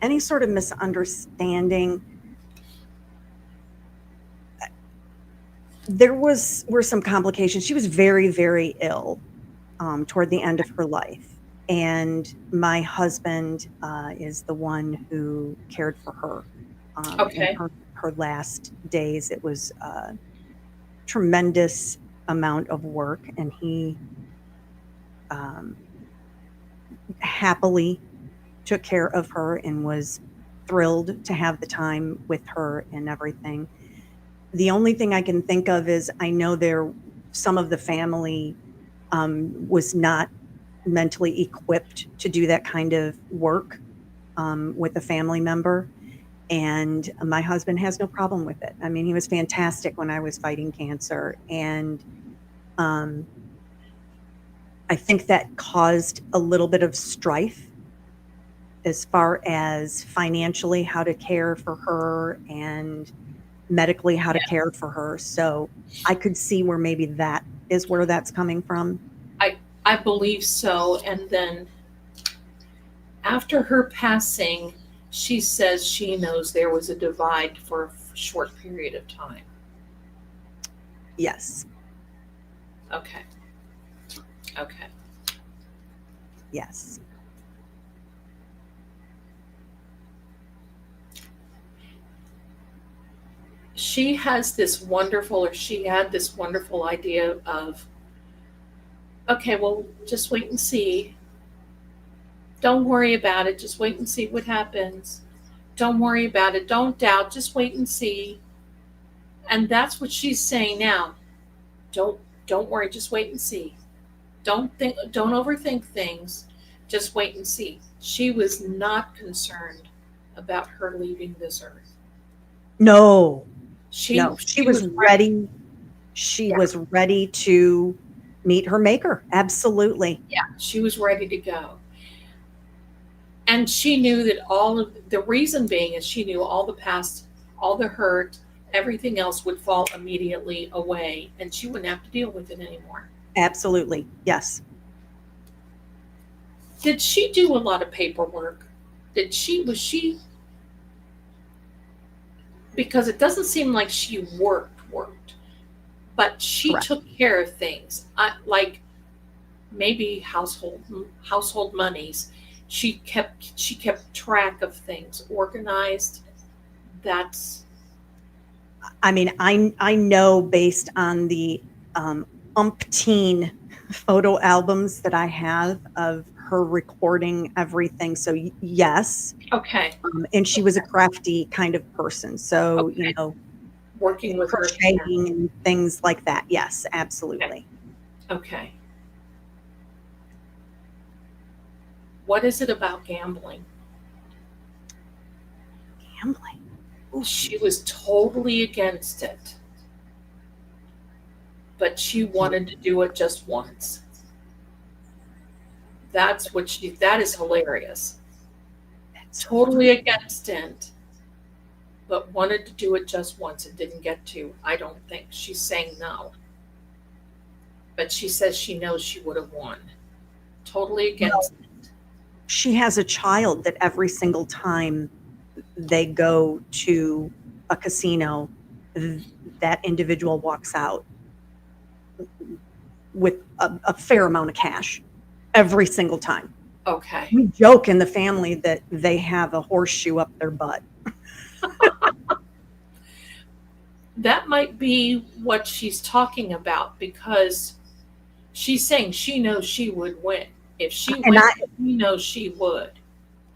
Any sort of misunderstanding. There were some complications. She was very, very ill toward the end of her life. And my husband is the one who cared for her Okay. in her last days. It was a tremendous amount of work, and he happily took care of her and was thrilled to have the time with her and everything. The only thing I can think of is I know there some of the family was not mentally equipped to do that kind of work with a family member. And my husband has no problem with it. I mean, he was fantastic when I was fighting cancer. And I think that caused a little bit of strife as far as financially how to care for her and medically how to care for her. So I could see where maybe that is where that's coming from. I believe so. And then after her passing, she says she knows there was a divide for a short period of time. Yes. Okay. Okay. Yes. She has this wonderful, or she had this wonderful idea of, okay, well, just wait and see. Don't worry about it. Just wait and see what happens. Don't worry about it. Don't doubt. Just wait and see. And that's what she's saying now. Don't worry. Just wait and see. Don't overthink things. Just wait and see. She was not concerned about her leaving this earth. No. She was ready. She was ready to meet her maker. Absolutely. Yeah, she was ready to go. And she knew that all of the reason being is she knew all the past, all the hurt, everything else would fall immediately away and she wouldn't have to deal with it anymore. Absolutely. Yes. Did she do a lot of paperwork? Was she, because it doesn't seem like she worked, but she Correct. took care of things, like maybe household monies. She kept track of things, organized. That's, I mean, I know based on the umpteen photo albums that I have of her recording everything. So yes. okay. And she was a crafty kind of person. So, Okay. Working with crocheting and things like that. Yes, absolutely. Okay. What is it about gambling? Gambling. She was totally against it, but she wanted to do it just once. That is hilarious. Totally against it, but wanted to do it just once and didn't get to. I don't think. She's saying no. But she says she knows she would have won. Totally against it. She has a child that every single time they go to a casino, that individual walks out with a fair amount of cash every single time. Okay. We joke in the family that they have a horseshoe up their butt. That might be what she's talking about, because she's saying she knows she would win. If she wins, she knows she would.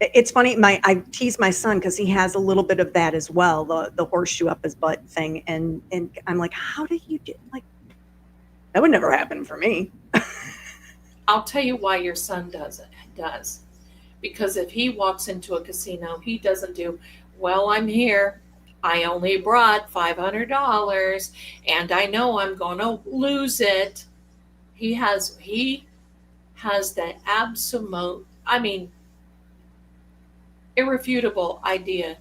It's funny. I tease my son because he has a little bit of that as well, the horseshoe up his butt thing, and I'm like, how do you do? Like, that would never happen for me. I'll tell you why your son does. Because if he walks into a casino, he doesn't do, well, I'm here. I only brought $500 and I know I'm going to lose it. He has that absolute, irrefutable idea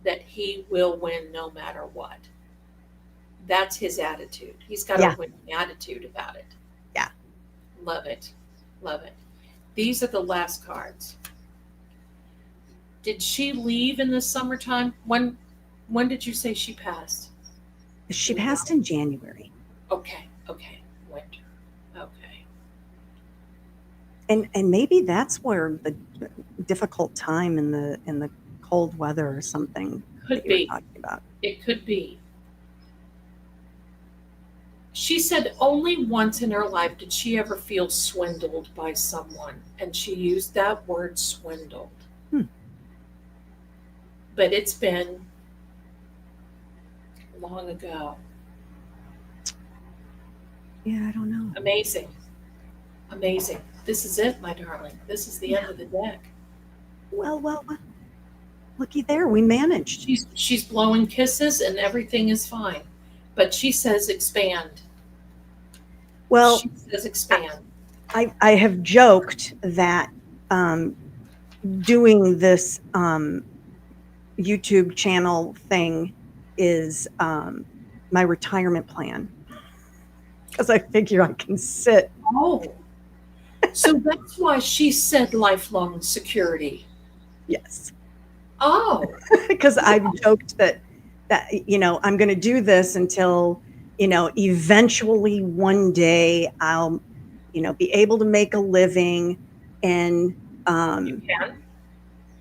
that he will win no matter what. That's his attitude. He's got a winning attitude about it. Yeah. Love it. Love it. These are the last cards. Did she leave in the summertime? When did you say she passed? She passed in January. Okay. Winter. Okay. And maybe that's where the difficult time in the cold weather or something could that be you were talking about. It could be. She said only once in her life did she ever feel swindled by someone, and she used that word, swindled. But it's been long ago. Yeah, I don't know. Amazing. Amazing. This is it, my darling. This is the end of the deck. Well, looky there. We managed. She's blowing kisses and everything is fine. But she says expand. Well, She says expand. I have joked that doing this YouTube channel thing is my retirement plan, because I figure I can sit. Oh. So that's why she said lifelong security. Yes. Oh. Because I've joked that I'm going to do this until eventually one day I'll be able to make a living, and You can.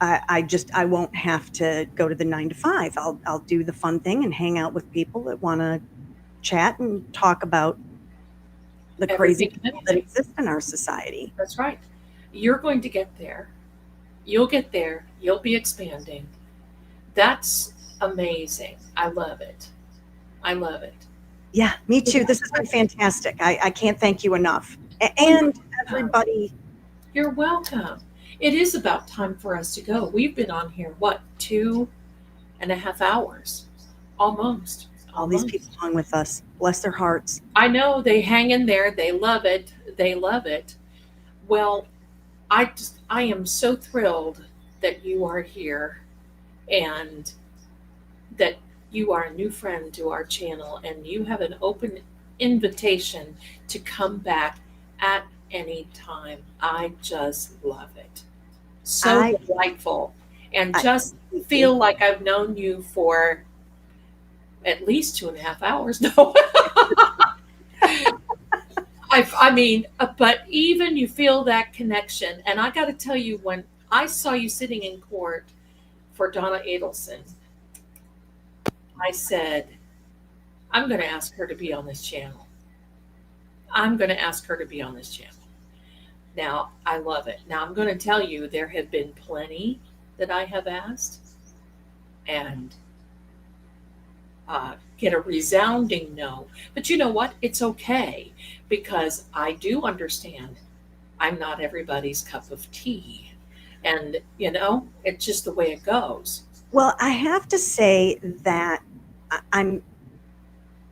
I won't have to go to the 9 to 5. I'll do the fun thing and hang out with people that want to chat and talk about the crazy Everything and people that anything. exist in our society. That's right. You're going to get there. You'll get there. You'll be expanding. That's amazing. I love it. I love it. Yeah, me too. This has been fantastic. I can't thank you enough. And everybody. You're welcome. It is about time for us to go. We've been on here, what, 2.5 hours? Almost. All these people hung with us. Bless their hearts. I know they hang in there. They love it. They love it. Well, I am so thrilled that you are here and that you are a new friend to our channel and you have an open invitation to come back at any time. I just love it. So delightful. And just feel like I've known you for at least 2.5 hours. No. I mean, but even you feel that connection. And I got to tell you, when I saw you sitting in court for Donna Adelson, I said, I'm going to ask her to be on this channel. I'm going to ask her to be on this channel. Now, I love it. Now, I'm going to tell you, there have been plenty that I have asked and get a resounding no. But you know what? It's okay, because I do understand I'm not everybody's cup of tea. And, it's just the way it goes. Well, I have to say that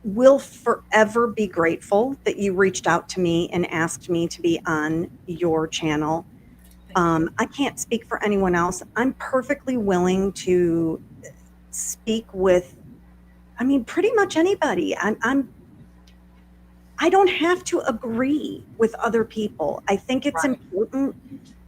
will forever be grateful that you reached out to me and asked me to be on your channel. I can't speak for anyone else. I'm perfectly willing to speak with, pretty much anybody. I don't have to agree with other people. I think it's important.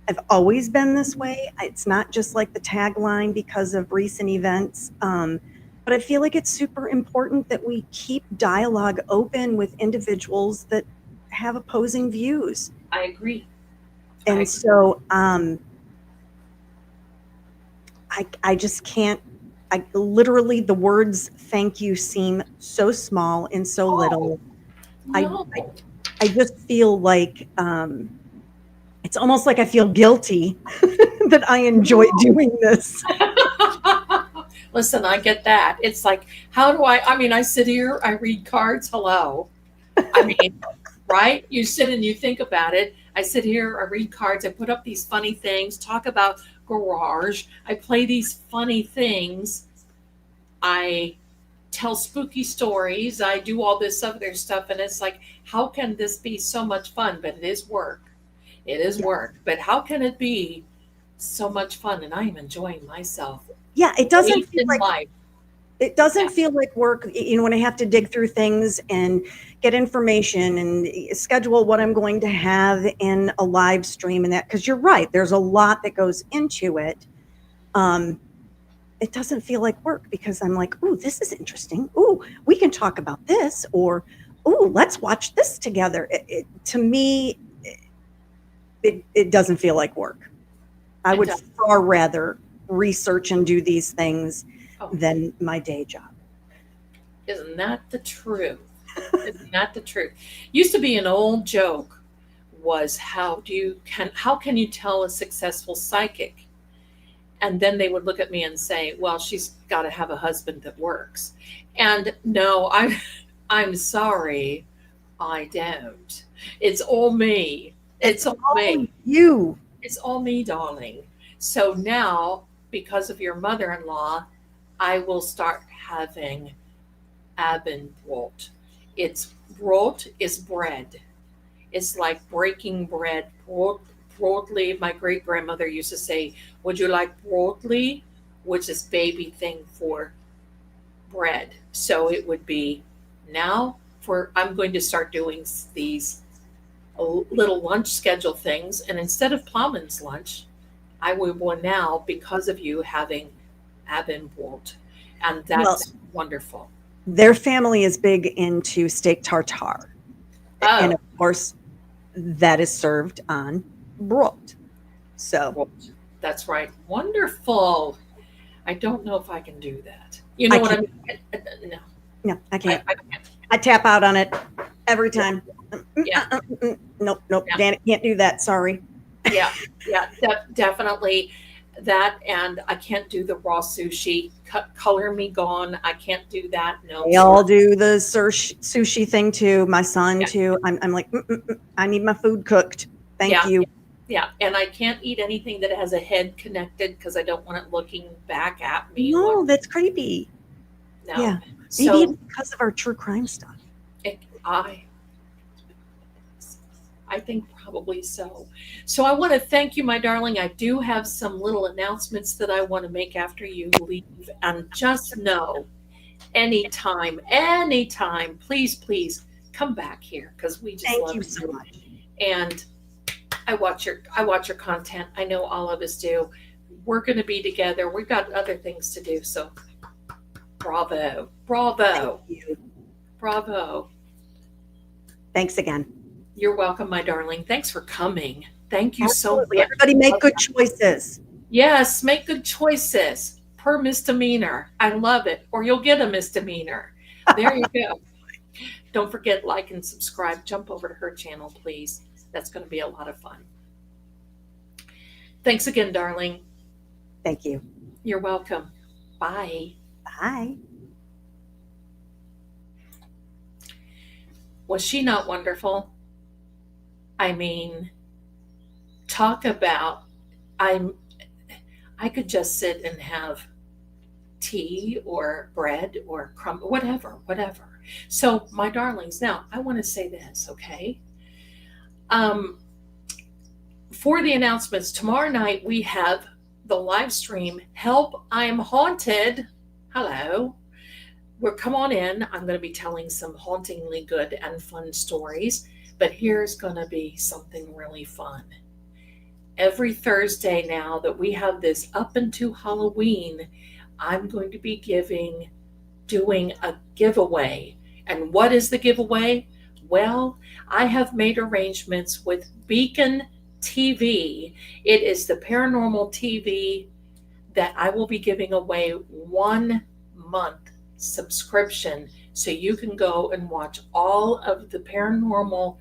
I've always been this way. It's not just like the tagline because of recent events. But I feel like it's super important that we keep dialogue open with individuals that have opposing views. I agree. And so I just can't, literally the words thank you seem so small and so little. No. I just feel like it's almost like I feel guilty that I enjoy doing this. Listen, I get that. It's like, how do I sit here, I read cards. Hello. Right? You sit and you think about it. I sit here, I read cards, I put up these funny things, talk about garage. I play these funny things. I tell spooky stories. I do all this other stuff. And it's like, how can this be so much fun? But it is work. It is work. But how can it be so much fun? And I am enjoying myself. Yeah, it doesn't feel like life. It doesn't feel like work, when I have to dig through things and get information and schedule what I'm going to have in a live stream and that, because you're right, there's a lot that goes into it. It doesn't feel like work because I'm like, ooh, this is interesting. Ooh, we can talk about this, or ooh, let's watch this together. To me, it doesn't feel like work. I would far rather research and do these things than my day job. Isn't that the truth? Isn't that the truth? Used to be an old joke was how can you tell a successful psychic? And then they would look at me and say, well, she's got to have a husband that works. And no, I'm sorry. I don't. It's all me. It's all me. Oh, you. It's all me, darling. So now, because of your mother in law, I will start having Abendbrot. It's brot is bread. It's like breaking bread. Broadly, my great grandmother used to say, "Would you like broadly?" Which is baby thing for bread. So it would be now for I'm going to start doing these little lunch schedule things, and instead of Plowman's lunch, I will now because of you having Abendbrot, and Well, that's wonderful. their family is big into steak tartare. And Oh, of course, that is served on brot. So well, that's right. Wonderful. I don't know if I can do that. You I know what I can't. mean? No, No, I can't. I can't. I tap out on it every time. Yeah, Nope, nope. yeah, Dan can't do that. Sorry. yeah, yeah. Definitely that. And I can't do the raw sushi. Color me gone. I can't do that. No, They sorry. all do the sushi thing too. My son Yeah, too. I'm like, I need my food cooked. Thank yeah, you. yeah. And I can't eat anything that has a head connected because I don't want it looking back at me. No, that's creepy. No. Yeah. Maybe So it's because of our true crime stuff. it, I think probably so. So I want to thank you, my darling. I do have some little announcements that I want to make after you leave. And just know, anytime, please come back here because we just Thank love you so you. much. And I watch your content. I know all of us do. We're going to be together. We've got other things to do. So bravo, bravo, You. bravo. Thanks again. You're welcome, my darling. Thanks for coming. Thank you so Absolutely. much. Everybody make good choices. Yes, make good choices per misdemeanor. I love it. Or you'll get a misdemeanor. There you go. Don't forget, like and subscribe. Jump over to her channel, please. That's going to be a lot of fun. Thanks again, darling. Thank you. You're welcome. Bye. Bye. Was she not wonderful? I mean, talk about I could just sit and have tea or bread or crumb, whatever. So, my darlings, now I want to say this, okay? Um, for the announcements, tomorrow night we have the live stream. Help! I'm haunted. Hello. Come on in. I'm going to be telling some hauntingly good and fun stories, but here's going to be something really fun. Every Thursday now that we have this up into Halloween, I'm going to be doing a giveaway. And what is the giveaway? Well, I have made arrangements with Beacon TV. It is the paranormal TV that I will be giving away 1 month subscription so you can go and watch all of the paranormal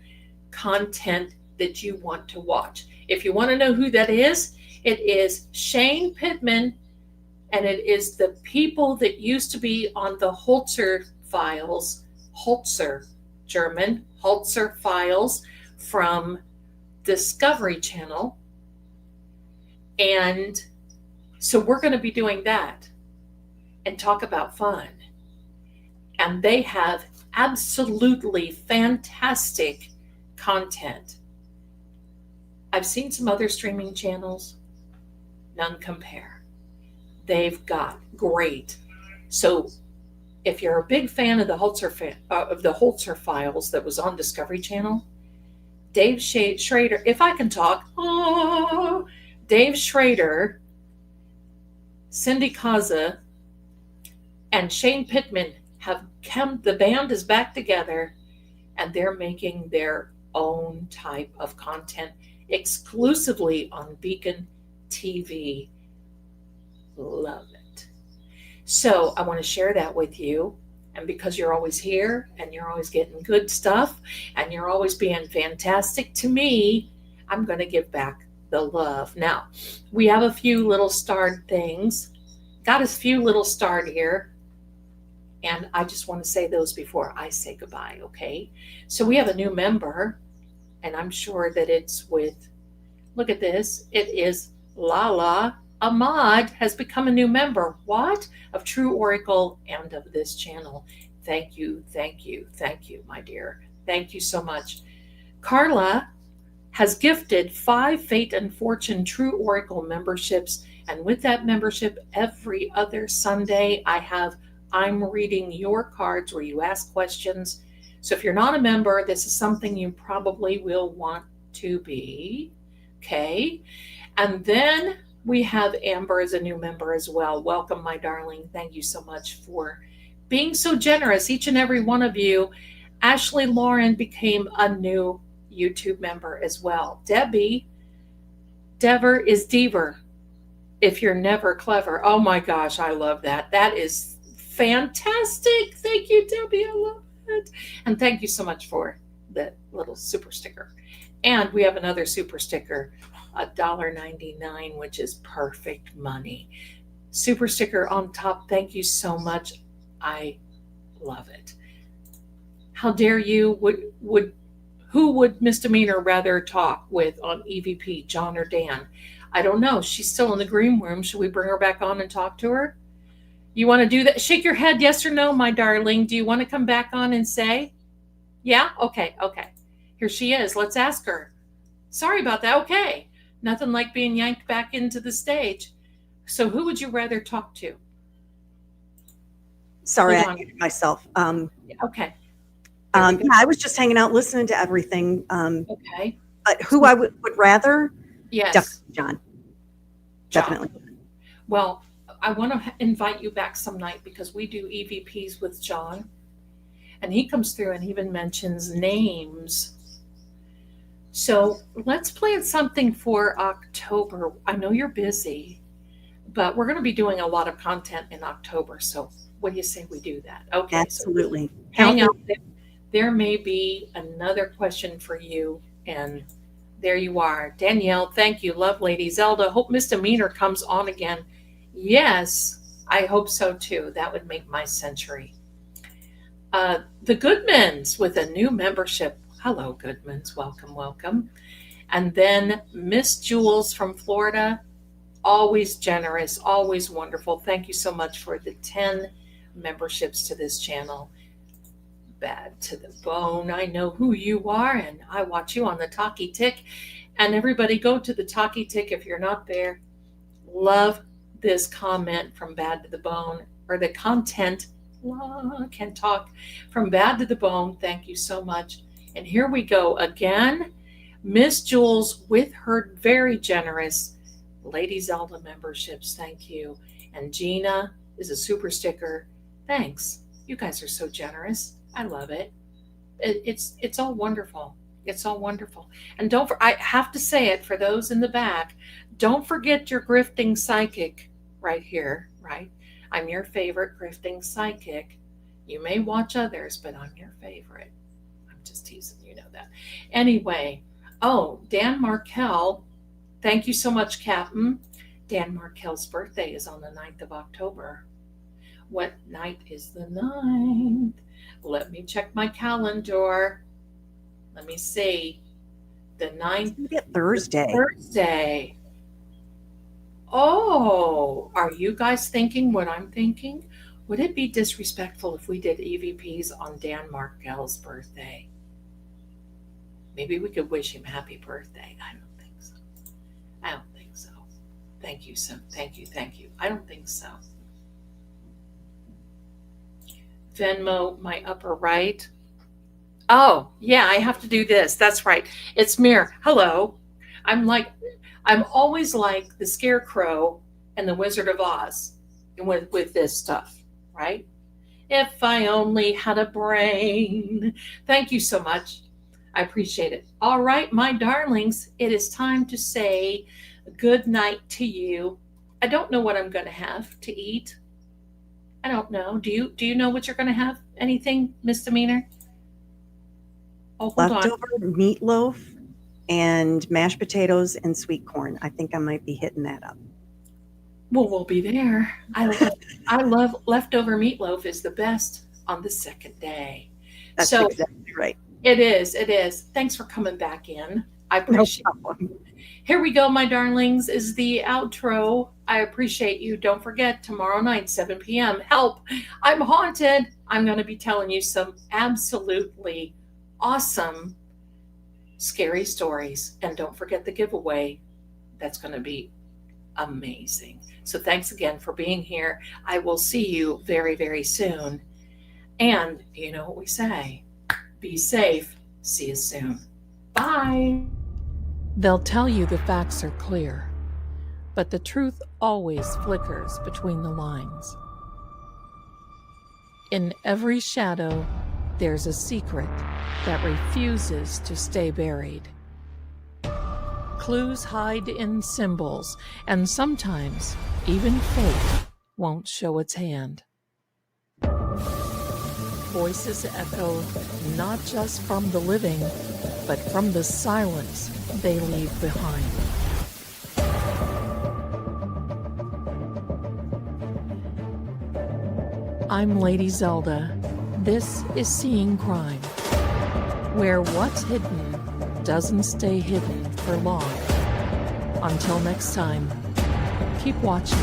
content that you want to watch. If you want to know who that is, it is Shane Pittman, and it is the people that used to be on the Holzer files, German Holzer files from Discovery Channel. And so we're going to be doing that and talk about fun. And they have absolutely fantastic content. I've seen some other streaming channels, none compare. They've got great. So if you're a big fan of the Holzer files that was on Discovery Channel, Dave Schrader, if I can talk, Dave Schrader, Cindy Kaza, and Shane Pittman have come, the band is back together, and they're making their own type of content exclusively on Beacon TV. Love it. So I want to share that with you. And because you're always here and you're always getting good stuff and you're always being fantastic to me, I'm going to give back the love. Now, we have a few little starred things. Got a few little starred here. And I just want to say those before I say goodbye, okay? So we have a new member, and I'm sure that it's with, look at this, it is Lala Ahmad has become a new member. What? Of True Oracle and of this channel. Thank you, thank you, thank you, my dear. Thank you so much. Carla has gifted 5 Fate and Fortune True Oracle memberships. And with that membership, every other Sunday, I'm reading your cards where you ask questions. So if you're not a member, this is something you probably will want to be. Okay. And then we have Amber as a new member as well. Welcome, my darling. Thank you so much for being so generous, each and every one of you. Ashley Lauren became a new YouTube member as well. Debbie, Dever is Dever. If you're never clever. Oh my gosh, I love that. That is fantastic. Thank you, Debbie. I love it. And thank you so much for the little super sticker. And we have another super sticker, $1.99, which is perfect money. Super sticker on top. Thank you so much. I love it. How dare you? Who would Misdemeanor rather talk with on EVP, John or Dan? I don't know. She's still in the green room. Should we bring her back on and talk to her? You want to do that? Shake your head, yes or no, my darling. Do you want to come back on and say? Yeah? Okay. Here she is. Let's ask her. Sorry about that. Okay. Nothing like being yanked back into the stage. So who would you rather talk to? Sorry, I muted myself. Okay. Yeah, I was just hanging out, listening to everything. Okay. But who I would rather? Yes. Definitely John. Definitely. Well, I want to invite you back some night because we do EVPs with John. And he comes through and even mentions names. So let's plan something for October. I know you're busy, but we're going to be doing a lot of content in October. So what do you say we do that? Okay. Absolutely. So hang out there. There may be another question for you. And there you are. Danielle, thank you. Love lady. Zelda, hope Misdemeanor comes on again. Yes, I hope so too. That would make my century. The Goodmans with a new membership. Hello, Goodmans. Welcome. And then Miss Jules from Florida. Always generous, always wonderful. Thank you so much for the 10 memberships to this channel. Bad to the bone. I know who you are, and I watch you on the Talkie Tick. And everybody go to the Talkie Tick if you're not there. Love this comment from Bad to the Bone, or the content. Can talk from Bad to the Bone. Thank you so much. And here we go again. Miss Jules with her very generous Lady Zelda memberships. Thank you. And Gina is a super sticker. Thanks. You guys are so generous. I love it. It's all wonderful. It's all wonderful. And I have to say it for those in the back. Don't forget your grifting psychic right here, right? I'm your favorite grifting psychic. You may watch others, but I'm your favorite. I'm just teasing, you know that. Anyway, Dan Markell, thank you so much, Captain. Dan Markell's birthday is on the 9th of October. What night is the 9th? Let me check my calendar. Let me see. The 9th. Thursday. Oh, are you guys thinking what I'm thinking? Would it be disrespectful if we did EVPs on Dan Markell's birthday? Maybe we could wish him happy birthday. I don't think so. Thank you. I don't think so. Venmo, my upper right. Oh, yeah, I have to do this. That's right. It's Mir. Hello. I'm always like the Scarecrow and the Wizard of Oz with this stuff, right? If I only had a brain. Thank you so much. I appreciate it. All right, my darlings, it is time to say good night to you. I don't know what I'm going to have to eat. I don't know. Do you know what you're going to have? Anything, Misdemeanor? Oh, hold Leftover meatloaf and mashed potatoes and sweet corn. I think I might be hitting that up. Well, we'll be there. I love leftover meatloaf is the best on the second day. That's So exactly right. it is. It is. Thanks for coming back in. I No appreciate it. problem. Here we go, my darlings, is the outro. I appreciate you. Don't forget, tomorrow night, 7 p.m. Help! I'm haunted. I'm going to be telling you some absolutely awesome, scary stories. And don't forget the giveaway. That's going to be amazing. So thanks again for being here. I will see you very, very soon. And you know what we say, be safe. See you soon. Bye. They'll tell you the facts are clear, but the truth always flickers between the lines. In every shadow, there's a secret that refuses to stay buried. Clues hide in symbols, and sometimes even fate won't show its hand. Voices echo not just from the living, but from the silence they leave behind. I'm Lady Zelda. This is Seeing Crime, where what's hidden doesn't stay hidden for long. Until next time, keep watching.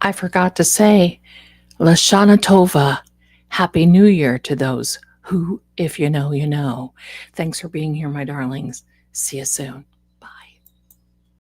I forgot to say, Lashana Tova. Happy New Year to those who, if you know, you know. Thanks for being here, my darlings. See you soon.